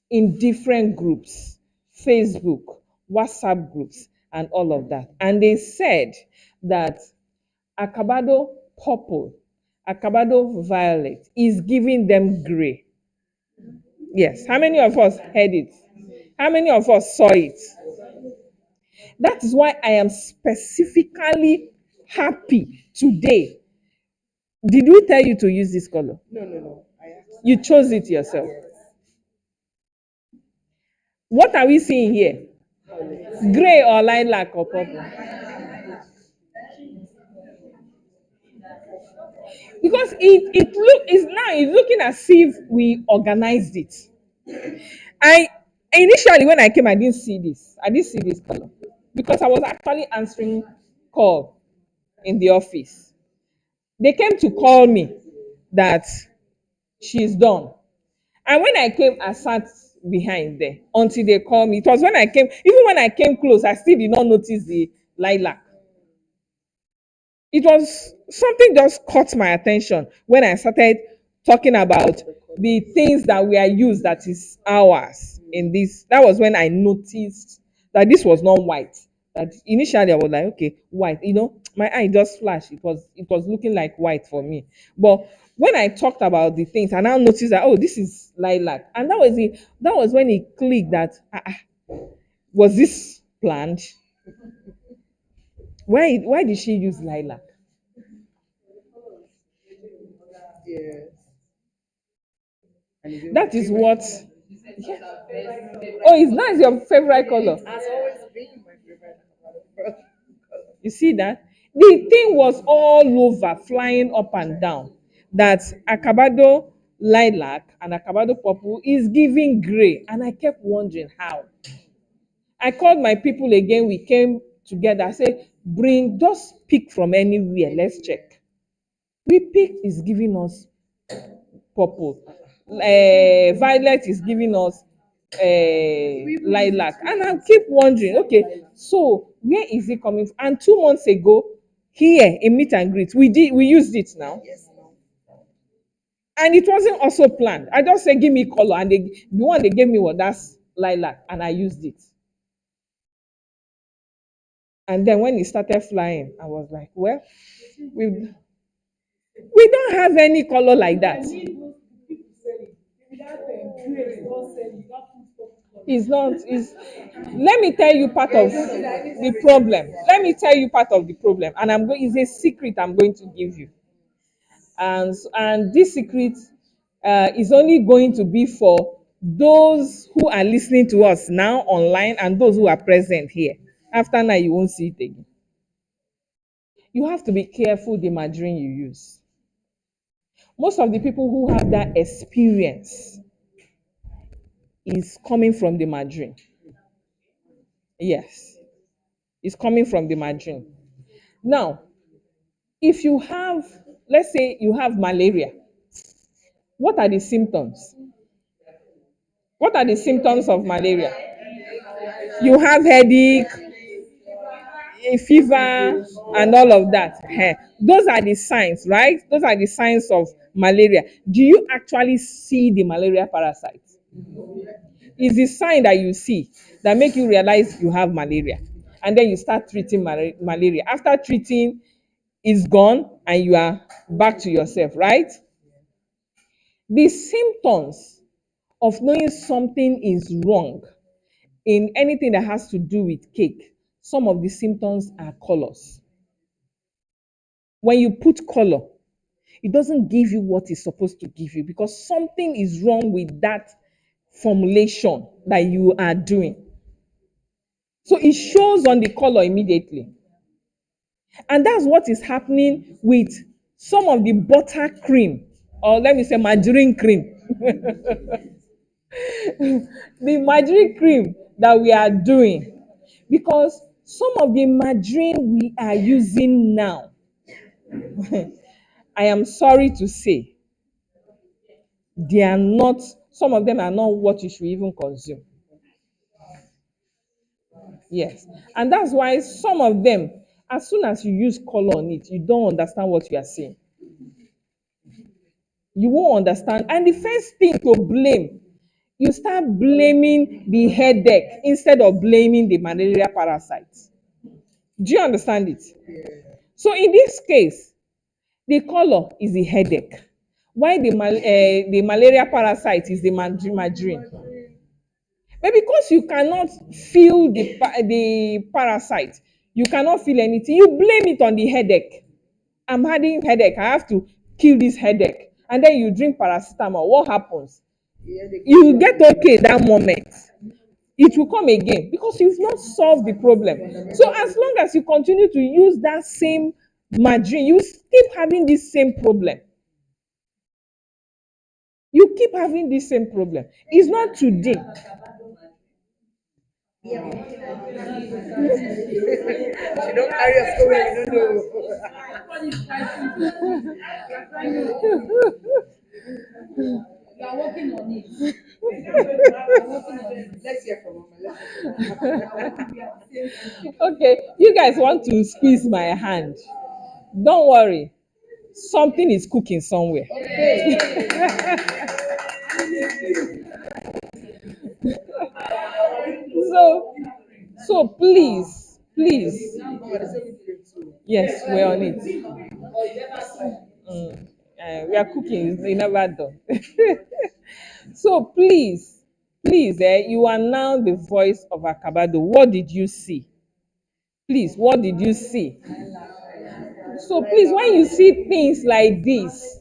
[SPEAKER 1] in different groups, Facebook, WhatsApp groups, and all of that. And they said that Acabado purple, Acabado violet is giving them gray. Yes. How many of us heard it? How many of us saw it? That is why I am specifically happy today. Did we tell you to use this color?
[SPEAKER 3] No.
[SPEAKER 1] You chose it yourself. What are we seeing here? Gray or lilac or purple? Because it's looking as if we organized it. I initially when I came, I didn't see this. I didn't see this color because I was actually answering call in the office. They came to call me that she's done. And when I came, I sat behind there until they called me. It was when I came, even when I came close, I still did not notice the lilac. It was something just caught my attention when I started talking about the things that were used that is ours in this. That was when I noticed that this was not white. That initially I was like, okay, white. You know, my eye just flashed. It was looking like white for me. But when I talked about the things, I now noticed that oh, this is lilac, and that was when it clicked that was this planned? Why did she use lilac? That is what. Yeah. Oh, it's not your favorite color. You see that? The thing was all over, flying up and down. That Acabado lilac and Acabado purple is giving gray. And I kept wondering how. I called my people again. We came together. I said, bring, just pick from anywhere. Let's check. We picked is giving us purple. Violet is giving us lilac. And I keep wondering, okay, so where is it coming from? And 2 months ago, here in meet and greet, we used it now. And it wasn't also planned. I just said, give me color. And the one they gave me was that's lilac. And I used it. And then when it started flying, I was like, well, we we don't have any color like that. It's not, it's, let me tell you part of the problem. Let me tell you part of the problem. And I'm going, it's a secret I'm going to give you. And this secret is only going to be for those who are listening to us now online and those who are present here. After now, you won't see it again. You have to be careful the margarine you use. Most of the people who have that experience is coming from the margarine. Yes, it's coming from the margarine. Now, if you have, let's say you have malaria, what are the symptoms? What are the symptoms of malaria? You have headache, a fever, and all of that. Those are the signs, right? Those are the signs of malaria. Do you actually see the malaria parasite? It's the sign that you see that make you realize you have malaria. And then you start treating malaria. After treating, it's gone and you are back to yourself, right? The symptoms of knowing something is wrong in anything that has to do with cake, some of the symptoms are colors. When you put color, it doesn't give you what it's supposed to give you because something is wrong with that formulation that you are doing. So it shows on the color immediately. And that's what is happening with some of the butter cream, or let me say margarine cream. The margarine cream that we are doing. Because some of the margarine we are using now, I am sorry to say, they are not, some of them are not what you should even consume. Yes. And that's why some of them, as soon as you use color on it, you don't understand what you are saying. You won't understand. And the first thing to blame, you start blaming the headache instead of blaming the malaria parasites. Do you understand it? So in this case, the color is the headache. Why the malaria parasite is the margarine? But because you cannot feel the parasite, you cannot feel anything, you blame it on the headache. I'm having headache, I have to kill this headache. And then you drink paracetamol. What happens? You get okay that moment. It will come again because you've not solved the problem. So as long as you continue to use that same margarine, you keep having this same problem. You keep having this same problem. It's not today.
[SPEAKER 3] She don't carry us go where you don't know. You are working on it. Let's hear from Mama.
[SPEAKER 1] Okay, you guys want to squeeze my hand. Don't worry. Something is cooking somewhere. So, so please. Yes, we're on it. We are cooking. It's never done. So please, you are now the voice of Acabado. What did you see? Please, what did you see? So please, when you see things like this,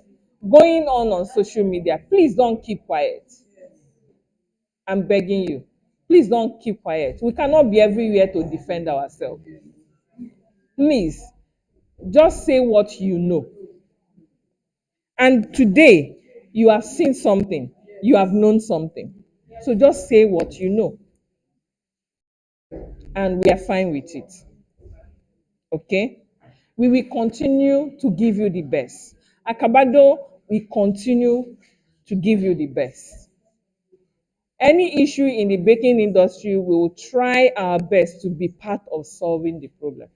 [SPEAKER 1] going on social media, please don't keep quiet. I'm begging you. Please don't keep quiet. We cannot be everywhere to defend ourselves. Please, just say what you know. And today, you have seen something, you have known something. So just say what you know, and we are fine with it. Okay? We will continue to give you the best. Acabado, we continue to give you the best. Any issue in the baking industry, we will try our best to be part of solving the problem.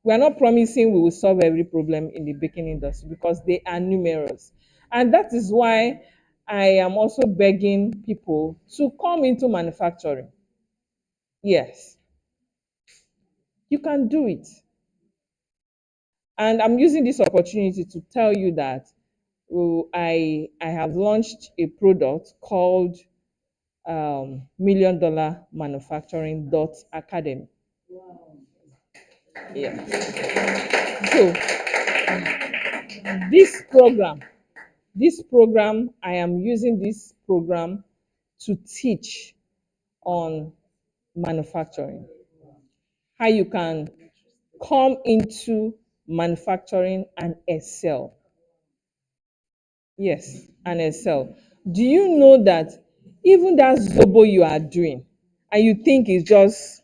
[SPEAKER 1] We are not promising we will solve every problem in the baking industry because they are numerous. And that is why I am also begging people to come into manufacturing. Yes, you can do it. And I'm using this opportunity to tell you that I have launched a product called Million Dollar Manufacturing dot Academy. Yeah. So this program, I am using this program to teach on manufacturing, how you can come into manufacturing and excel. Yes, and excel. Do you know that even that zobo you are doing and you think it's just,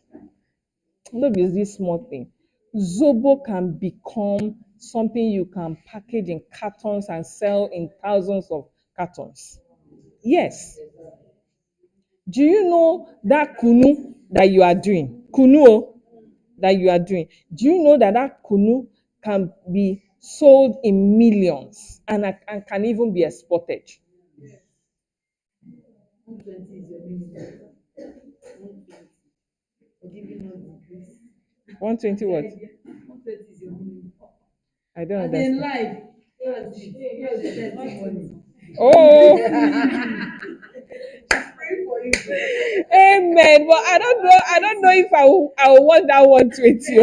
[SPEAKER 1] no, be this small thing, zobo can become something you can package in cartons and sell in thousands of cartons. Yes. Do you know that kunu that you are doing? Kunu that you are doing. Do you know that that kunu can be sold in millions and can even be exported? 120 what? I don't understand. Oh, amen. But I don't know if I will want that 120.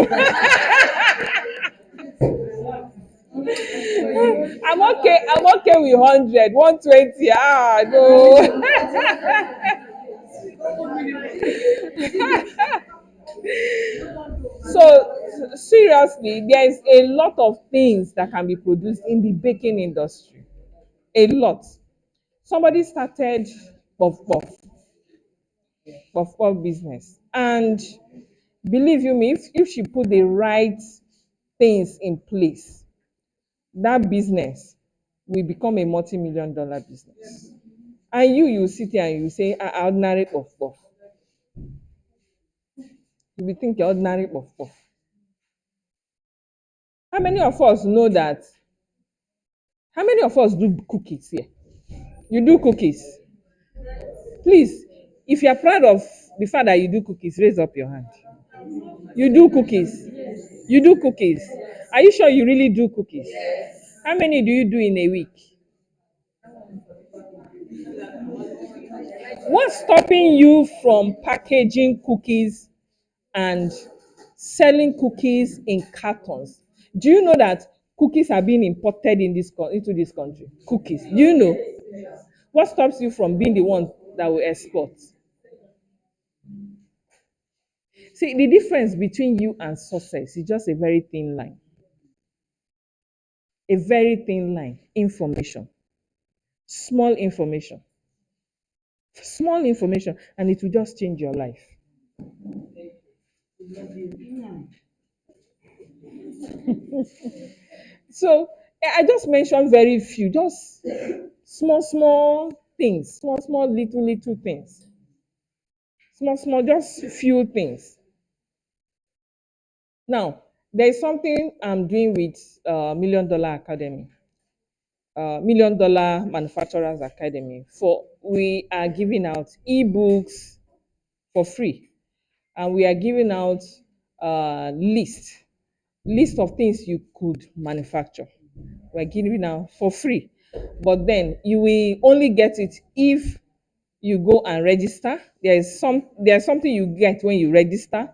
[SPEAKER 1] I'm okay with 100. 120. Ah, no. So seriously, there is a lot of things that can be produced in the baking industry. A lot. Somebody started puff puff, puff puff business, and believe you me, if she put the right things in place, that business will become a multi-million dollar business. And you sit here and you say, "Ah, ordinary puff puff." You will think you're ordinary puff puff. How many of us know that? How many of us do cookies here? You do cookies. Please, if you are proud of the fact that you do cookies, raise up your hand. You do cookies. You do cookies. Are you sure you really do cookies? How many do you do in a week? What's stopping you from packaging cookies and selling cookies in cartons? Do you know that cookies are being imported into this country? Cookies. Do you know? What stops you from being the one that will export? See, the difference between you and success is just a very thin line. A very thin line. Information. Small information. Small information, and it will just change your life. So I just mentioned very few, just small things, small little things, small, just few things. Now, there is something I'm doing with Million Dollar Academy, Million Dollar Manufacturers Academy. We are giving out ebooks for free, and we are giving out list of things you could manufacture. We're giving out for free, but then you will only get it if you go and register. There's something you get when you register,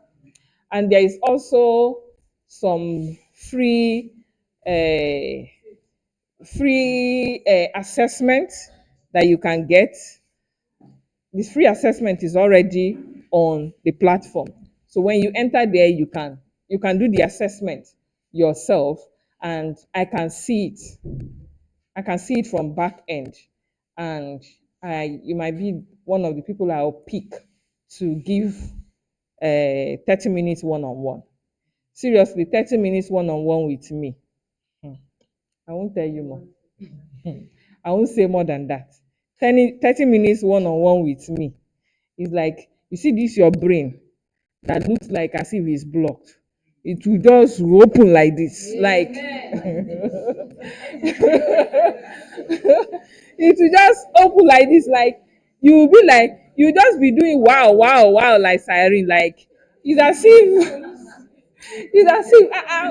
[SPEAKER 1] and there is also some free uh, free assessment that you can get. This free assessment is already on the platform. So when you enter there, you can do the assessment yourself, and I can see it. I can see it from back end, and you might be one of the people I'll pick to give 30 minutes one-on-one. Seriously, 30 minutes one-on-one with me. I won't tell you more. I won't say more than that. 30 minutes one-on-one with me is like, you see this your brain that looks like as if it's blocked. It will just open like this, like it will just open like this, like you will be like, you just be doing wow, wow, wow, like siren, like it's as if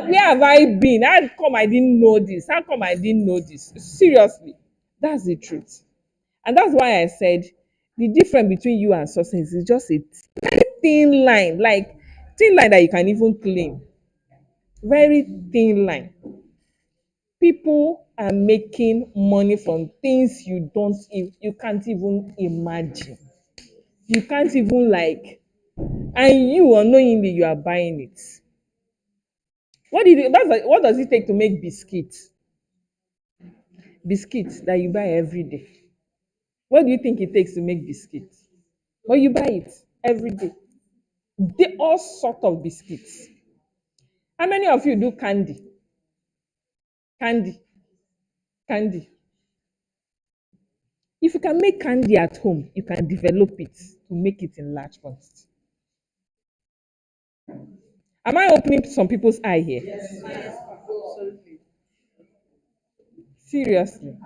[SPEAKER 1] where have I been? How come I didn't know this? How come I didn't know this? Seriously, that's the truth. And that's why I said the difference between you and success is just a very thin line, like thin line that you can even claim. Very thin line. People are making money from things you can't even imagine. You can't even like, and you unknowingly you are buying it. What does it take to make biscuits? Biscuits that you buy every day. What do you think it takes to make biscuits? But you buy it every day. They all sort of biscuits. How many of you do candy? Candy, candy. If you can make candy at home, you can develop it to make it in large quantity. Am I opening some people's eye here? Yes. Seriously.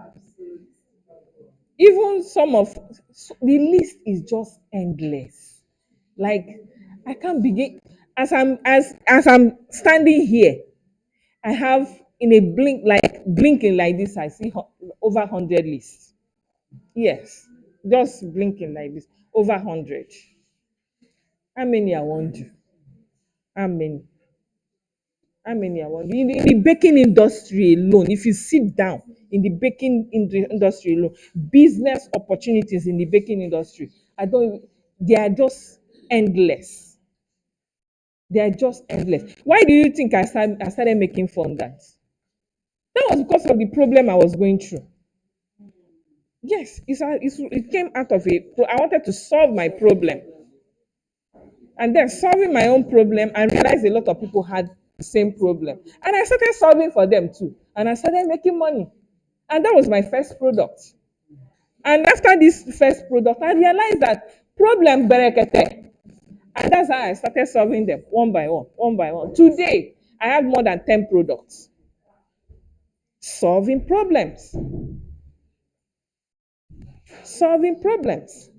[SPEAKER 1] Even the list is just endless. Like I can't begin as I'm standing here, I have in a blinking like this, I see over 100 lists. Yes, just blinking like this, over 100. How many I want to? How many? How many I want? In the baking industry alone, if you sit down in the industry alone, business opportunities in the baking industry, they are just endless. They are just endless. Why do you think I started making fondant? That was because of the problem I was going through. Yes, it came out of I wanted to solve my problem. And then solving my own problem, I realized a lot of people had the same problem. And I started solving for them too. And I started making money. And that was my first product. And after this first product, I realized that problem berekete. And that's how I started solving them one by one, one by one. Today, I have more than 10 products. Solving problems. Solving problems.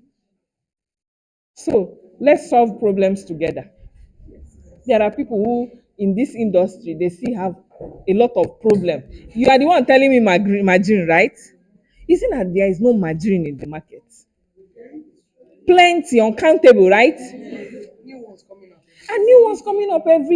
[SPEAKER 1] So let's solve problems together. There are people who in this industry they still have a lot of problem. You are the one telling me margin, right? Isn't that there is no margin in the market? Plenty, uncountable, right? And new ones coming up every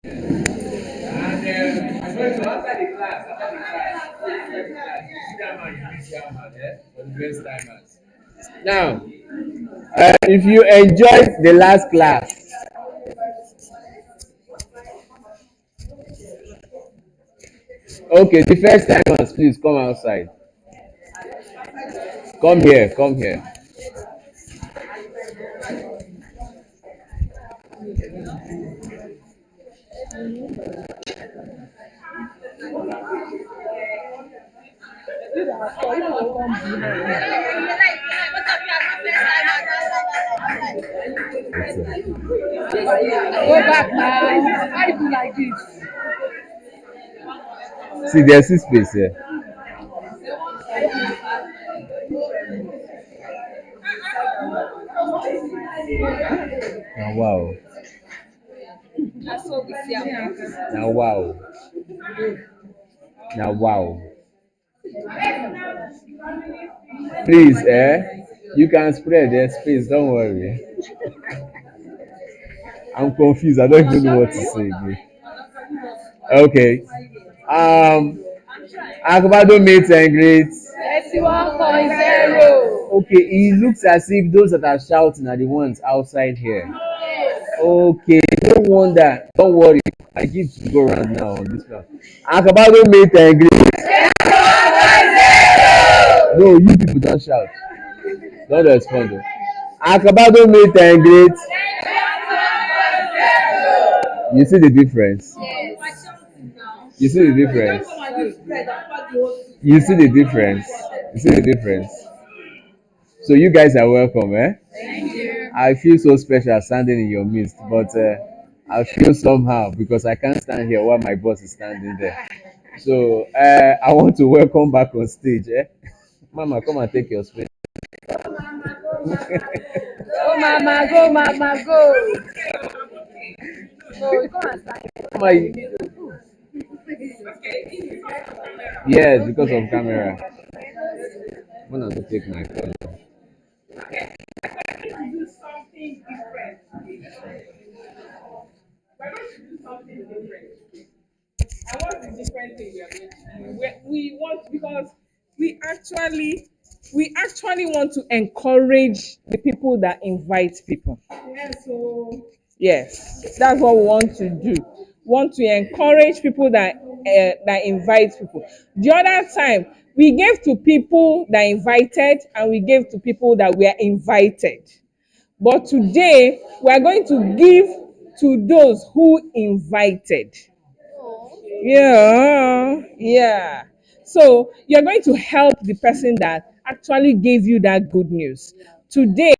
[SPEAKER 2] And I'm going to after the class, you see that man, you meet that man, for the best timers. Now, if you enjoyed the last class, okay, the first timers, please come outside. Come here, come here.
[SPEAKER 7] Go back now. Why you do like this?
[SPEAKER 2] See, there's this space here. Now, wow. Now, wow. Now, wow. Please, you can spread there's space, don't worry. I'm confused. I don't even know what to say again. Okay. Acabado meet and greet.
[SPEAKER 7] 31.0.
[SPEAKER 2] Okay, it looks as if those that are shouting are the ones outside here. Okay, no wonder. Don't worry. I give to go around now on this one. Acabado meet and greet. No, you people don't shout. Don't respond. Acabado meet and greet. You see the difference? You see the difference? You see the difference? You see the difference? So you guys are welcome, eh? I feel so special standing in your midst, but I feel somehow because I can't stand here while my boss is standing there. So I want to welcome back on stage, eh? Mama, come and take your space.
[SPEAKER 7] Go, mama, go, mama, go. So you come and start.
[SPEAKER 2] Mama, yes, because of camera. I'm gonna take my phone.
[SPEAKER 1] Do something different. We're going to do something different. And what's the different thing we are going to do? We want because we actually we actually want to encourage the people that invite people. Yes, so yes, that's what we want to do. Want to encourage people that invite people. The other time we gave to people that invited and we gave to people that were invited. But today we are going to give to those who invited. Yeah, yeah. So you're going to help the person that actually gave you that good news. Today,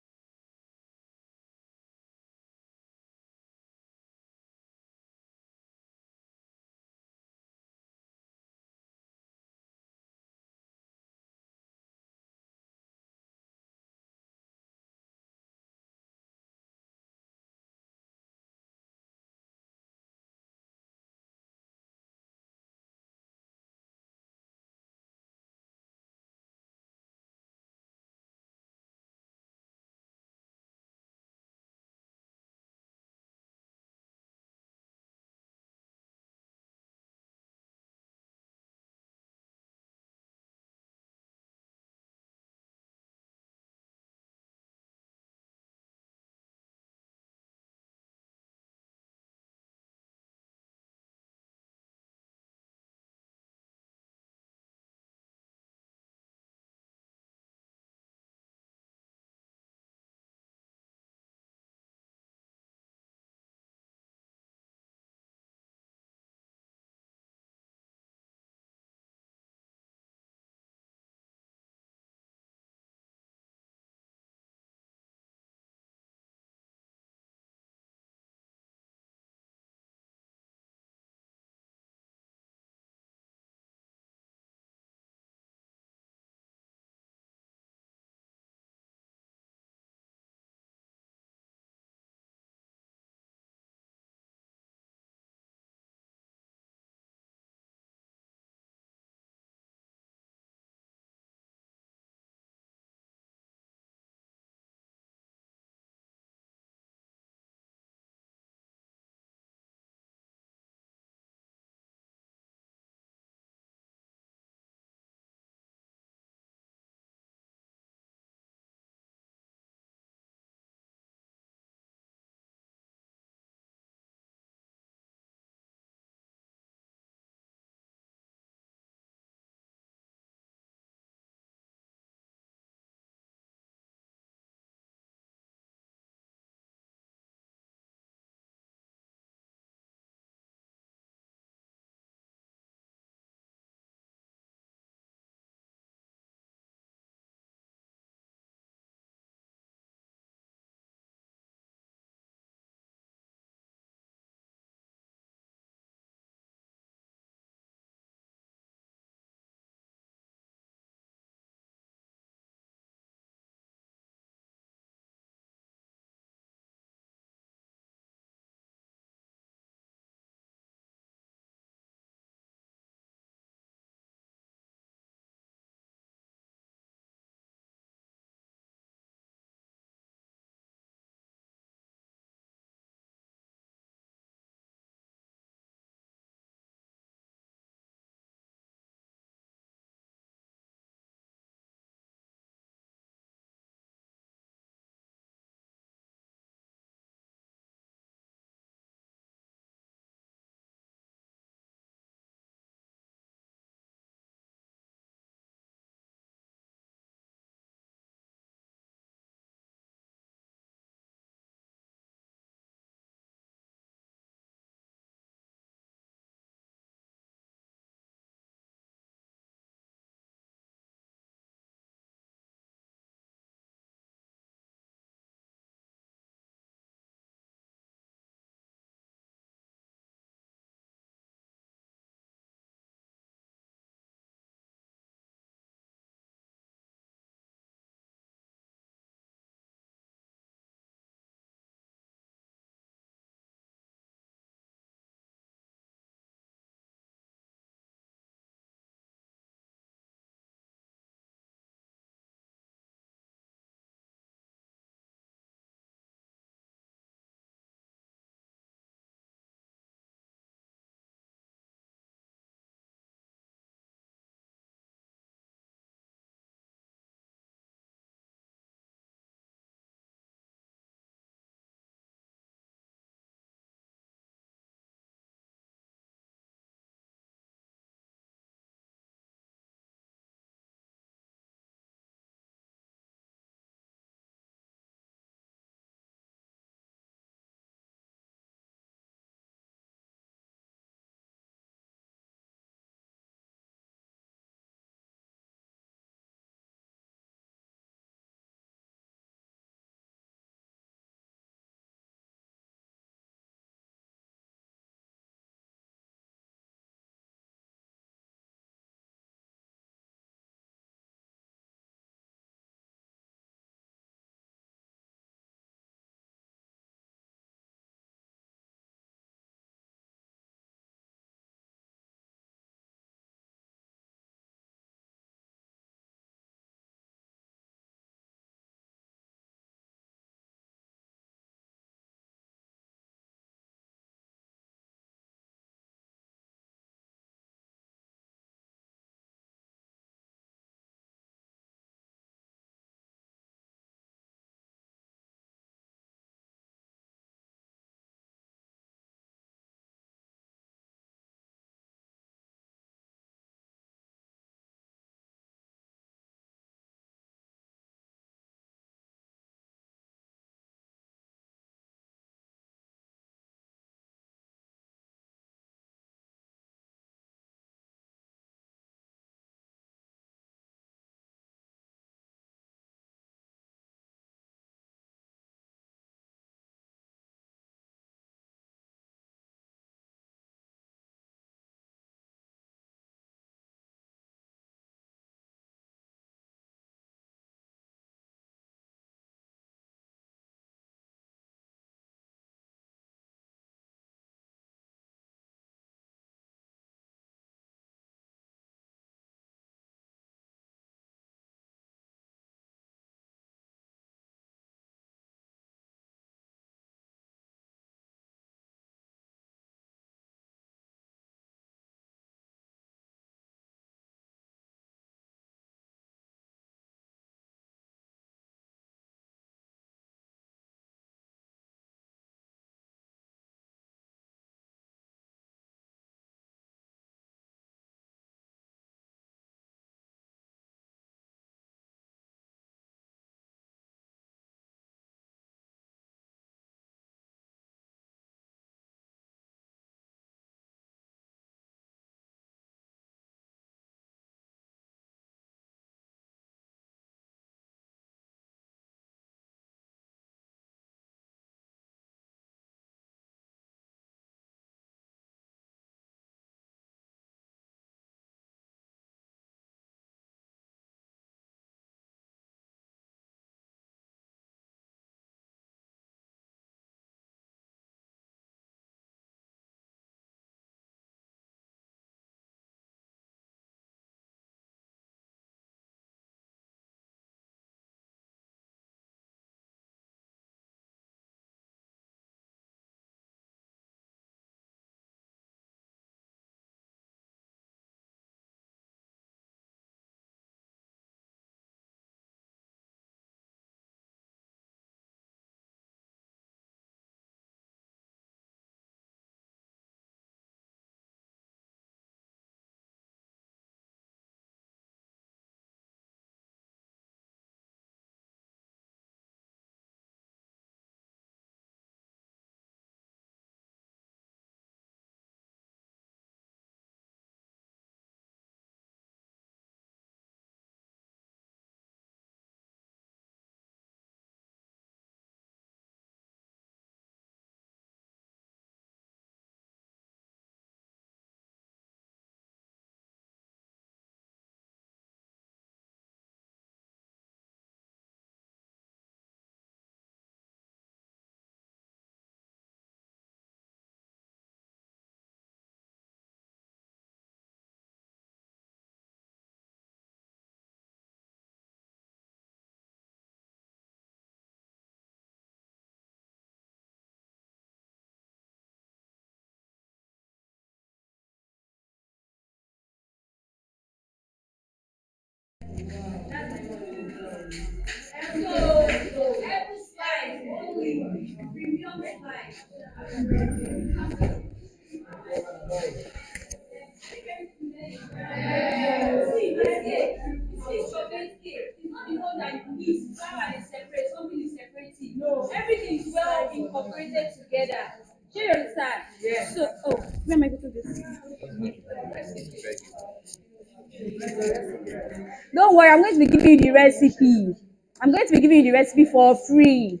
[SPEAKER 8] Don't worry, I'm going to be giving you the recipe. I'm going to be giving you the recipe for free.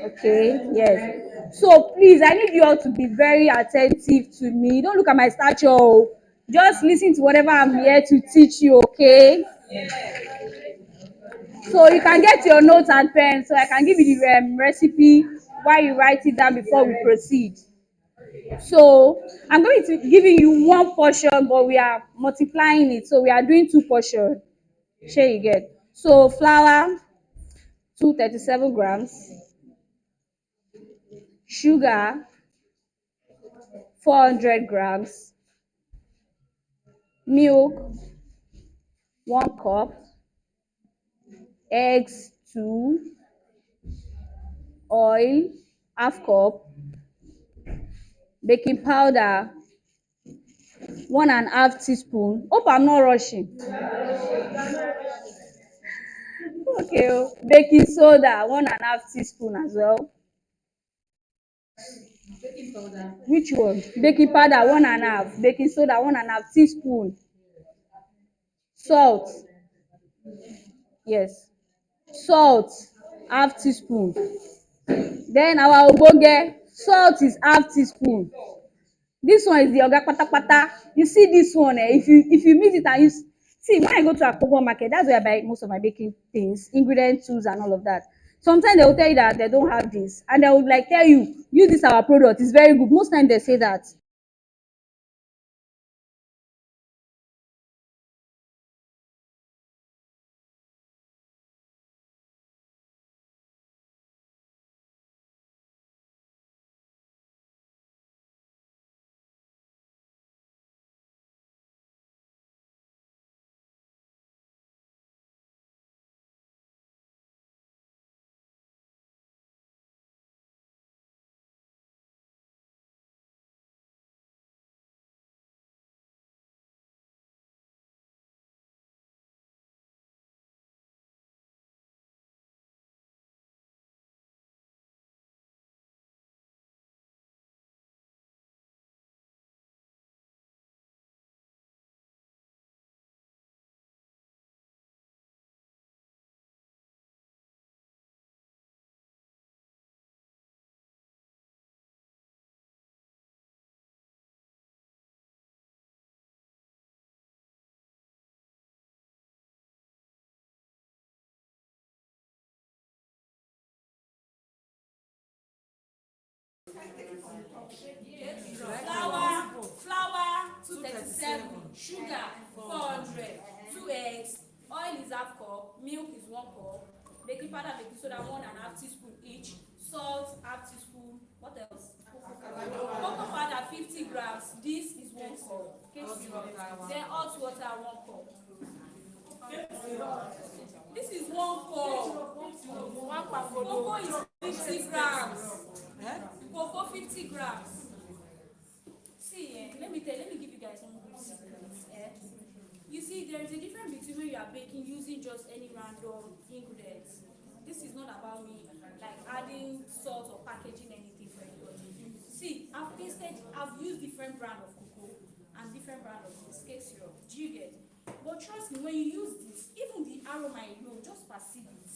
[SPEAKER 8] Okay, yes. So please, I need you all to be very attentive to me. Don't look at my stature. Oh. Just listen to whatever I'm here to teach you, okay? So you can get your notes and pen so I can give you the recipe while you write it down before we proceed. So I'm going to giving you one portion, but we are multiplying it. So we are doing two portions. Share you get. So flour, 237 grams, sugar, 400 grams, milk, 1 cup, eggs, 2, oil, half cup, baking powder, 1.5 teaspoon. Hope I'm not rushing. Okay, baking soda, 1.5 teaspoon as well. Which one? Baking powder, 1.5. Baking soda, 1.5 teaspoon. Salt, yes. Salt, half teaspoon. Then our ogbonge salt is half teaspoon. This one is the oga patapata. You see this one, if you mix it and see, when I go to Akpobo market, that's where I buy most of my baking things, ingredient tools and all of that. Sometimes they will tell you that they don't have this, and they would like tell you, use this our product, it's very good. Most times they say that. Flour 237, sugar 400, 2 eggs, oil is half cup, milk is 1 cup, baking powder, baking soda 1.5 teaspoon each, salt half teaspoon. What else? Cocoa powder 50 grams. This is 1 cup. Then hot water 1 cup. This is 1 cup. Cocoa is 50 grams. Cocoa 50 grams. See, let me give you guys one good secret. You see, there is a difference between when you are baking using just any random ingredients. This is not about me like adding salt or packaging anything for anybody. See, I've used different brand of cocoa and different brand of biscuit syrup. Do you get? But trust me, when you use this, even the aroma alone, just perceive it.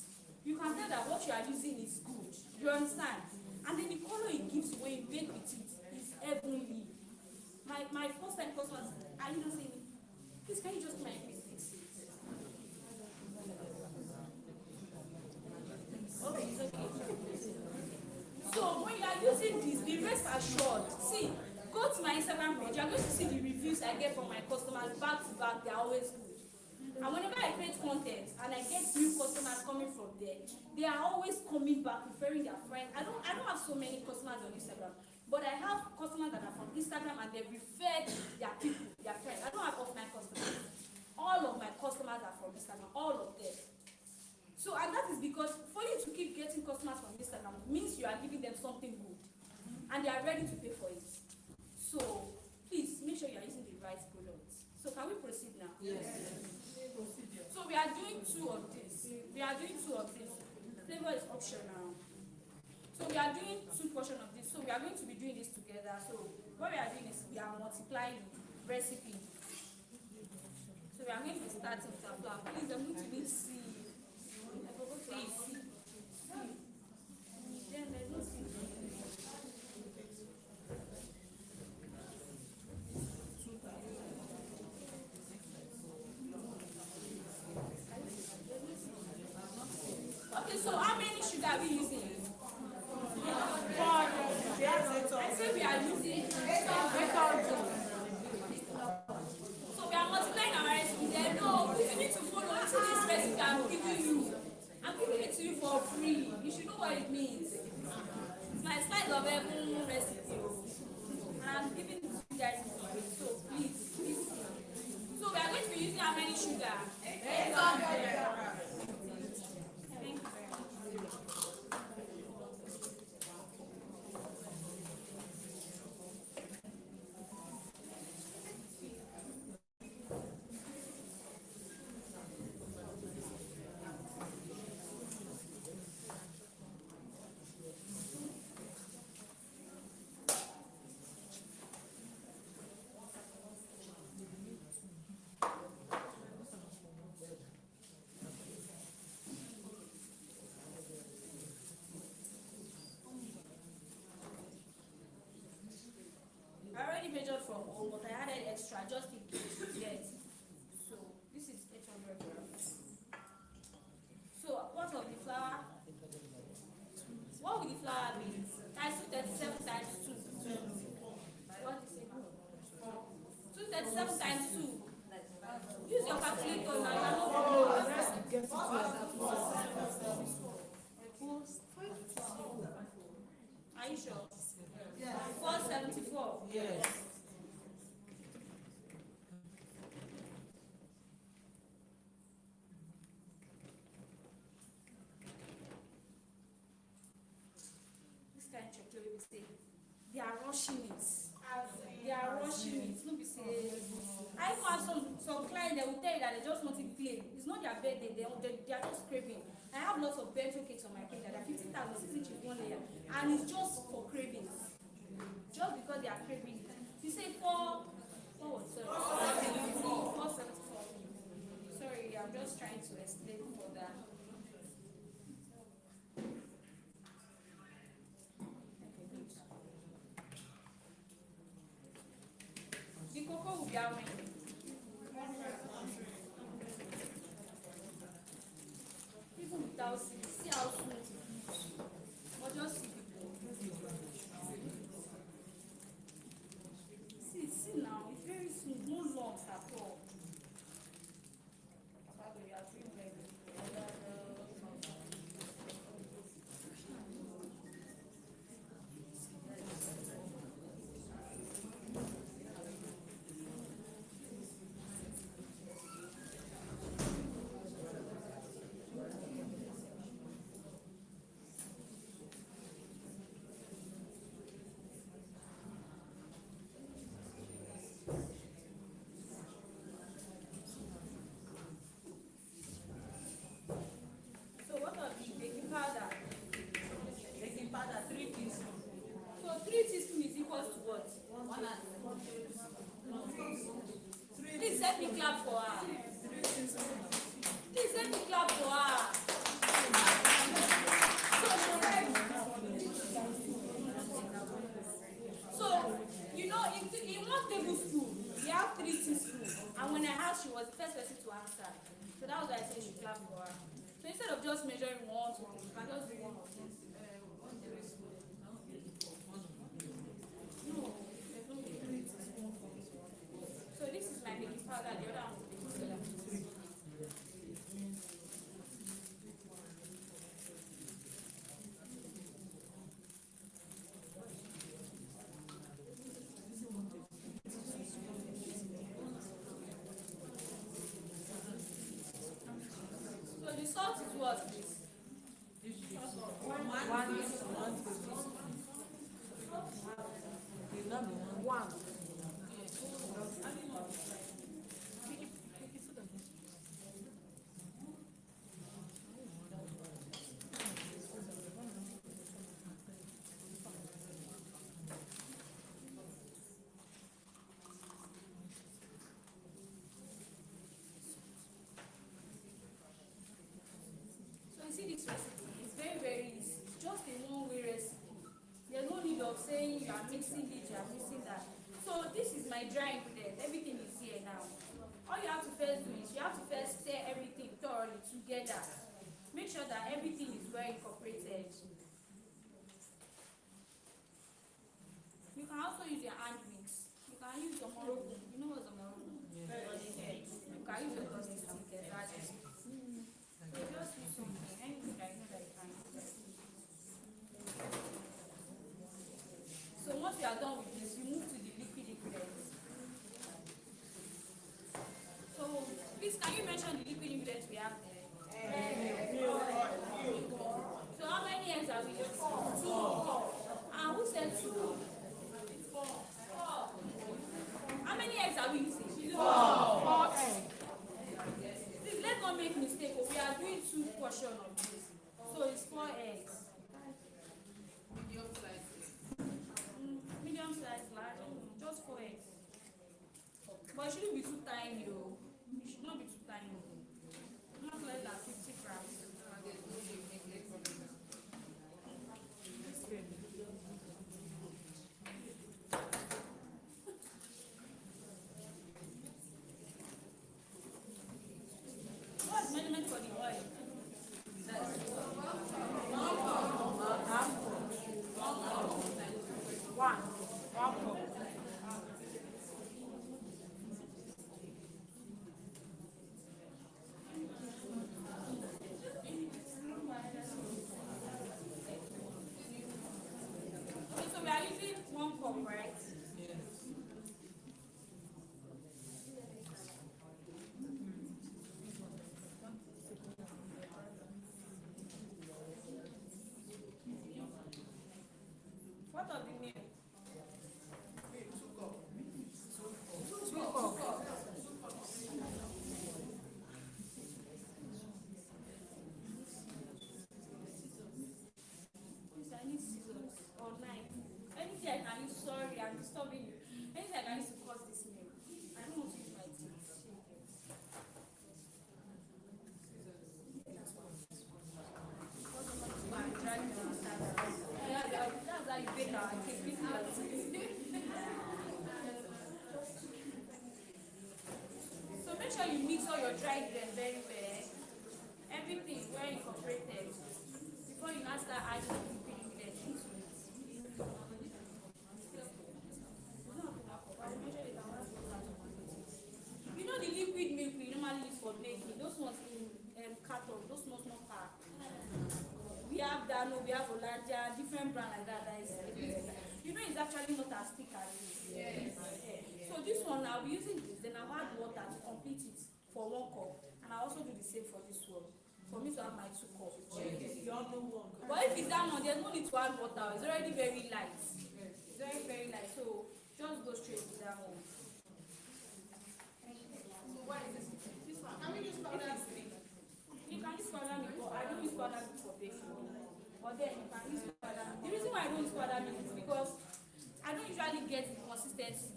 [SPEAKER 8] You can tell that what you are using is good. You understand? And then the color it gives you when you bake with it is heavenly. My first time customers, are you not saying, please can you just come and fix this? Okay, it's okay. So when you are using this, be rest assured. See, go to my Instagram page. You are going to see the reviews I get from my customers back to back. They are always good. And whenever I create content and I get new customers coming from there, they are always coming back, referring their friends. I don't have so many customers on Instagram, but I have customers that are from Instagram and they refer their people, their friends. I don't have offline customers. All of my customers are from Instagram, all of them. So and
[SPEAKER 10] you something good, and they are ready to pay for it. So please make sure you are using the right products. So can we proceed now? Yes. So we are doing two of this. Flavor is optional. So we are doing two portions of this. So we are going to be doing this together. So what we are doing is we are multiplying recipe. So we are going to start with our flour. Please, I'm going to need C. I forgot to add C. Then there's no C. Okay, so how many sugar are we using? I say we are using 800. So we are multiplying our recipe there. No, you need to follow this recipe I'm giving you. I'm giving it to you for free. You should know what it means. It's my slice of heaven recipe. And I'm giving it to you guys for free. So please, listen. So we are going to be using how many sugar? 800. I already measured from home, but I added extra just in case. Yes. So this is 800 grams. So what of the flour? What will the flour be? Times 237 times 2. What is it? 237 times 2. Use your calculator now. Are you sure? Yes. 474. Yes. This kind of chocolate will say they are rushing it. They are rushing it. No be say. I have some clients that will tell you that they just want it plain. It's not their birthday. They are just craving. I have lots of bento cakes on my page that are 50,000, 6 inches, 1 layer, and it's just for cravings. Just because they are craving it. You say 474. Sorry, I'm just trying to explain further. The cocoa will be how many? Even without see how smooth it is. But just see people. See now, it's very smooth, no lumps at all. Please let me clap for her. Please let me clap for her. So, you know, in 1 tablespoon, we have 3 teaspoons. And when I asked, she was the first person to answer. So that was why I said she clap for her. So instead of just measuring one, you can just do one of this. So this is my baking powder, the other one is baking soda. So the salt is what? One.
[SPEAKER 1] One.
[SPEAKER 10] So you see this recipe, it's very, very easy. It's just a one-way recipe. There's no need of saying you are mixing this, you are mixing that. So this is my dry ingredient. Everything is here now. All you have to first do is you have to first stir everything thoroughly together. Make sure that everything is well incorporated. You can also use your hand mix. You can use your morogo. You know what's a morogo? Yeah. You can use your dusty stick, exactly. So just use something, anything that you know that you can use. So once you are done with this, you move to the liquid ingredients. So please, can you mention the liquid ingredients we have there? So how many eggs are we using? 2. And who said 2? 4. How many eggs are we using? 4 eggs. Please, let's not make mistake. We are doing 2 portions of this. So it's 4 eggs. Medium size, large, just 4 eggs. But it shouldn't be too tiny, oh. It should not be too tiny. Not less than 50 grams. What's measurement for the oil?
[SPEAKER 1] One. 1 cup.
[SPEAKER 10] Okay, so we are using 1 cup, right? What of the milk?
[SPEAKER 1] 2 cups.
[SPEAKER 10] Please, I need scissors or knife. Anything I can use, sorry, I'm disturbing you. Anything I can use to cut this milk. I don't want to use my teeth. That's how you bake our cake. So make sure you mix all your dried ingredients very well. Everything well incorporated before you now start adding the liquid ingredients into it. You know the liquid milk we normally use for baking, those ones in carton, those small pack. We have Dano, we have Olandia, different brand like that. That is, you know, it's actually not as thick as this. Yes. So this one, I'll be using this, then I'll add water to complete it for 1 cup, and I'll also do the same for this one. For me to have my 2 cups. But if it's that one, there's no need to add water. It's already very light. It's very, very light. So just go straight to that one. What is this? This one. Can we use powder? You can use powder milk, but I don't use powder milk for baking. But then you can use powder milk. The reason why I don't use powder milk is because I don't usually get the consistency.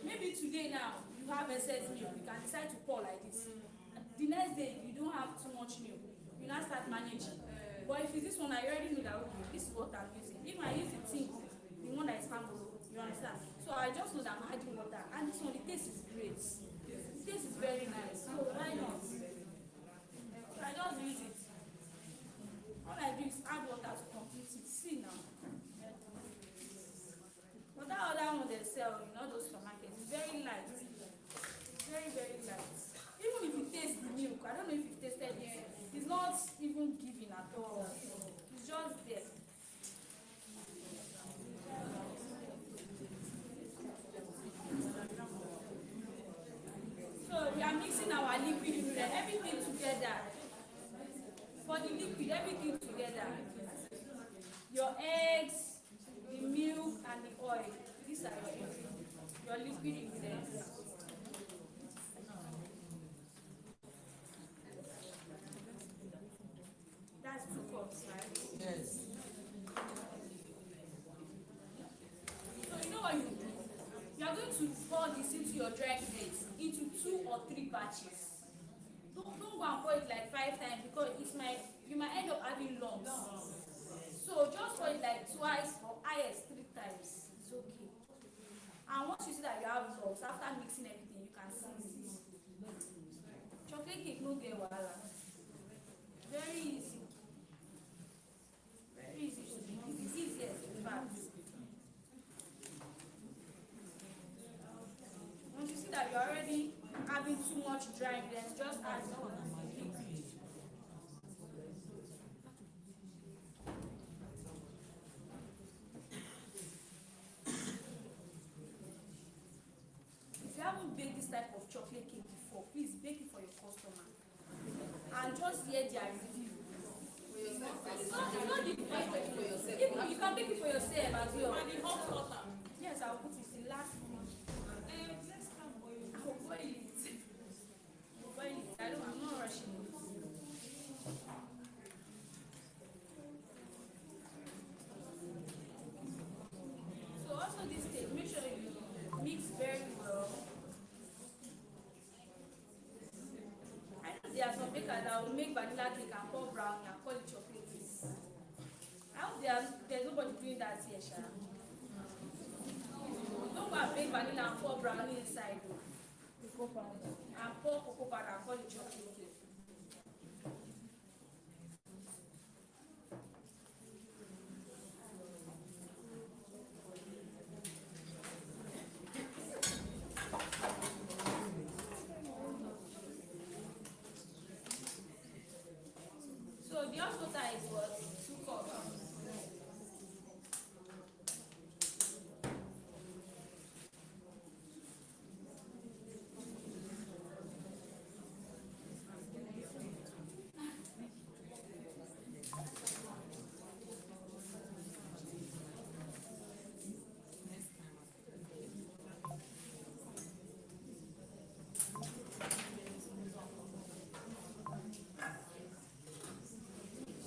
[SPEAKER 10] Maybe today now you have excess milk, you can decide to pour like this. The next day you don't have too much milk, you now start managing. But if it's this one, I already know that okay, this is what I'm using. If I use the thing, the one that is harmful, you understand? So I just know that I'm adding water, and this one, the taste is great. The taste is very nice. So why not? So I just use it. All I do is add water to complete it. See now. But that other one they sell in all those supermarkets is very light. Very, very light. Even if you taste the milk, I don't know if you've tasted it, it's not even giving at all. It's just there. So we are mixing our liquid ingredient, everything together. For the liquid, everything together. Your eggs, the milk, and the oil. These are your ingredients. your liquid ingredients. That's 2 cups, right?
[SPEAKER 3] Yes.
[SPEAKER 10] So you know what you do? You are going to pour this into your dry ingredients into 2 or 3 batches. Don't go and pour it like 5 times because you might end up having lumps. So just pour it like twice or highest 3 times. It's okay. And once you see that you have lumps, after mixing everything, you can see it. Chocolate cake no get wahala. Very easy. Very easy to make. It's the easiest in fact. Once you see that you're already having too much dry ingredients, just add liquid. If you haven't baked this type of chocolate cake before, please bake it for your customer. And just hear their review. It's not difficult. Even you can bake it for yourself as well. And the hot water. Yes, I'll put it the last one. I'll boil it. I'm not rushing it. So also this cake, make sure you mix very well. I know there are some bakers that will make vanilla cake and pour brownie and call it chocolate cake. I hope there's nobody doing that here, Sha. Don't go and make vanilla and pour brownie inside. And pour cocoa powder and call it chocolate cake. So the hot water is what? 2 cups.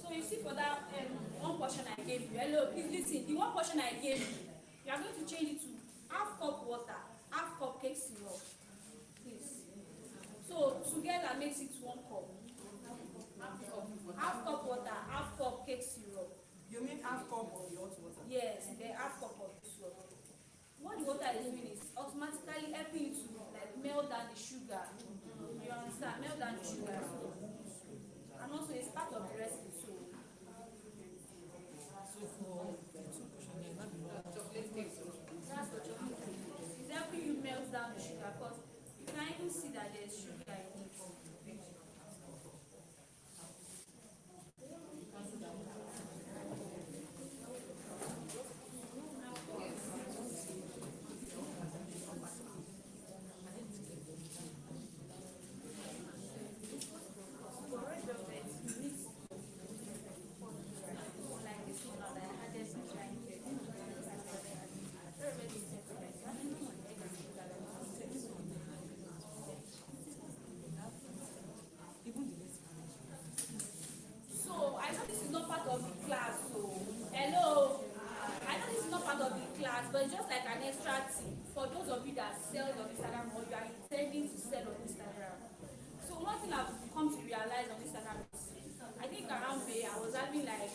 [SPEAKER 10] So you see for that one portion I gave you, hello, please listen, the one portion I gave you, you are going to change it to half cup water, half cup cake syrup, please. So together makes it 1 cup. Half cup water, half cup cake syrup.
[SPEAKER 3] You mean half cup of the hot water?
[SPEAKER 10] Yes, the half cup of the syrup. What the water is doing is automatically helping you to like melt down the sugar. You understand? Melt down the sugar. And also it's part of the recipe. So
[SPEAKER 3] Chocolate cake.
[SPEAKER 10] that's the chocolate cake. It's helping you melt down the sugar because you can even see that there's sugar in it. So I know this is not part of the class. So hello, I know this is not part of the class, but it's just like an extra tip for those of you that sell on Instagram or you are intending to sell on Instagram. So one thing I've come to realize on Instagram is, I think around May I was having like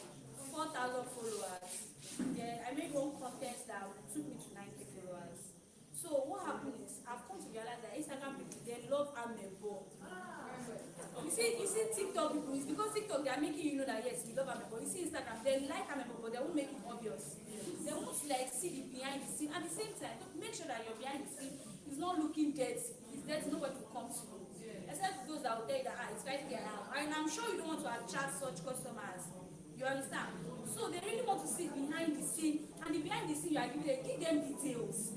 [SPEAKER 10] 4,000 followers. Then I made one content that took me to 90 followers. So what happened is I've come to realize that Instagram people they love amebo. You see TikTok people, it's because TikTok they are making you know that yes, we love amebo. You see Instagram, they like amebo, but they won't make it obvious. They won't like see the behind the scene. At the same time, make sure that your behind the scene is not looking dirty. If it's dirty, nobody will come to you. Except those that will tell you that it's right there now. And I'm sure you don't want to attract such customers. You understand? So they really want to see behind the scene, and the behind the scene you are giving them, give them details.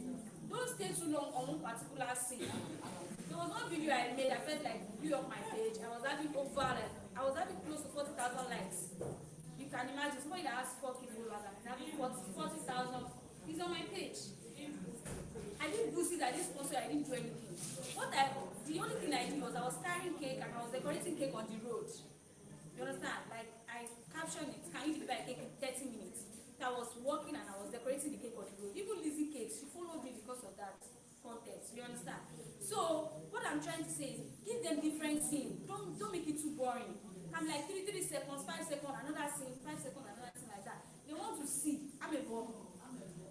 [SPEAKER 10] Don't stay too long on one particular scene. There was one video I made, I felt like blew up my page. I was having close to 40,000 likes. You can imagine somebody that has 4 followers and having 40,000 is on my page. I didn't boost it, I didn't sponsor it, I didn't do anything. The only thing I did was I was carrying cake and I was decorating cake on the road. You understand? Like I captioned it, can you deliver a cake in 30 minutes? So I was walking and I was decorating the cake on the road. Even Lizzie Cake, she followed me because of that context. You understand? So what I'm trying to say is give them different scenes. Don't make it too boring. I'm like 3 seconds, 5 seconds, another scene, 5 seconds, another scene like that. They want to see. I'm a bomb.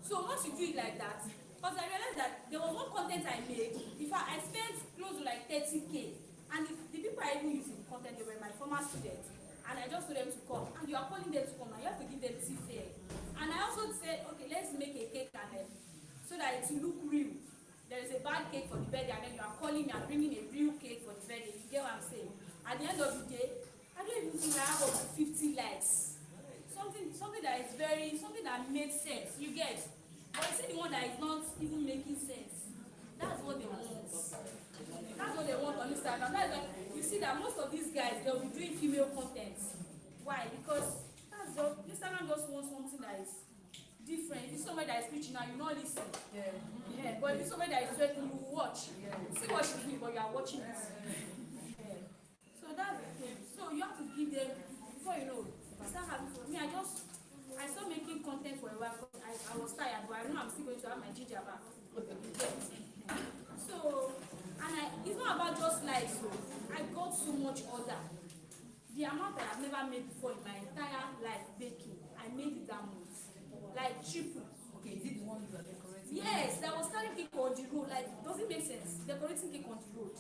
[SPEAKER 10] So once you do it like that, because I realized that there was one content I made. In fact, I spent close to like 30K. And the people I even using the content, they were my former students. And I just told them to come. And you are calling them to come. Now you have to give them tea fare. And I also said, okay, let's make a cake and so that it will look real. There is a bad cake for the birthday, and then you are calling me and bringing a real cake for the birthday. You get what I'm saying? At the end of the day, I don't even think I have up to 50 likes. Something that is something that made sense. You get? But you see the one that is not even making sense. That's what they want. That's what they want on Instagram. That's why you see that most of these guys, they'll be doing female content. Why? Because Instagram just wants something that is different. If it's somebody that is preaching now, you not listen. Yeah. But if it's somebody that is working, you watch. See what she's doing, but you are watching it. Yeah. So that's the thing. So you have to give them, before you know, start having fun. I started making content for a while. I was tired, but I know I'm still going to have my ginger back. So, it's not about just likes. So I got so much order. The amount that I've never made before in my entire life baking, I made it that month. Like triple.
[SPEAKER 11] Okay, is it the one you are decorating?
[SPEAKER 10] Yes, that was carrying cake on the road. Like, does it make sense? Decorating cake on the road.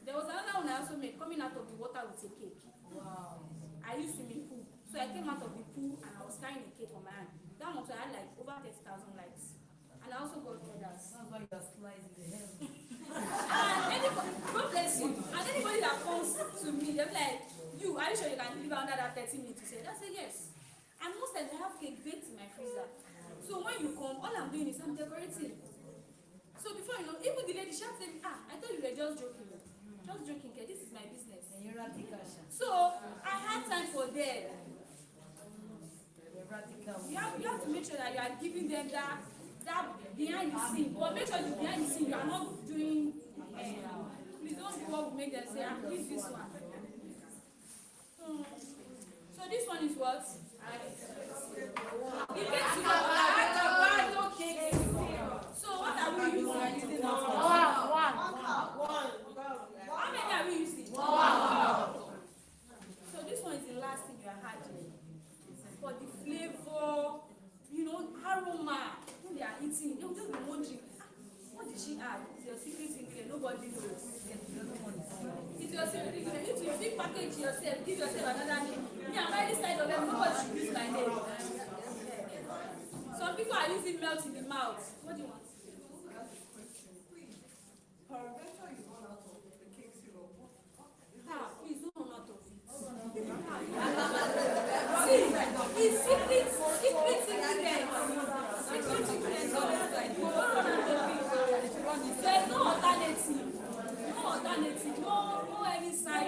[SPEAKER 10] There was another one I also made, coming out of the water with a cake.
[SPEAKER 11] Wow.
[SPEAKER 10] I used swimming pool. So I came out of the pool and I was carrying a cake on my hand. That one, I had like over 30,000 likes. And I also got orders.
[SPEAKER 11] That's why you are slicing the hair.
[SPEAKER 10] And anybody, God bless you. And anybody that comes to me, they're like, are you sure you can deliver under that 30 minutes? You said, I say yes. And most times I have cake baked in my freezer. So when you come, all I'm doing is I'm decorating. So before you know, even the lady, she said, I thought you were just joking. Just joking, okay? This is my business.
[SPEAKER 11] And you're radical.
[SPEAKER 10] So I had time for them. You have to make sure that you are giving them that behind the scene. But make sure the behind the scene you are not doing. Please don't go up make them say, I'm doing this one. So this one is what? It gets to Acabado cake. So what are we using? One. How many are we using? One. So this one is the last thing you are adding. For the flavor, aroma. When they are eating, they'll just be wondering, what did she add? It's your secret ingredient. Nobody knows. It's your secret ingredient. If you big package yourself, give yourself another name. Me, I'm by this side of them. Nobody should use my name. Some people are using melt in the mouth. What do you want? Please don't run out of it. See, it's secret ingredients. Secret ingredients on the side. There's no alternative. No any side.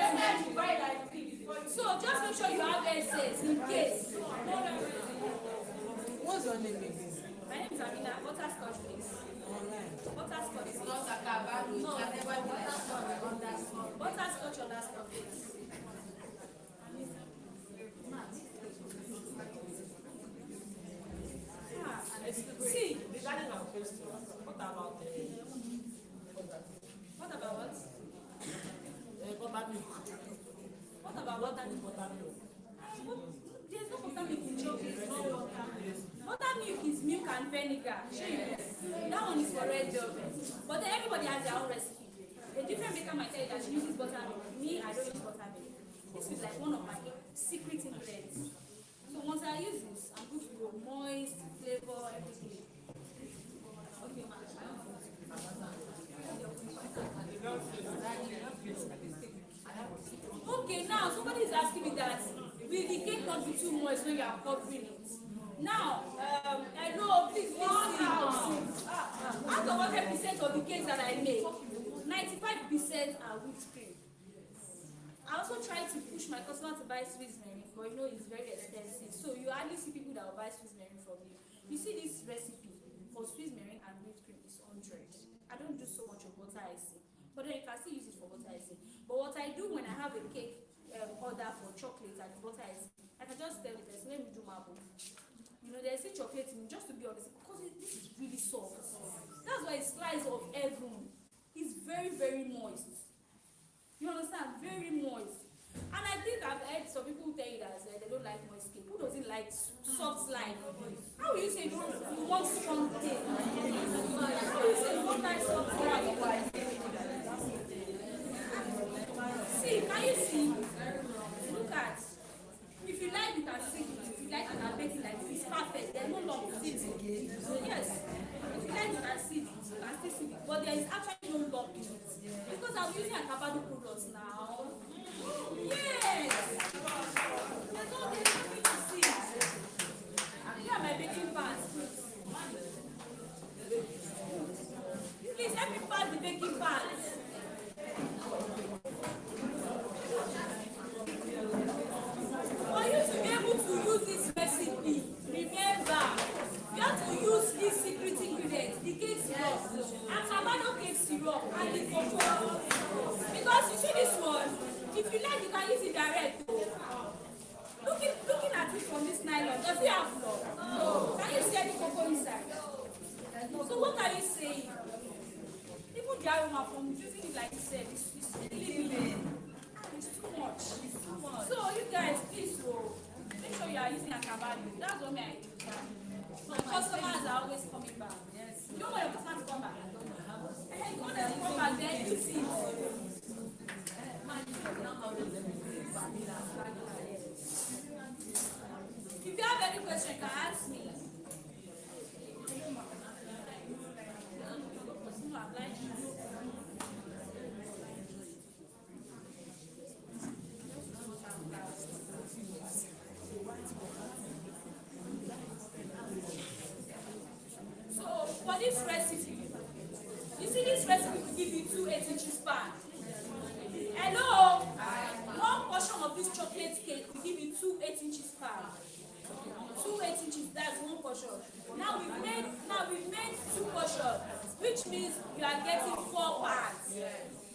[SPEAKER 10] So just make sure you have essays in case.
[SPEAKER 11] What's your name again?
[SPEAKER 10] My name is Amina. Butterscotch, please. Butterscotch.
[SPEAKER 11] Not Acabado.
[SPEAKER 10] No, butterscotch underscore, please. See,
[SPEAKER 1] Regarding our question, what about
[SPEAKER 10] what?
[SPEAKER 1] buttermilk?
[SPEAKER 10] What about buttermilk?
[SPEAKER 1] Buttermilk.
[SPEAKER 10] There's no buttermilk in chocolate. Buttermilk is milk and vinegar. That one is for red velvet. But then everybody has their own recipe. A different baker might tell you that she uses buttermilk. Me, I don't use buttermilk. This is like one of my secret ingredients. So once I use this, I'm good to go. Moist, flavor, everything. Okay, ma. Okay, now somebody is asking me that will the cake not be too moist when you are covering it? Now, hello, please listen. Out of 100% of the cakes that I make, 95% are whipped cream. I also try to push my customer to buy Swiss Mary, but it's very expensive. So you hardly see people that will buy Swiss Mary from me. You see this recipe, for Swiss meringue and whipped cream is 100. I don't do so much of butter icing, but then you can still use it for butter icing. But what I do when I have a cake order for chocolate and butter icing, I can just tell the person, let me do marble. You know, there's a chocolate in it, just to be honest, because this is really soft. That's why it's slice of heaven. It's very, very moist. You understand? Very moist. And I think I've heard some people tell you that they don't like moist cake. Who doesn't like soft life? How will you say you want strong cake? How will you say you don't like soft life? See, can you see? Look at. If you like, you can sing it. If you like, you can bake it like this. It's perfect. There's no lump. So yes. If you like, you can see it. You can still see it. But there is actually no lump in it. Because I'm using Acabado products now. Yes! There's nothing to see. Here are my baking pans. Please help me pass the baking pans. For you to be able to use this recipe, remember, you have to use this secret ingredient, the cake syrup, Acabado cake syrup, and the cocoa. Because you see this one, if you like, you can use it direct. Looking at it from this nylon, does it have flour? No. Can you see any cocoa inside? So what are you saying? Even the aroma from using it like you said, it's really it's too much. So you guys, please make sure you are using Acabado. That's what I do. So customers are always coming back. Yes. You don't want your customers to come back. And you want them to come back, then you see it. If you have any question, you can ask me. So for this recipe, you see this recipe will give you 2 8-inch pan. Hello? One portion of this chocolate cake will give you 2 8-inch pan. 2 8-inch, that's one portion. Now we've made 2 portions, which means you are getting 4 pans.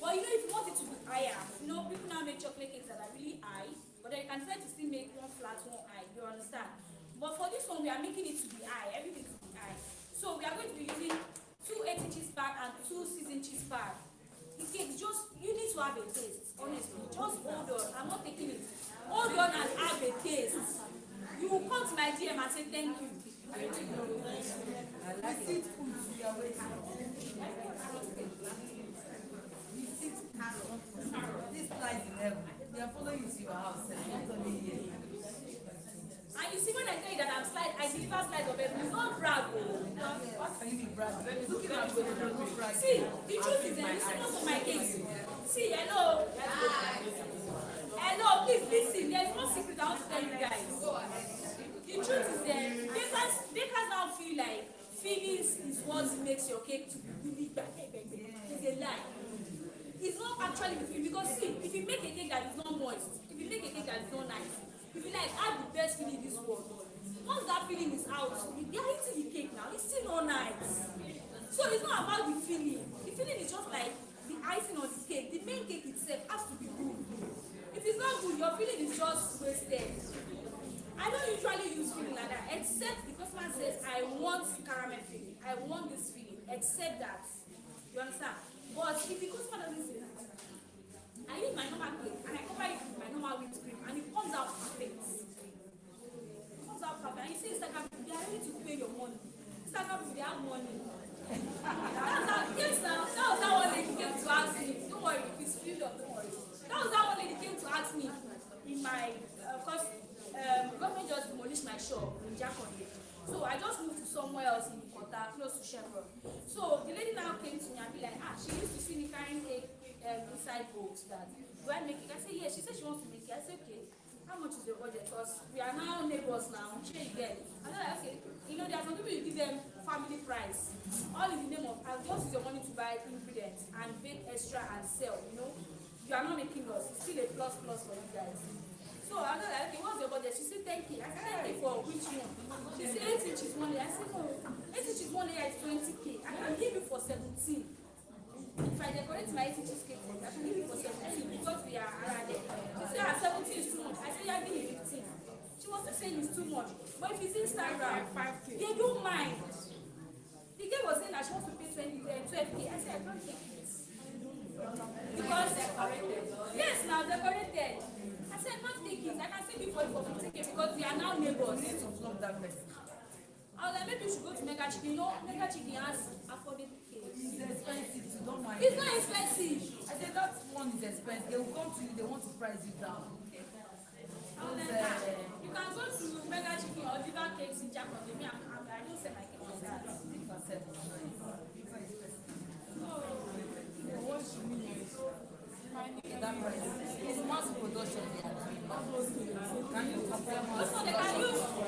[SPEAKER 10] But you know, if you want it to be higher, you know, people now make chocolate cakes that are really high, but then you can try to still make one flat, one high. You understand? But for this one, we are making it to be high, everything to be high. So we are going to be using 2 8-inch pan and 2 6-inch pan. The cake, just, you need to have a taste, honestly. Just hold on. I'm not taking it. Hold on and have a taste. You will come to my DM and say thank you.
[SPEAKER 11] This lies in heaven. They are following you to your house. Not only here.
[SPEAKER 10] And you see, when I tell you that I deliver slides of everything, don't brag.
[SPEAKER 11] What can you be bragging? Looking at me, don't brag.
[SPEAKER 10] See, the truth is that you see most of my cakes. See, hello. Hello, please listen. There's one secret I want to tell you guys. The truth is that bakers now feel like feelings is what makes your cake to be really bad. It's a lie. It's not actually the feeling, because see, if you make a cake that is not moist, if you make a cake that is not nice, if you like have the best feeling in this world, once that feeling is out, you are eating the cake now, it's still not nice. So it's not about the feeling. The feeling is just like the icing on the cake. The main cake itself has to be good. If it's not good, your feeling is just wasted. I don't usually use feeling like that, except the customer says, I want caramel feeling, I want this feeling, except that. You understand? But if the customer doesn't say that, I use my normal cake and I cover it with my normal whipped cream and it comes out perfect. It comes out perfect. And you see Instagram, they are ready to pay your money. Instagram, they have money. That was how one lady came to ask me. Don't worry, it's filled up, don't worry. That was how one lady came to ask me in my, because government just demolished my shop in Jakonde. So I just moved to somewhere else in Kota, close to Chevron. So the lady now came to me and be like, she used to see me carrying cake inside bowls. That do I make it? I said, yes. She said she wants to make it. I said, okay. How much is your budget? Because we are now neighbors now. Share again. I said, okay. You know, there are some people you give them family price. All in the name of, I'll just use your money to buy ingredients and bake extra and sell. You know, you are not making loss. It's still a plus for you guys. So I was like, okay, what's your budget? She said 10K. I said 10K for which one? She said 8 inches one layer. I said no, 8 inches one layer is 20K. I can give you for 17. If I decorate my 8 inches cake for you, I can give you for 17 because we are around there. She said 17 is too much. I said yeah, give me 15. She was still saying it's too much. But if it's Instagram, 5K. They don't mind. The girl was saying that she wants to pay 12K. I said I can't take it. Because yes, now decorated. I said I can't take it. I can say before for 50K because we are now neighbors.
[SPEAKER 11] You need to flog that person.
[SPEAKER 10] I was like, maybe you should go to Mega Chicken. You know, Mega Chicken has affordable cakes.
[SPEAKER 11] It's expensive, so don't mind.
[SPEAKER 10] It's not expensive.
[SPEAKER 11] I said that one is expensive. They will come to you, they want to price it down.
[SPEAKER 10] You can go to Mega Chicken or Diva Cakes in Japan. I don't sell my cake like that.
[SPEAKER 11] That price. It's mass production they are doing. Can you compare mass
[SPEAKER 10] Also, they can
[SPEAKER 11] production?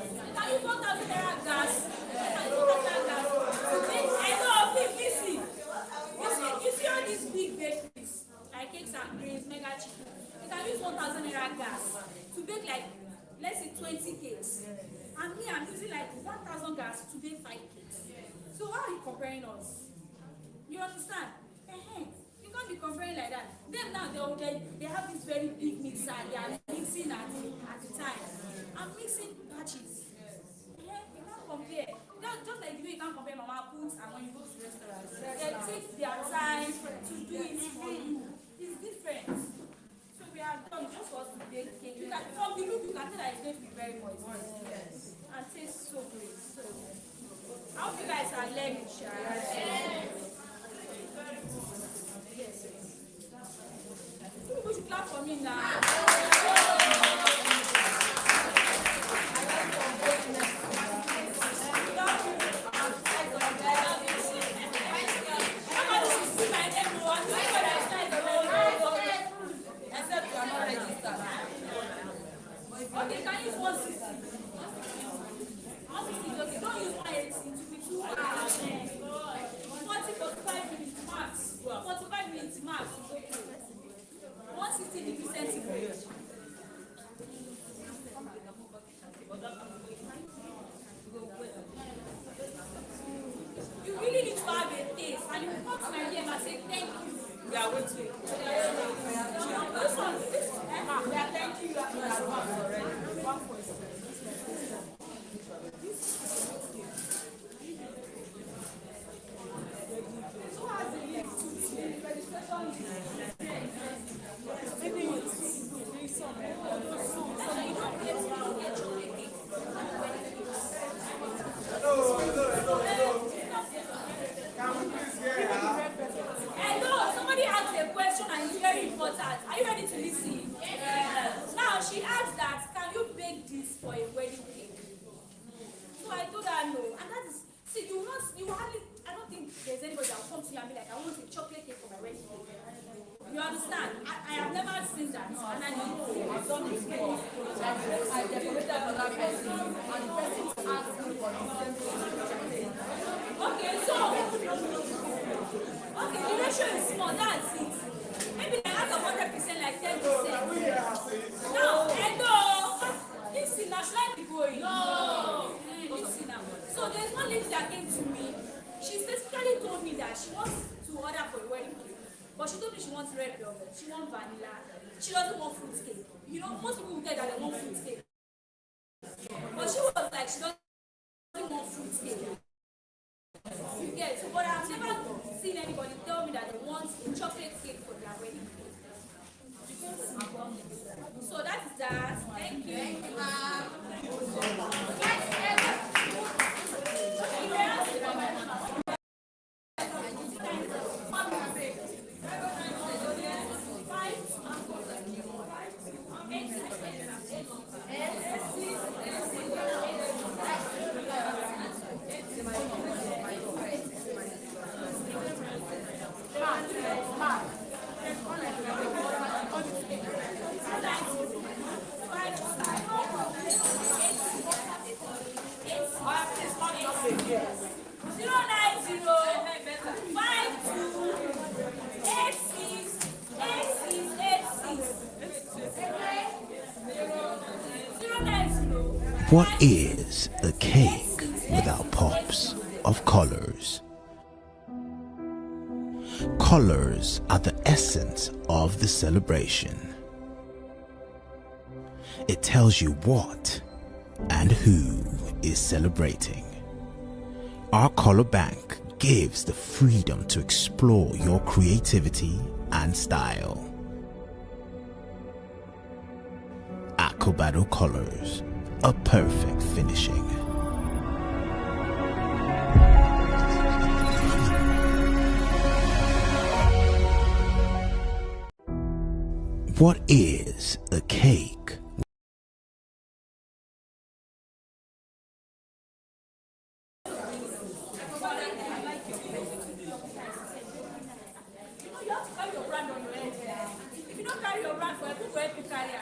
[SPEAKER 10] use 1,000 naira gas. They can use 1,000 gas to make. I know, listen. You see all these big bakeries, like Cakes and Grains, Mega Chicken. You can use 1,000 naira gas to bake like, let's say 20 cakes. And me, I'm using like 1,000 gas to bake 5 cakes. So how are you comparing us? You understand? You can't be comparing like that. Them now they have this very big mixer. They are mixing at the time. I'm mixing batches. You can't compare. Just like the way you can't compare Mama Poots and when you go to restaurants. They take their time to do it for you. It's different. So we are done just for us to bake cake. You can, from the look, you can tell that it's going to be very moist. Yes. And taste so great. So I hope you guys are learning, People should clap for me now.
[SPEAKER 11] Except you are not registered.
[SPEAKER 10] Okay, can you use 160? 160 is okay. Don't use 180 to be too high. 45 minutes max. 45 minutes max is okay. 160 degrees centigrade. You really need to have a taste, and you come to my DM and say thank you.
[SPEAKER 11] We are waiting.
[SPEAKER 10] This one, we are thanking you in advance already. One question. So has the link to the registration link? Maybe it's doing some. Hello, somebody asked a question and it's very important. Are you ready to listen? Yes. Now she asked that, can you bake this for a wedding cake? So I told her no. And that is, see, you hardly, I don't think there's anybody that will come to you and be like, I want a chocolate cake for my wedding cake. You understand? I have never seen that. And I know.
[SPEAKER 11] I've done it before. I decorated for that person, and the person asked me for the same thing.
[SPEAKER 10] Okay, so the ratio is small, that's it. Maybe like out of 100%, like 10%. Now, hello. Listen, now should I be going? No. Listen now. So there's one lady that came to me. She specifically told me that she wants to order for a wedding cake. But she told me she wants red velvet, she wants vanilla, she doesn't want fruit cake. You know, most people will tell that they want fruit cake. But she was like, she doesn't want fruit cake. You get so, but I've never seen anybody tell me that they want a chocolate cake for their wedding cake. So that is that. Thank you.
[SPEAKER 9] What is a cake without pops of colors? Colors are the essence of the celebration. It tells you what and who is celebrating. Our color bank gives the freedom to explore your creativity and style. Acabado colors, a perfect finishing. What is a cake?
[SPEAKER 10] You have to carry your brand on your head. If you don't carry your brand for people, help you carry it.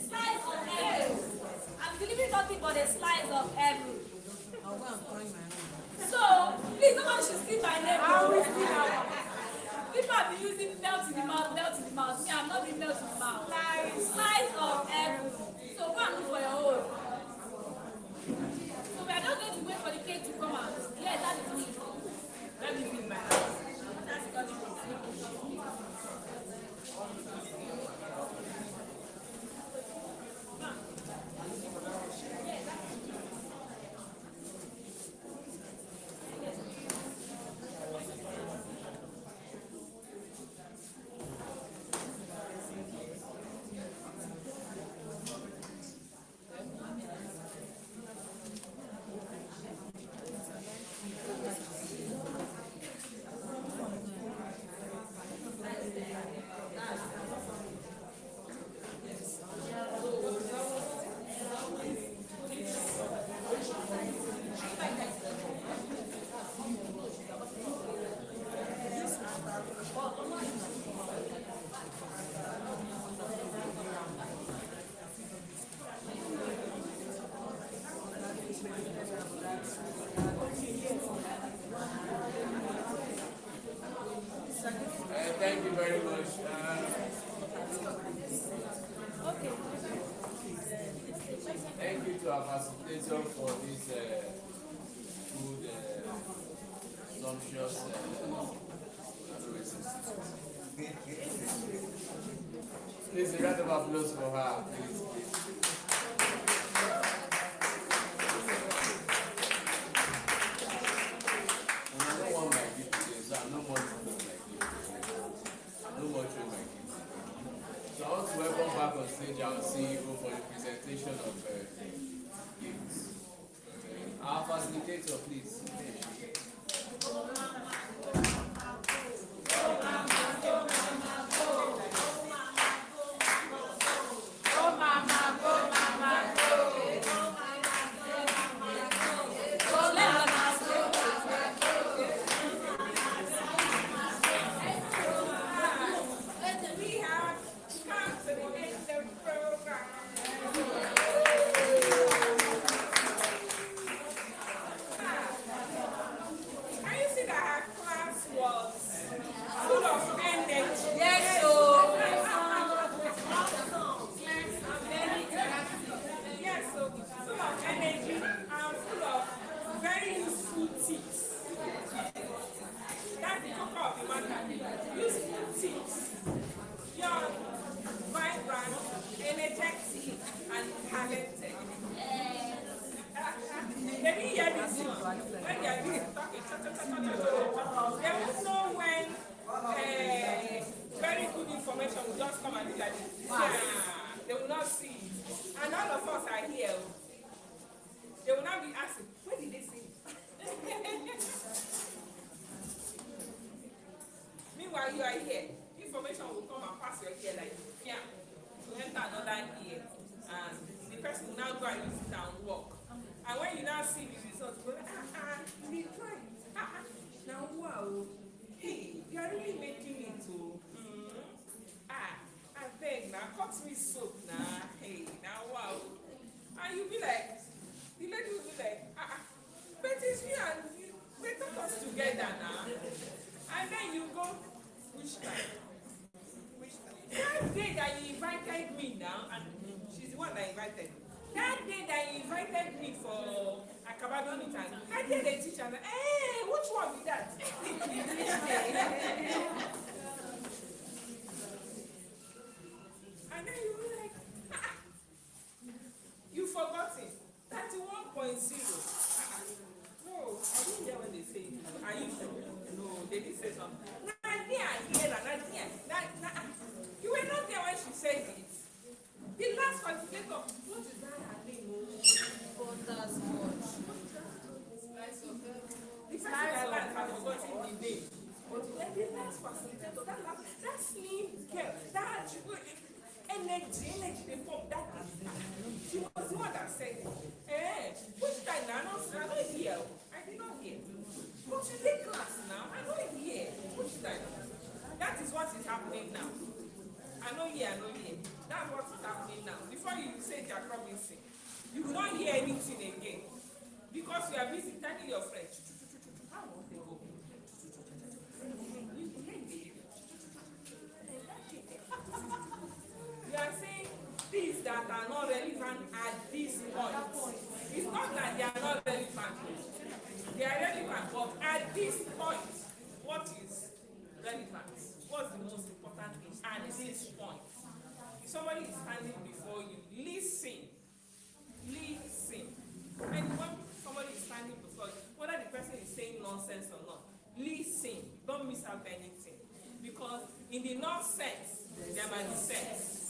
[SPEAKER 10] Slice of heaven. I'm delivering nothing but a slice of heaven. So, please, no one should see my name. I will see now. People have been using melt in the mouth, melt in the mouth. Me, I'm not being melt in the mouth. Slice of heaven. So, go and look for your own. So, we are not going to wait for the cake to come out. Yes, that is me. Let me feed my house. That's got it.
[SPEAKER 12] Thank you very much. Thank you to our facilitator for this good, sumptuous please, a round of applause for her, please. I don't want my gift today, so I'm no more doing my gift. I'm no more showing my gift. So I want to welcome back on stage our CEO for the presentation of gifts. Our facilitator, please.
[SPEAKER 1] that day that you invited me now, and she's the one that invited me. That day that you invited me for Acabado meeting, I did a teacher. Hey, which one be that? And then you were like, ah, you forgot it. 31.0. No, I didn't hear when they say it. Are you sure? No, they didn't say something. Nadia, you were not there when she said it. The last calculator, what is that her name? The person I like, I've forgotten the name. But the last facilitator, that slim girl, that energy, they pump that. She was the one that said, which time now? I don't hear. I did not hear. But you take class now. I don't hear. Which time? That is what is happening now. I know here. That's what is happening now. Before you say Jack Robinson, you will not hear anything again. Because you are busy telling your friends. How won't they go? You are saying things that are not relevant at this point. It's not that they are not relevant. They are relevant, but at this point, what is relevant? What's the most important thing at this point? If somebody is standing before you, listen. Listen. And when somebody is standing before you, whether the person is saying nonsense or not, listen. Don't miss out anything. Because in the nonsense, there might be sense.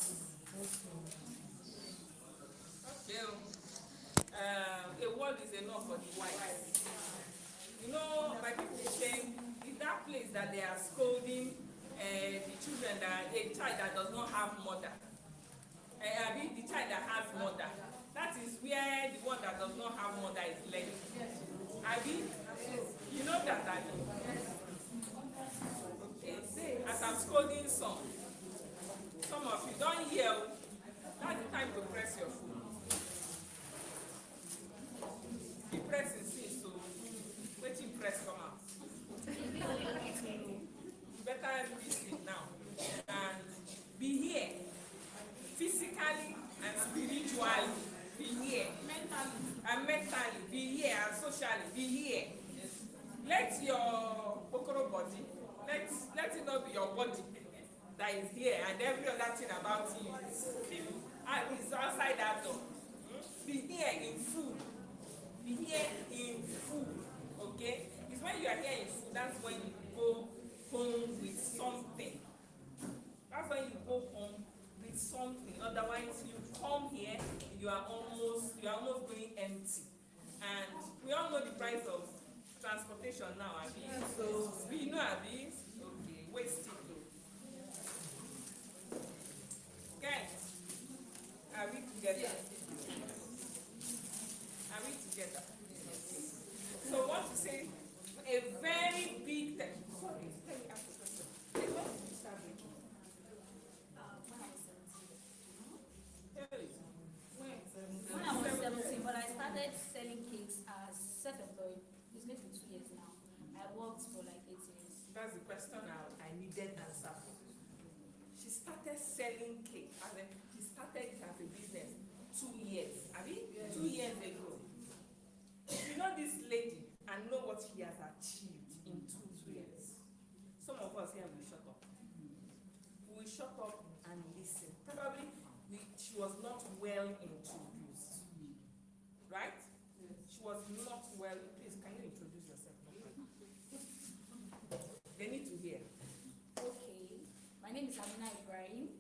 [SPEAKER 1] A word is enough for the wise. You know, my people say, in that place that they are scolding the children, that a child that does not have mother, the child that has mother, that is where the one that does not have mother is learning. Abi, you know that, Abi? Okay. As I'm scolding some of you don't hear. That's the time to press your food. The press is seen, so let him press come out. Better listen now and be here physically and spiritually. Be here and mentally. Be here and socially. Be here. Let your okoro body, let it not be your body that is here and every other thing about you is outside that door. Be here in food. Be here in food. Okay? It's when you are here in food, that's when you go home with something. That's when you go home with something. Otherwise, you come here, you are almost going empty. And we all know the price of transportation now, Abi. So we know, Abi. Okay, waste it though. Okay. Are we together? Are we together? So I want to say a very big thing. Sorry, let me ask a question. When did you start baking?
[SPEAKER 10] When I was 17.
[SPEAKER 1] When?
[SPEAKER 10] When I was 17, but I started selling cakes as self-employed. It's going to be 2 years now. I worked for like 8 years.
[SPEAKER 1] That's the question I needed answer for. She started selling cake. As in, she started it as a business 2 years. I mean, 2 years ago. You know this lady and know what she has achieved in 2 years. Some of us here will shut up. We will shut up and listen. Probably she was not well introduced. Right? She was not well. Please, can you introduce yourself? They need to hear.
[SPEAKER 10] Okay. My name is Amina Ibrahim.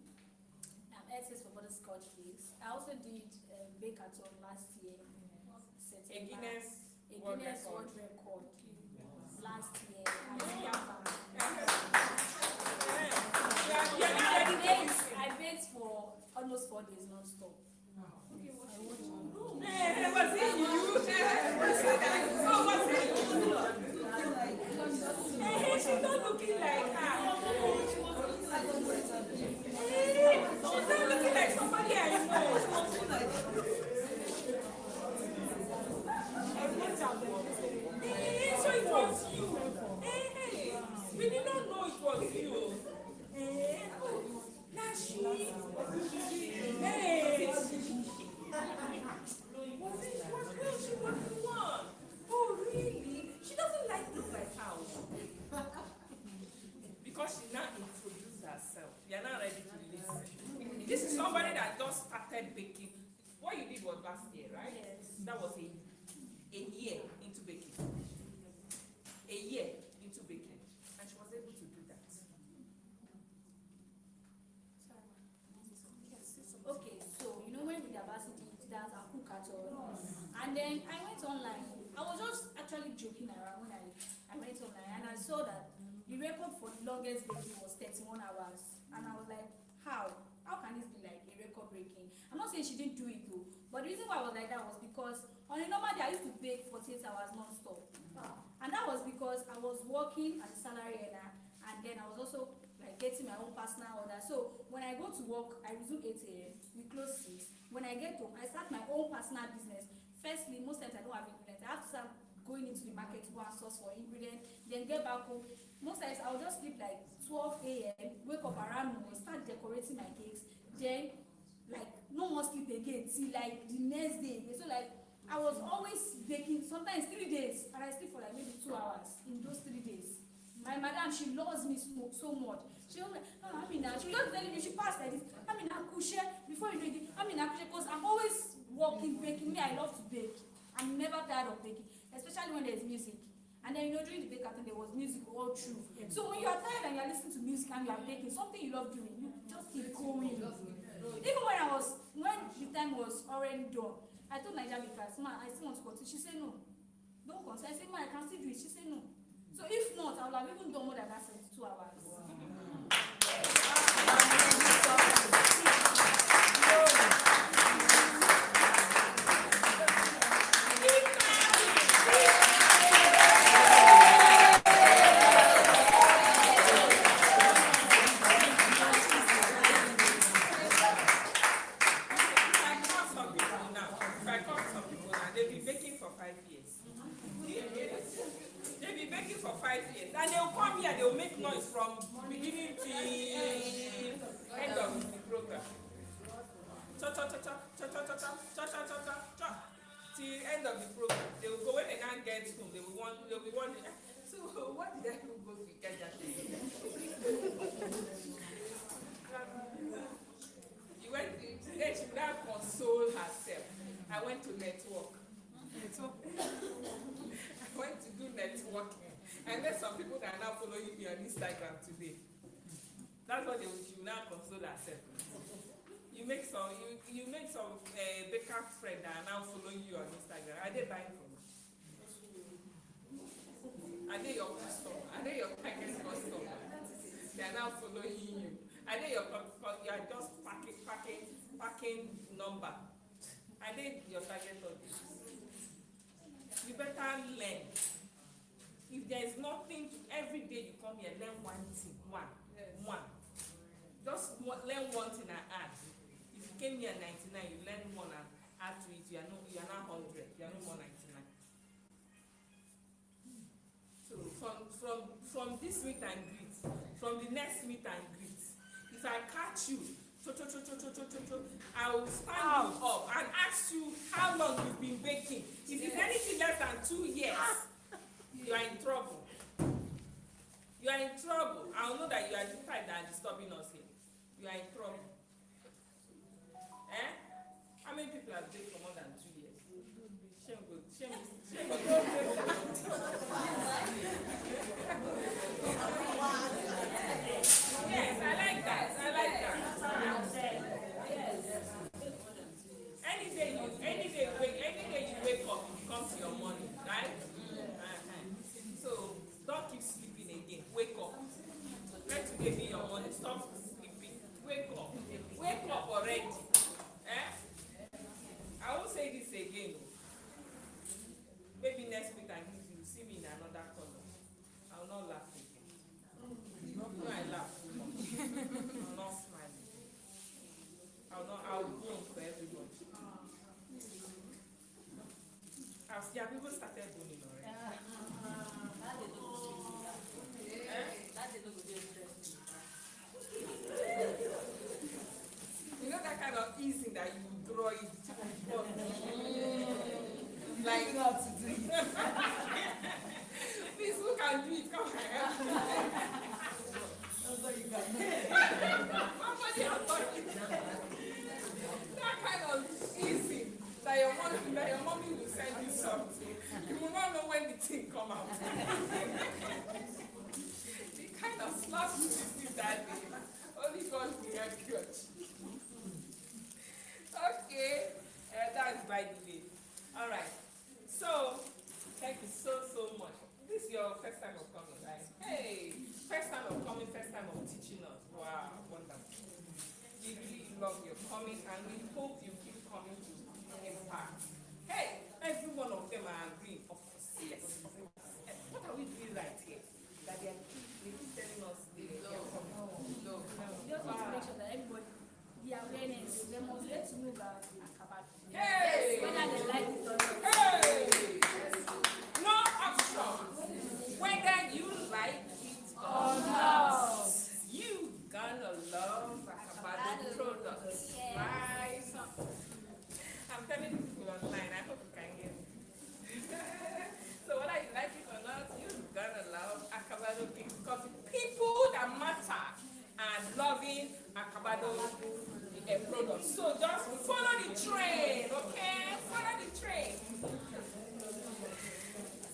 [SPEAKER 10] I'm SS for Butterscotch Cakes. I also did Bake-a-thon last year.
[SPEAKER 1] A Guinness
[SPEAKER 10] World Record last year. I baked for almost 4 days non-stop.
[SPEAKER 1] Was it you? Oh, was it you? She's not looking like her. She's not looking like somebody I know. So it was you. We did not know it was you. Now she They are not ready to listen. This is somebody that just started baking. What you did was last year, right?
[SPEAKER 10] Yes.
[SPEAKER 1] That was a year into baking. A year into baking. And she was able to do that.
[SPEAKER 10] Okay, so you know when with the varsity that I cook at all, and then I went online. I was just actually joking around when I went online and I saw that the record for the longest baking was 31 hours, and I was like, how? How can this be like a record breaking? I'm not saying she didn't do it though, but the reason why I was like that was because on a normal day I used to bake 48 hours non-stop, and that was because I was working as a salary earner, and then I was also like getting my own personal order. So when I go to work, I resume 8 a.m. We close 6. When I get home, I start my own personal business. Firstly, most times I don't have ingredients. I have to start going into the market to go and source for ingredients, then get back home. Most times I'll just sleep like 12 a.m., wake up around noon, start decorating my cakes, then like no more sleep again till like the next day. So like I was always baking, sometimes 3 days, and I sleep for like maybe 2 hours in those 3 days. My madam, she loves me so much. She was like, oh, Amina, she was just telling me, she passed like this, Amina, couche, before you do it, Amina, couche, because I'm always working, baking. Me, I love to bake. I'm never tired of baking, especially when there's music. And then, you know, during the bake thing, there was music all through. So when you are tired and you're listening to music and you are baking, something you love doing, you just keep going. Even when the time was already done, I told Nigeria because, ma, I still want to continue. She said, no, don't continue. I said, ma, I can still do it. She said, no. So if not, I would have even done more than that 72 hours.
[SPEAKER 1] They've been baking for 5 years. They've been baking for 5 years. And they'll come here, they'll make noise from beginning to end of the program. Till end of the program. They will go when they can't get home, they'll be wondering, so what did I go to get that day? Then she would not console herself. I went to network. I went to do networking. And there's some people that are now following me on Instagram today. That's what she will now console herself. You make some baker friend that are now following you on Instagram. Are they buying from you? Are they your customer? Are they your target customer? They are now following you. Are they you are just packing number? Are they your target audience? You better learn. If there is nothing to, every day you come here, learn one thing. One. Just learn one thing and add. If you came here 99, you learn one and add to it, you are not 100, you are no more 99. So from this meet and greet, from the next meet and greet, if I catch you, I will stand you up and ask you how long you've been baking. If it's anything less than 2 years, you are in trouble. You are in trouble. I will know that you are the type that are disturbing us here. You are in trouble. How many people have baked for more than 2 years? Shame. Yes, I like that. Any day you wake up, it becomes your money, right? So don't keep sleeping again. Wake up. Let today be your money. Stop sleeping. Wake up already. I won't say this again. Maybe next week and you see me in another color. I will not laugh again. No, I laugh too much. I will not smile. I will go for everybody. People started boning already. You know that kind of easing that you draw it. Like not to do it. Please, who can do it? Come on. not receive that day. Only God will help you. Okay, that's by the way. All right. So, thank you so much. This is your first time of coming, right? Hey, first time of coming, first time of teaching us. Wow, wonderful. We really love your coming, and we hope you keep coming to Impact. Hey, every one of them are agreeing, of course. Yes. What are we doing right here? That they keep telling us they are coming. No.
[SPEAKER 10] We just want to make sure that everybody, the awareness, they must get to know about Acabado.
[SPEAKER 1] Hey!
[SPEAKER 10] Whether they like it or not.
[SPEAKER 1] Hey! No option. Whether you like it or not, you gonna love Acabado products, right? I'm telling people online, I hope you can hear me. So whether you like it or not, you gonna love Acabado because the people that matter are loving Acabado products. So just follow the train, okay? Follow the train.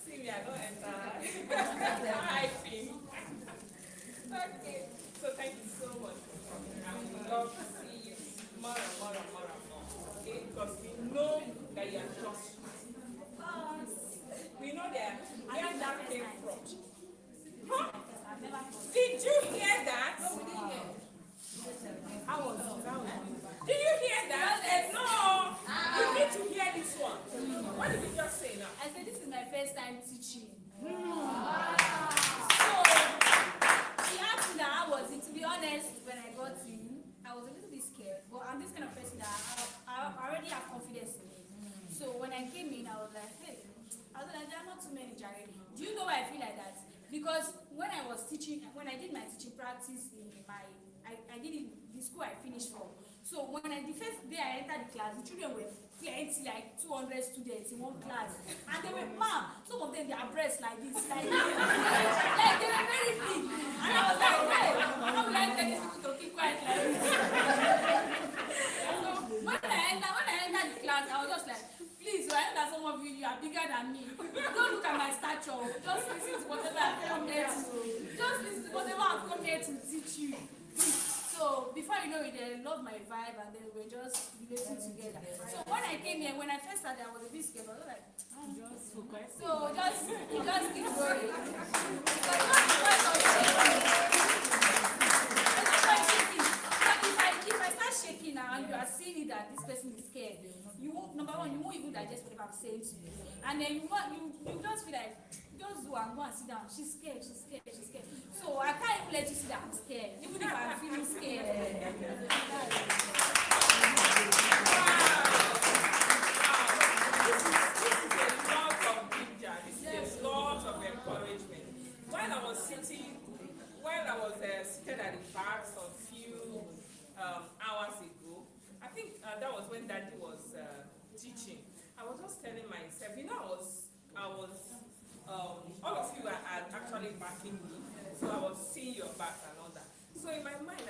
[SPEAKER 1] See me, I don't enter. I think. Okay. So thank you so much for coming. I would love to see you more. Okay? Because we know that you are just. We know that where that came from. Huh? Did you hear that? No, we didn't hear. How was it? Did you hear that? No. You need to hear this one. What did you just say now?
[SPEAKER 10] I said this is my first time teaching. So she asked me that how was it. To be honest, when I got in, I was a little bit scared. But I'm this kind of person that I already have confidence in me. So when I came in, I was like, hey, I was like, there are not too many Jared. Do you know why I feel like that? Because when I was teaching, when I did my teaching practice in I did it in the school I finished from. So when the first day I entered the class, the children were plenty, like 200 students in one class. And they were, some of them, their breasts like this, like they were very big. And I was like, hey, how will I tell these people to keep quiet like this? So when I entered the class, I was just like, please, I know that some of you are bigger than me. Don't look at my stature. Just listen to whatever I've come here to. Just listen to whatever I've come here to teach you. So before you know it, they loved my vibe and then we were just relating together. So when I came here, when I first started, I was a bit scared. I was like, just focus. So just keep going. Because not because of shaking. If I start shaking now and you are seeing it that this person is scared, you won't, number one, you won't even digest whatever I'm saying to you. And then you just feel like, just do and go and sit down. She's scared. So I can't even let you see that I'm scared, even if I'm feeling scared.
[SPEAKER 1] This is a lot of ginger. This is a lot of encouragement. While I was seated at the back some few hours ago, I think that was when Daddy was teaching. I was just telling myself, I was all of you are actually backing me, so I was seeing your back and all that. So in my mind,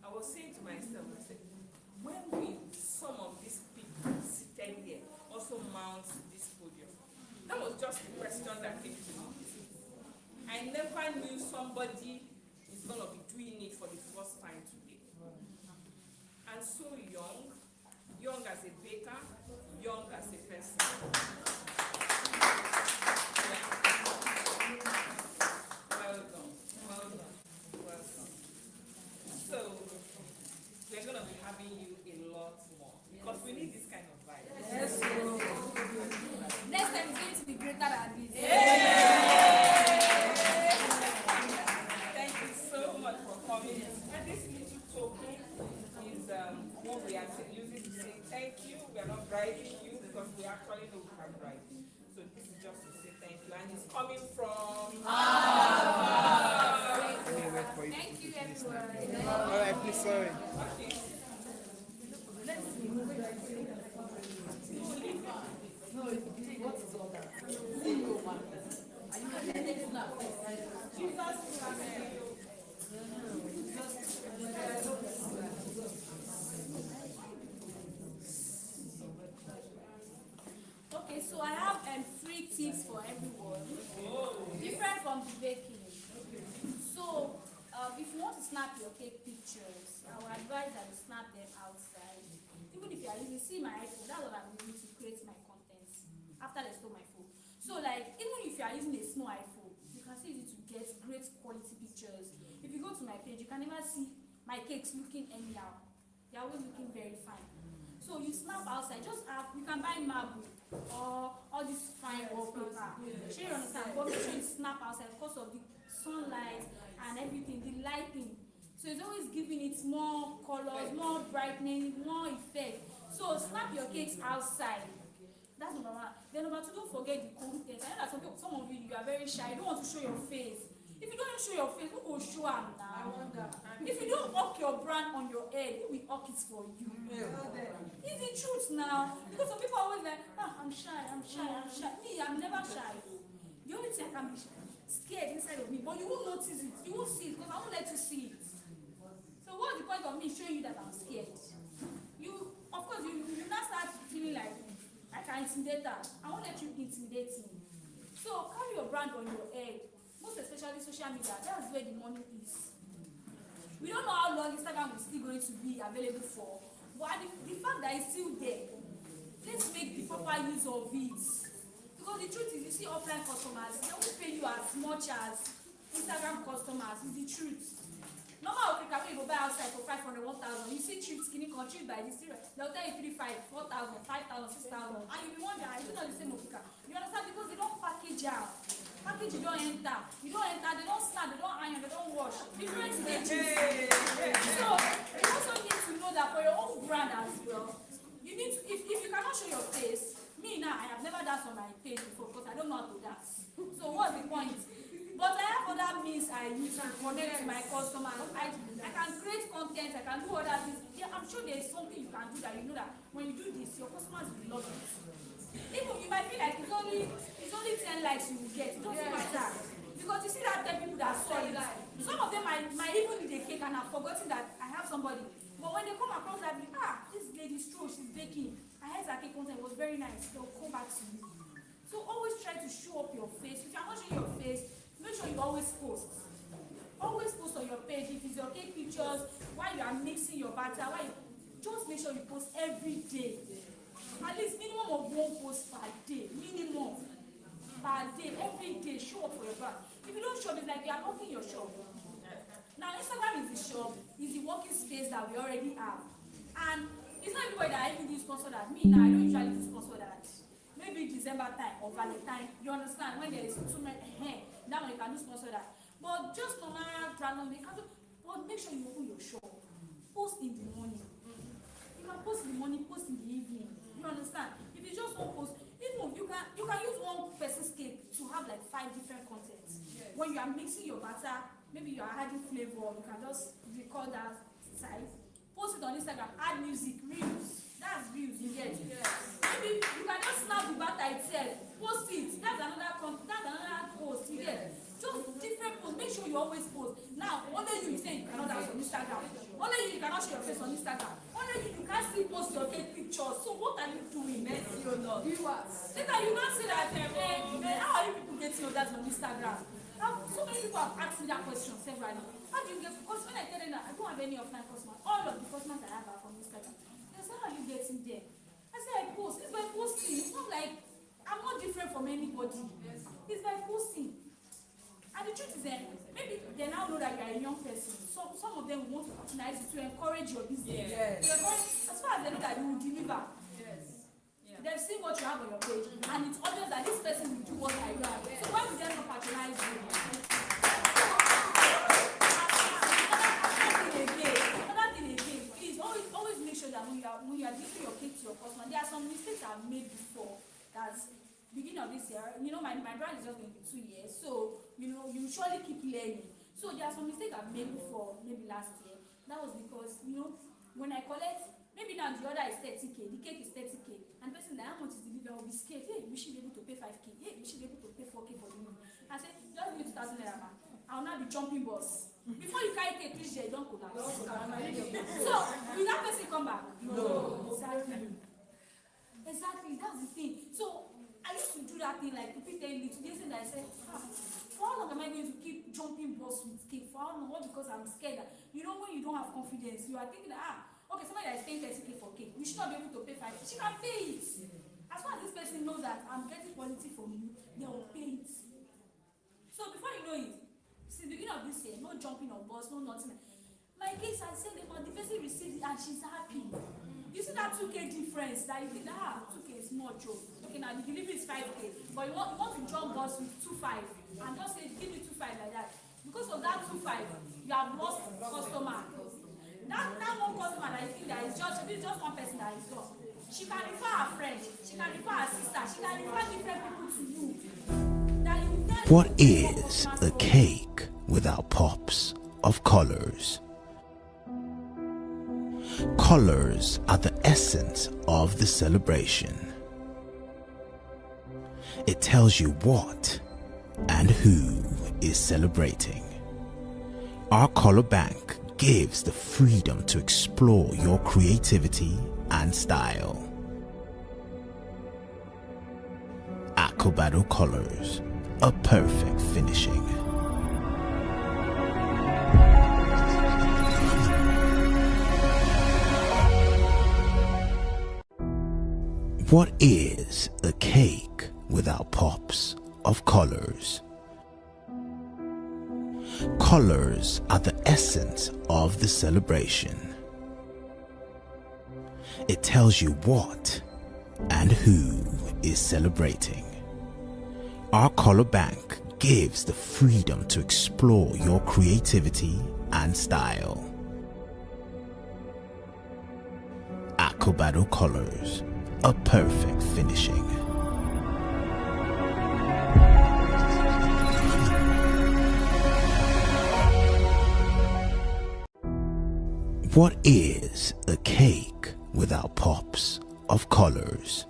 [SPEAKER 1] I was saying to myself, I said, when will some of these people seated here also mount this podium? That was just the question that came to me. I never knew somebody is going to be doing it for the first time today. And so young as a baker, young as a person. So, we're going to be having you a lot more because we need this kind of vibe.
[SPEAKER 10] Yes. Next time it's going to be greater than this.
[SPEAKER 1] Thank you so much for coming. And this little token is what we are using to say thank you. We are not bribing you because we actually know we can bribe you. So this is just to say thank you. And it's coming from
[SPEAKER 10] Thank you, everyone.
[SPEAKER 3] All right, please, sorry.
[SPEAKER 1] Okay.
[SPEAKER 10] Okay, so I have 3 tips for everyone, different from the baking. So snap your cake pictures, I would advise that you snap them outside. Even if you are using, see my iPhone, that's what I'm using to create my content after they stole my phone. So like, even if you are using a small iPhone, you can still use it to get great quality pictures. If you go to my page, you can never see my cakes looking anyhow. They are always looking very fine. So you snap outside, just have, you can buy marble or all this fine wallpaper. Sure, you understand? But make sure you snap outside because of the sunlight and everything, the lighting. So it's always giving it more colors, more brightening, more effect. So snap your cakes outside. That's number one. Then number two, don't forget the content. I know that some of you are very shy. You don't want to show your face. If you don't show your face, who will show them now? If you don't hawk your brand on your head, who will hawk it for you? It's the truth now. Because some people are always like, I'm shy. Me, I'm never shy. The only thing I can be scared inside of me, but you won't notice it. You won't see it because I won't let you see it. So what's the point of me showing you that I'm scared? Of course, you now start feeling like an intimidator. I won't let you intimidate me. So carry your brand on your head. Most especially social media, that's where the money is. We don't know how long Instagram is still going to be available for, but the fact that it's still there, let's make the proper use of it. Because the truth is, you see offline customers, they won't pay you as much as Instagram customers. It's the truth. Normal okay, can you go buy outside for 500, 1,000? You see cheap skinny countries by this, they'll tell you 3,500, 4,000, 5,000, 6,000, and you'll be wondering, is it not the same Okika? You understand? Because they don't package out. Package you don't enter. You don't enter, they don't snap, they don't iron, they don't wash. Different stages. So you also need to know that for your own brand as well, you need to, if you cannot show your face, me now, I have never danced on my page before because I don't know how to dance. So what's the point? But I have other means I use to connect to my customers. I can create content, I can do other things. Yeah, I'm sure there's something you can do that you know that when you do this, your customers will love it. Even you might feel like it's only 10 likes you will get. It doesn't matter. Because you see that 10 people that saw it. Some of them might even need a cake and have forgotten that I have somebody. But when they come across that, this lady's true, she's baking. I heard that cake content was very nice. They'll come back to you. So always try to show up your face. If you're not showing your face, make sure you always post. Always post on your page. If it's your cake pictures, while you are mixing your batter, just make sure you post every day. At least minimum of 1 post per day. Minimum per day, every day. Show up for your brand. If you don't show up, it's like you are working your shop. Now Instagram is the shop, is the working space that we already have. And it's not everybody that even do sponsor that. Me now, I don't usually do sponsor that. Maybe December time or Valentine, you understand, when there is too many, now you can do sponsor that. But just normal randomly, but make sure you open your shop. Post in the morning. You can post in the morning, post in the evening. You understand? If you just don't post, even you can use one person's cake to have like 5 different contents. Yes. When you are mixing your batter, maybe you are adding flavor, you can just record that side, post it on Instagram, add music, reels. That's reels, you get it. Yes. Maybe you can just snap the batter itself, post it. That's another post, you get it. Just different posts. Make sure you always post. Now, only you say you cannot dance on Instagram. Only you cannot show your face on Instagram. Only you can't still post your cake pictures. So what are you doing? Messy or not? Later you not say that, how are you people getting orders on Instagram? So many people have asked me that question severally. How do you get? Because when I tell them that I don't have any offline customers, all of the customers I have are from Instagram. They say, how are you getting there? I say I post. It's by posting. It's not like I'm not different from anybody. It's by posting. And the truth is that maybe they now know that you are a young person. Some of them want to patronize you to encourage your business. Yes. As far as they know that you will deliver. Yes. Yeah. They've seen what you have on your page, and it's obvious that this person will do what I do. Yes. So why would they not patronize you? Another thing again, please always make sure that when you are giving your cake to your customer, there are some mistakes I've made before. That's beginning of this year, my brand is just going to be 2 years, so you surely keep learning. So there are some mistakes I've made before, maybe last year. That was because when I collect, maybe now the order is 30K, the cake is 30K, and the person that how much is delivered will be scared. Hey, we should be able to pay 5K. Hey, we should be able to pay 4K for delivery. I said, just give me 2,000 naira, man. I'll now be jumping boss. Before you carry cake, please, you don't collapse. So will that person come back? No. Exactly, that's the thing. So I used to do that thing like repeatedly. Today, I said, for how long am I going to keep jumping boss with cake? For how long? What? Because I'm scared that when you don't have confidence, you are thinking that, okay, somebody that is paying 30K for cake, we should not be able to pay 5K. She can pay it. As far as this person knows that I'm getting quality from you, they will pay it. So before you know it, since the beginning of this year, no jumping on bus, no nothing. My kids are saying the person received it and she's happy. You see that 2K difference that you think 2K is more joke. Okay, now the delivery is 5K, but you want to jump bus with 2.5 and just say give me 2.5 like that. Because of that 2.5, you have lost customer. That one customer that you think that is just one person that is gone. She can refer her friend, she can refer her sister, she can refer different people to you.
[SPEAKER 9] What is a cake without pops of colors? Colors are the essence of the celebration. It tells you what and who is celebrating. Our color bank gives the freedom to explore your creativity and style. Acabado colors, a perfect finishing. What is a cake without pops of colors? Colors are the essence of the celebration. It tells you what and who is celebrating. Our color bank gives the freedom to explore your creativity and style. Acabado colors, a perfect finishing. What is a cake without pops of colors?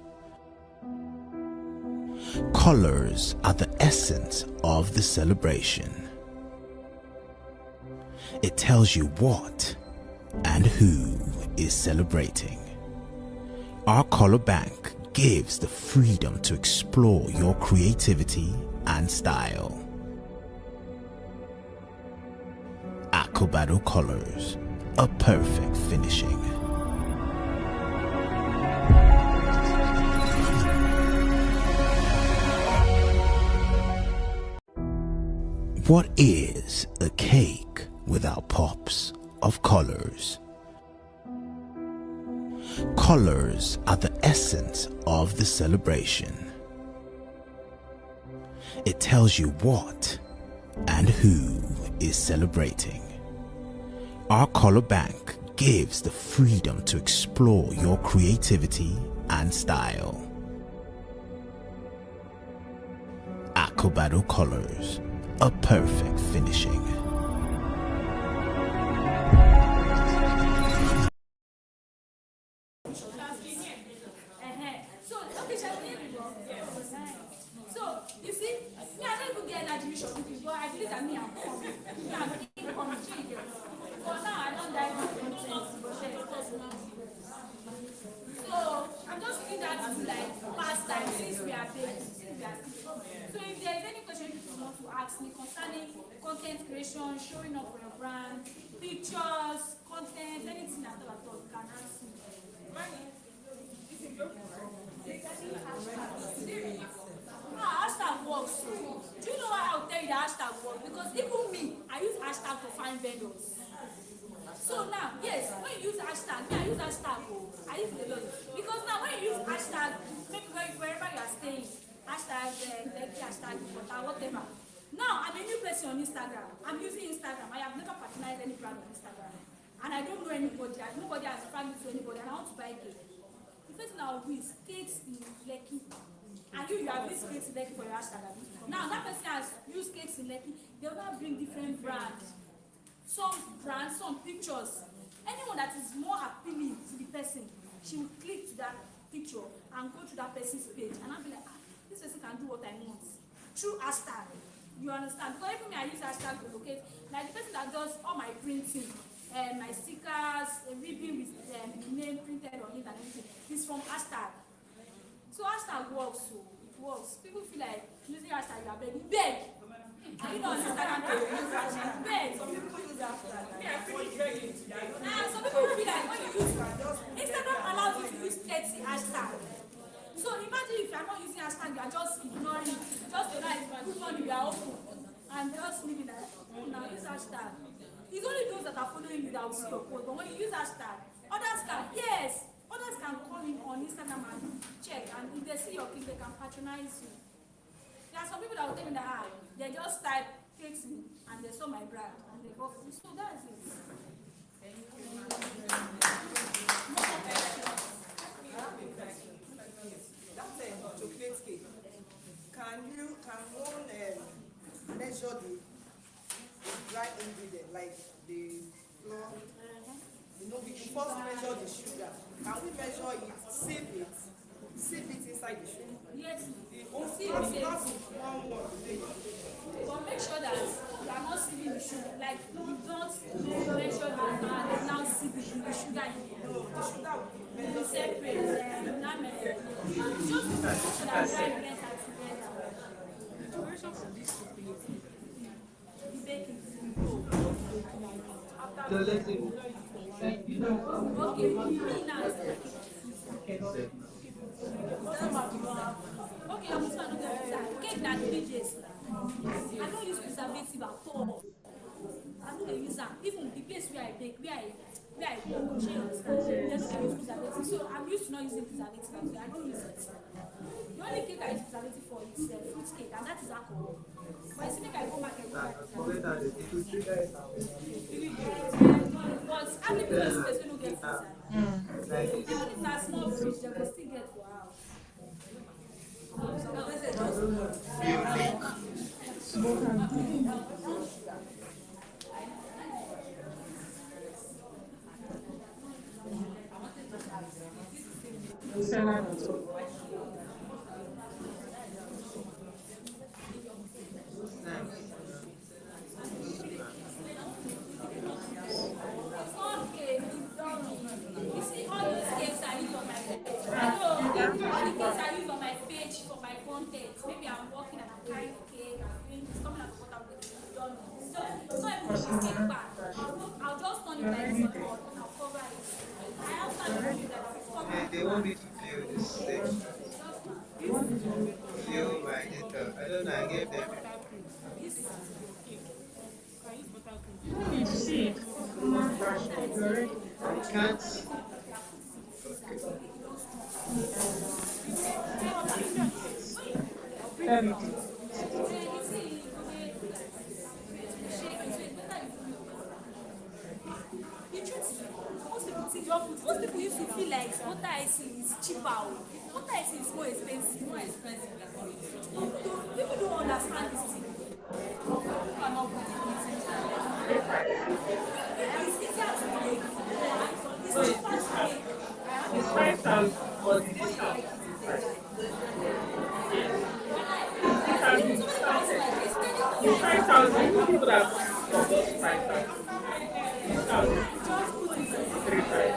[SPEAKER 9] Colors are the essence of the celebration. It tells you what and who is celebrating. Our color bank gives the freedom to explore your creativity and style. Acabado colors, a perfect finishing. What is a cake without pops of colors? Colors are the essence of the celebration. It tells you what and who is celebrating. Our color bank gives the freedom to explore your creativity and style. Acabado colors, a perfect finishing.
[SPEAKER 10] So, you see, me, I don't even get that division cooking, but I believe that me, I'm coming. Me, I'm incoming. But now I don't die. So, I'm just looking that to like past time since we are babies. So, if there's any question you want to ask me concerning content creation, showing up for your brand, pictures, content, anything at all, you can ask me. Hashtag works. Do you know why I'll tell you the hashtag works? Because even me, I use hashtag to find vendors. So now, yes, when you use hashtag, I use hashtag. I use it a lot. Because now when you use hashtag, maybe wherever you are staying, hashtag, hashtag, whatever. Now I'm a new person on Instagram. I'm using Instagram. I have never patronized any brand on Instagram. And I don't know anybody. Nobody has referred me to anybody. And I want to buy cake. The first thing I will do is cakes in Lekki. And you have used cakes in Lekki for your hashtag. Now that person has used cakes in Lekki, they will now bring different brands. Some brands, some pictures. Anyone that is more appealing to the person, she will click to that picture and go to that person's page. And I'll be like, this person can do what I want. Through hashtag. You understand? Because even me, I use hashtag to locate. Like the person that does all my printing, my stickers, a ribbon with the name printed on it and everything, is from hashtag. So hashtag works, so it works. People feel like using hashtag, you are begging. Beg! you know, on Instagram page, yes. Some people feel like when you use Instagram allows you to use 30 hashtags. So imagine if you are not using hashtag, you are just ignoring it. Just to like good morning, you are open and just leaving that. Oh, now use hashtag. It's only those that are following you that will see your post. But when you use hashtag, others can, yes, others can come in on Instagram and check, and if they see your clip, they can patronize you. There are some people that will tell me that they just type takes me and they saw my brand and they go for me. So that's it. Thank you.
[SPEAKER 3] That's a chocolate cake. Can one measure the dry ingredient like the flour? You know, we can first measure the sugar. Can we measure it, sieve it inside the sugar?
[SPEAKER 10] Yes.
[SPEAKER 3] Not one.
[SPEAKER 10] But make sure that you are not sieving the sugar. Like you don't measure the flour and now sieve it with the sugar in it.
[SPEAKER 3] No, the sugar will be
[SPEAKER 10] You separate and not measure. Just make sure that dry ingredients are together. The duration for this chocolate, the baking. Okay, me now. Okay, I'm just gonna get that. Cake that 3 days. I don't use preservative at all. I don't use them. Even the place where I bake, where I cook, she understand. They don't use preservative. So I'm used to not using preservative as well. I don't use it. The only cake I use preservative for is fruit cake, and that is alcohol. But I see make I go market with that. But having close space we don't get inside. Even if na small fridge, they go still get for house. Okay, you see all those cakes I use on my page. All the cakes I use on my page for my content. Maybe I'm working and I'm carrying a cake, I'm doing this, coming out of what I'm done. So even this cake back, I'll just turn it like this and I'll cover it. I have time to do that. I'll cover it.
[SPEAKER 13] They want me to play with this thing. Feel my data. I don't know, I gave them. You see, I can't.
[SPEAKER 10] Most people used to feel like water icing is cheaper. Water icing is more expensive. People don't understand this thing. People are not good at it. It's easier to make. It's cheaper to make.
[SPEAKER 13] It's 5,000 for the discount. It's 5,000. People that for those 5,000. Discount. 3,000.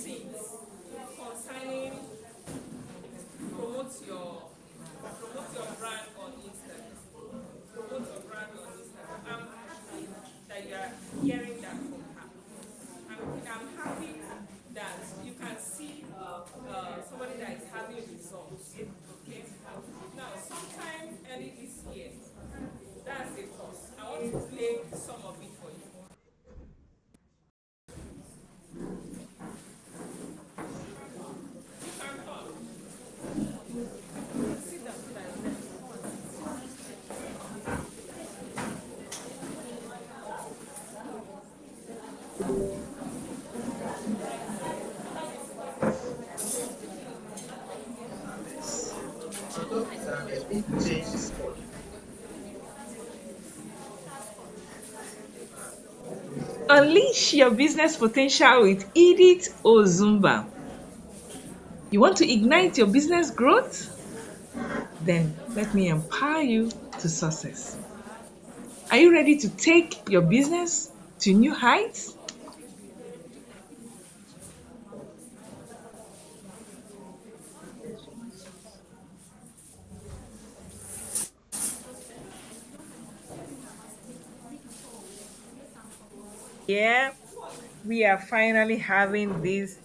[SPEAKER 13] Yes.
[SPEAKER 1] Unleash your business potential with Edith Ozumba. You want to ignite your business growth? Then let me empower you to success. Are you ready to take your business to new heights? Yeah, we are finally having this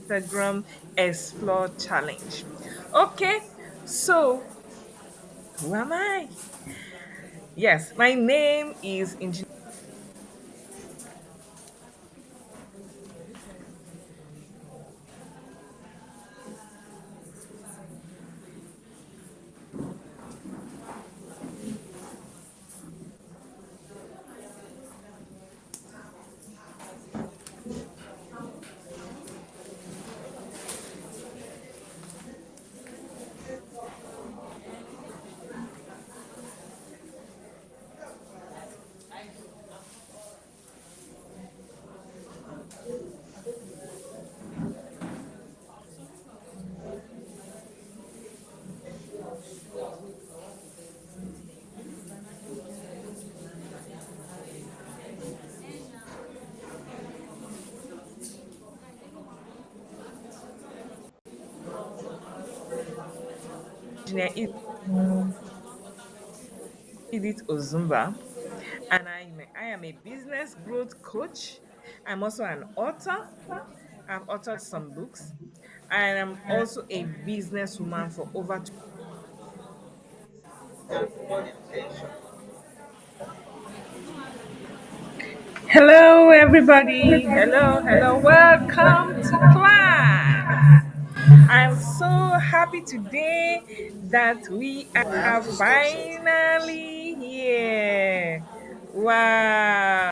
[SPEAKER 1] Instagram Explore Challenge. Okay, so who am I? Yes, my name is Engineer Edith Ozumba, and I am a business growth coach. I'm also an author. I've authored some books, and I'm also a businesswoman for over. Hello, everybody. Hello, hello. Welcome to class. I'm so happy today that we are finally here. Wow.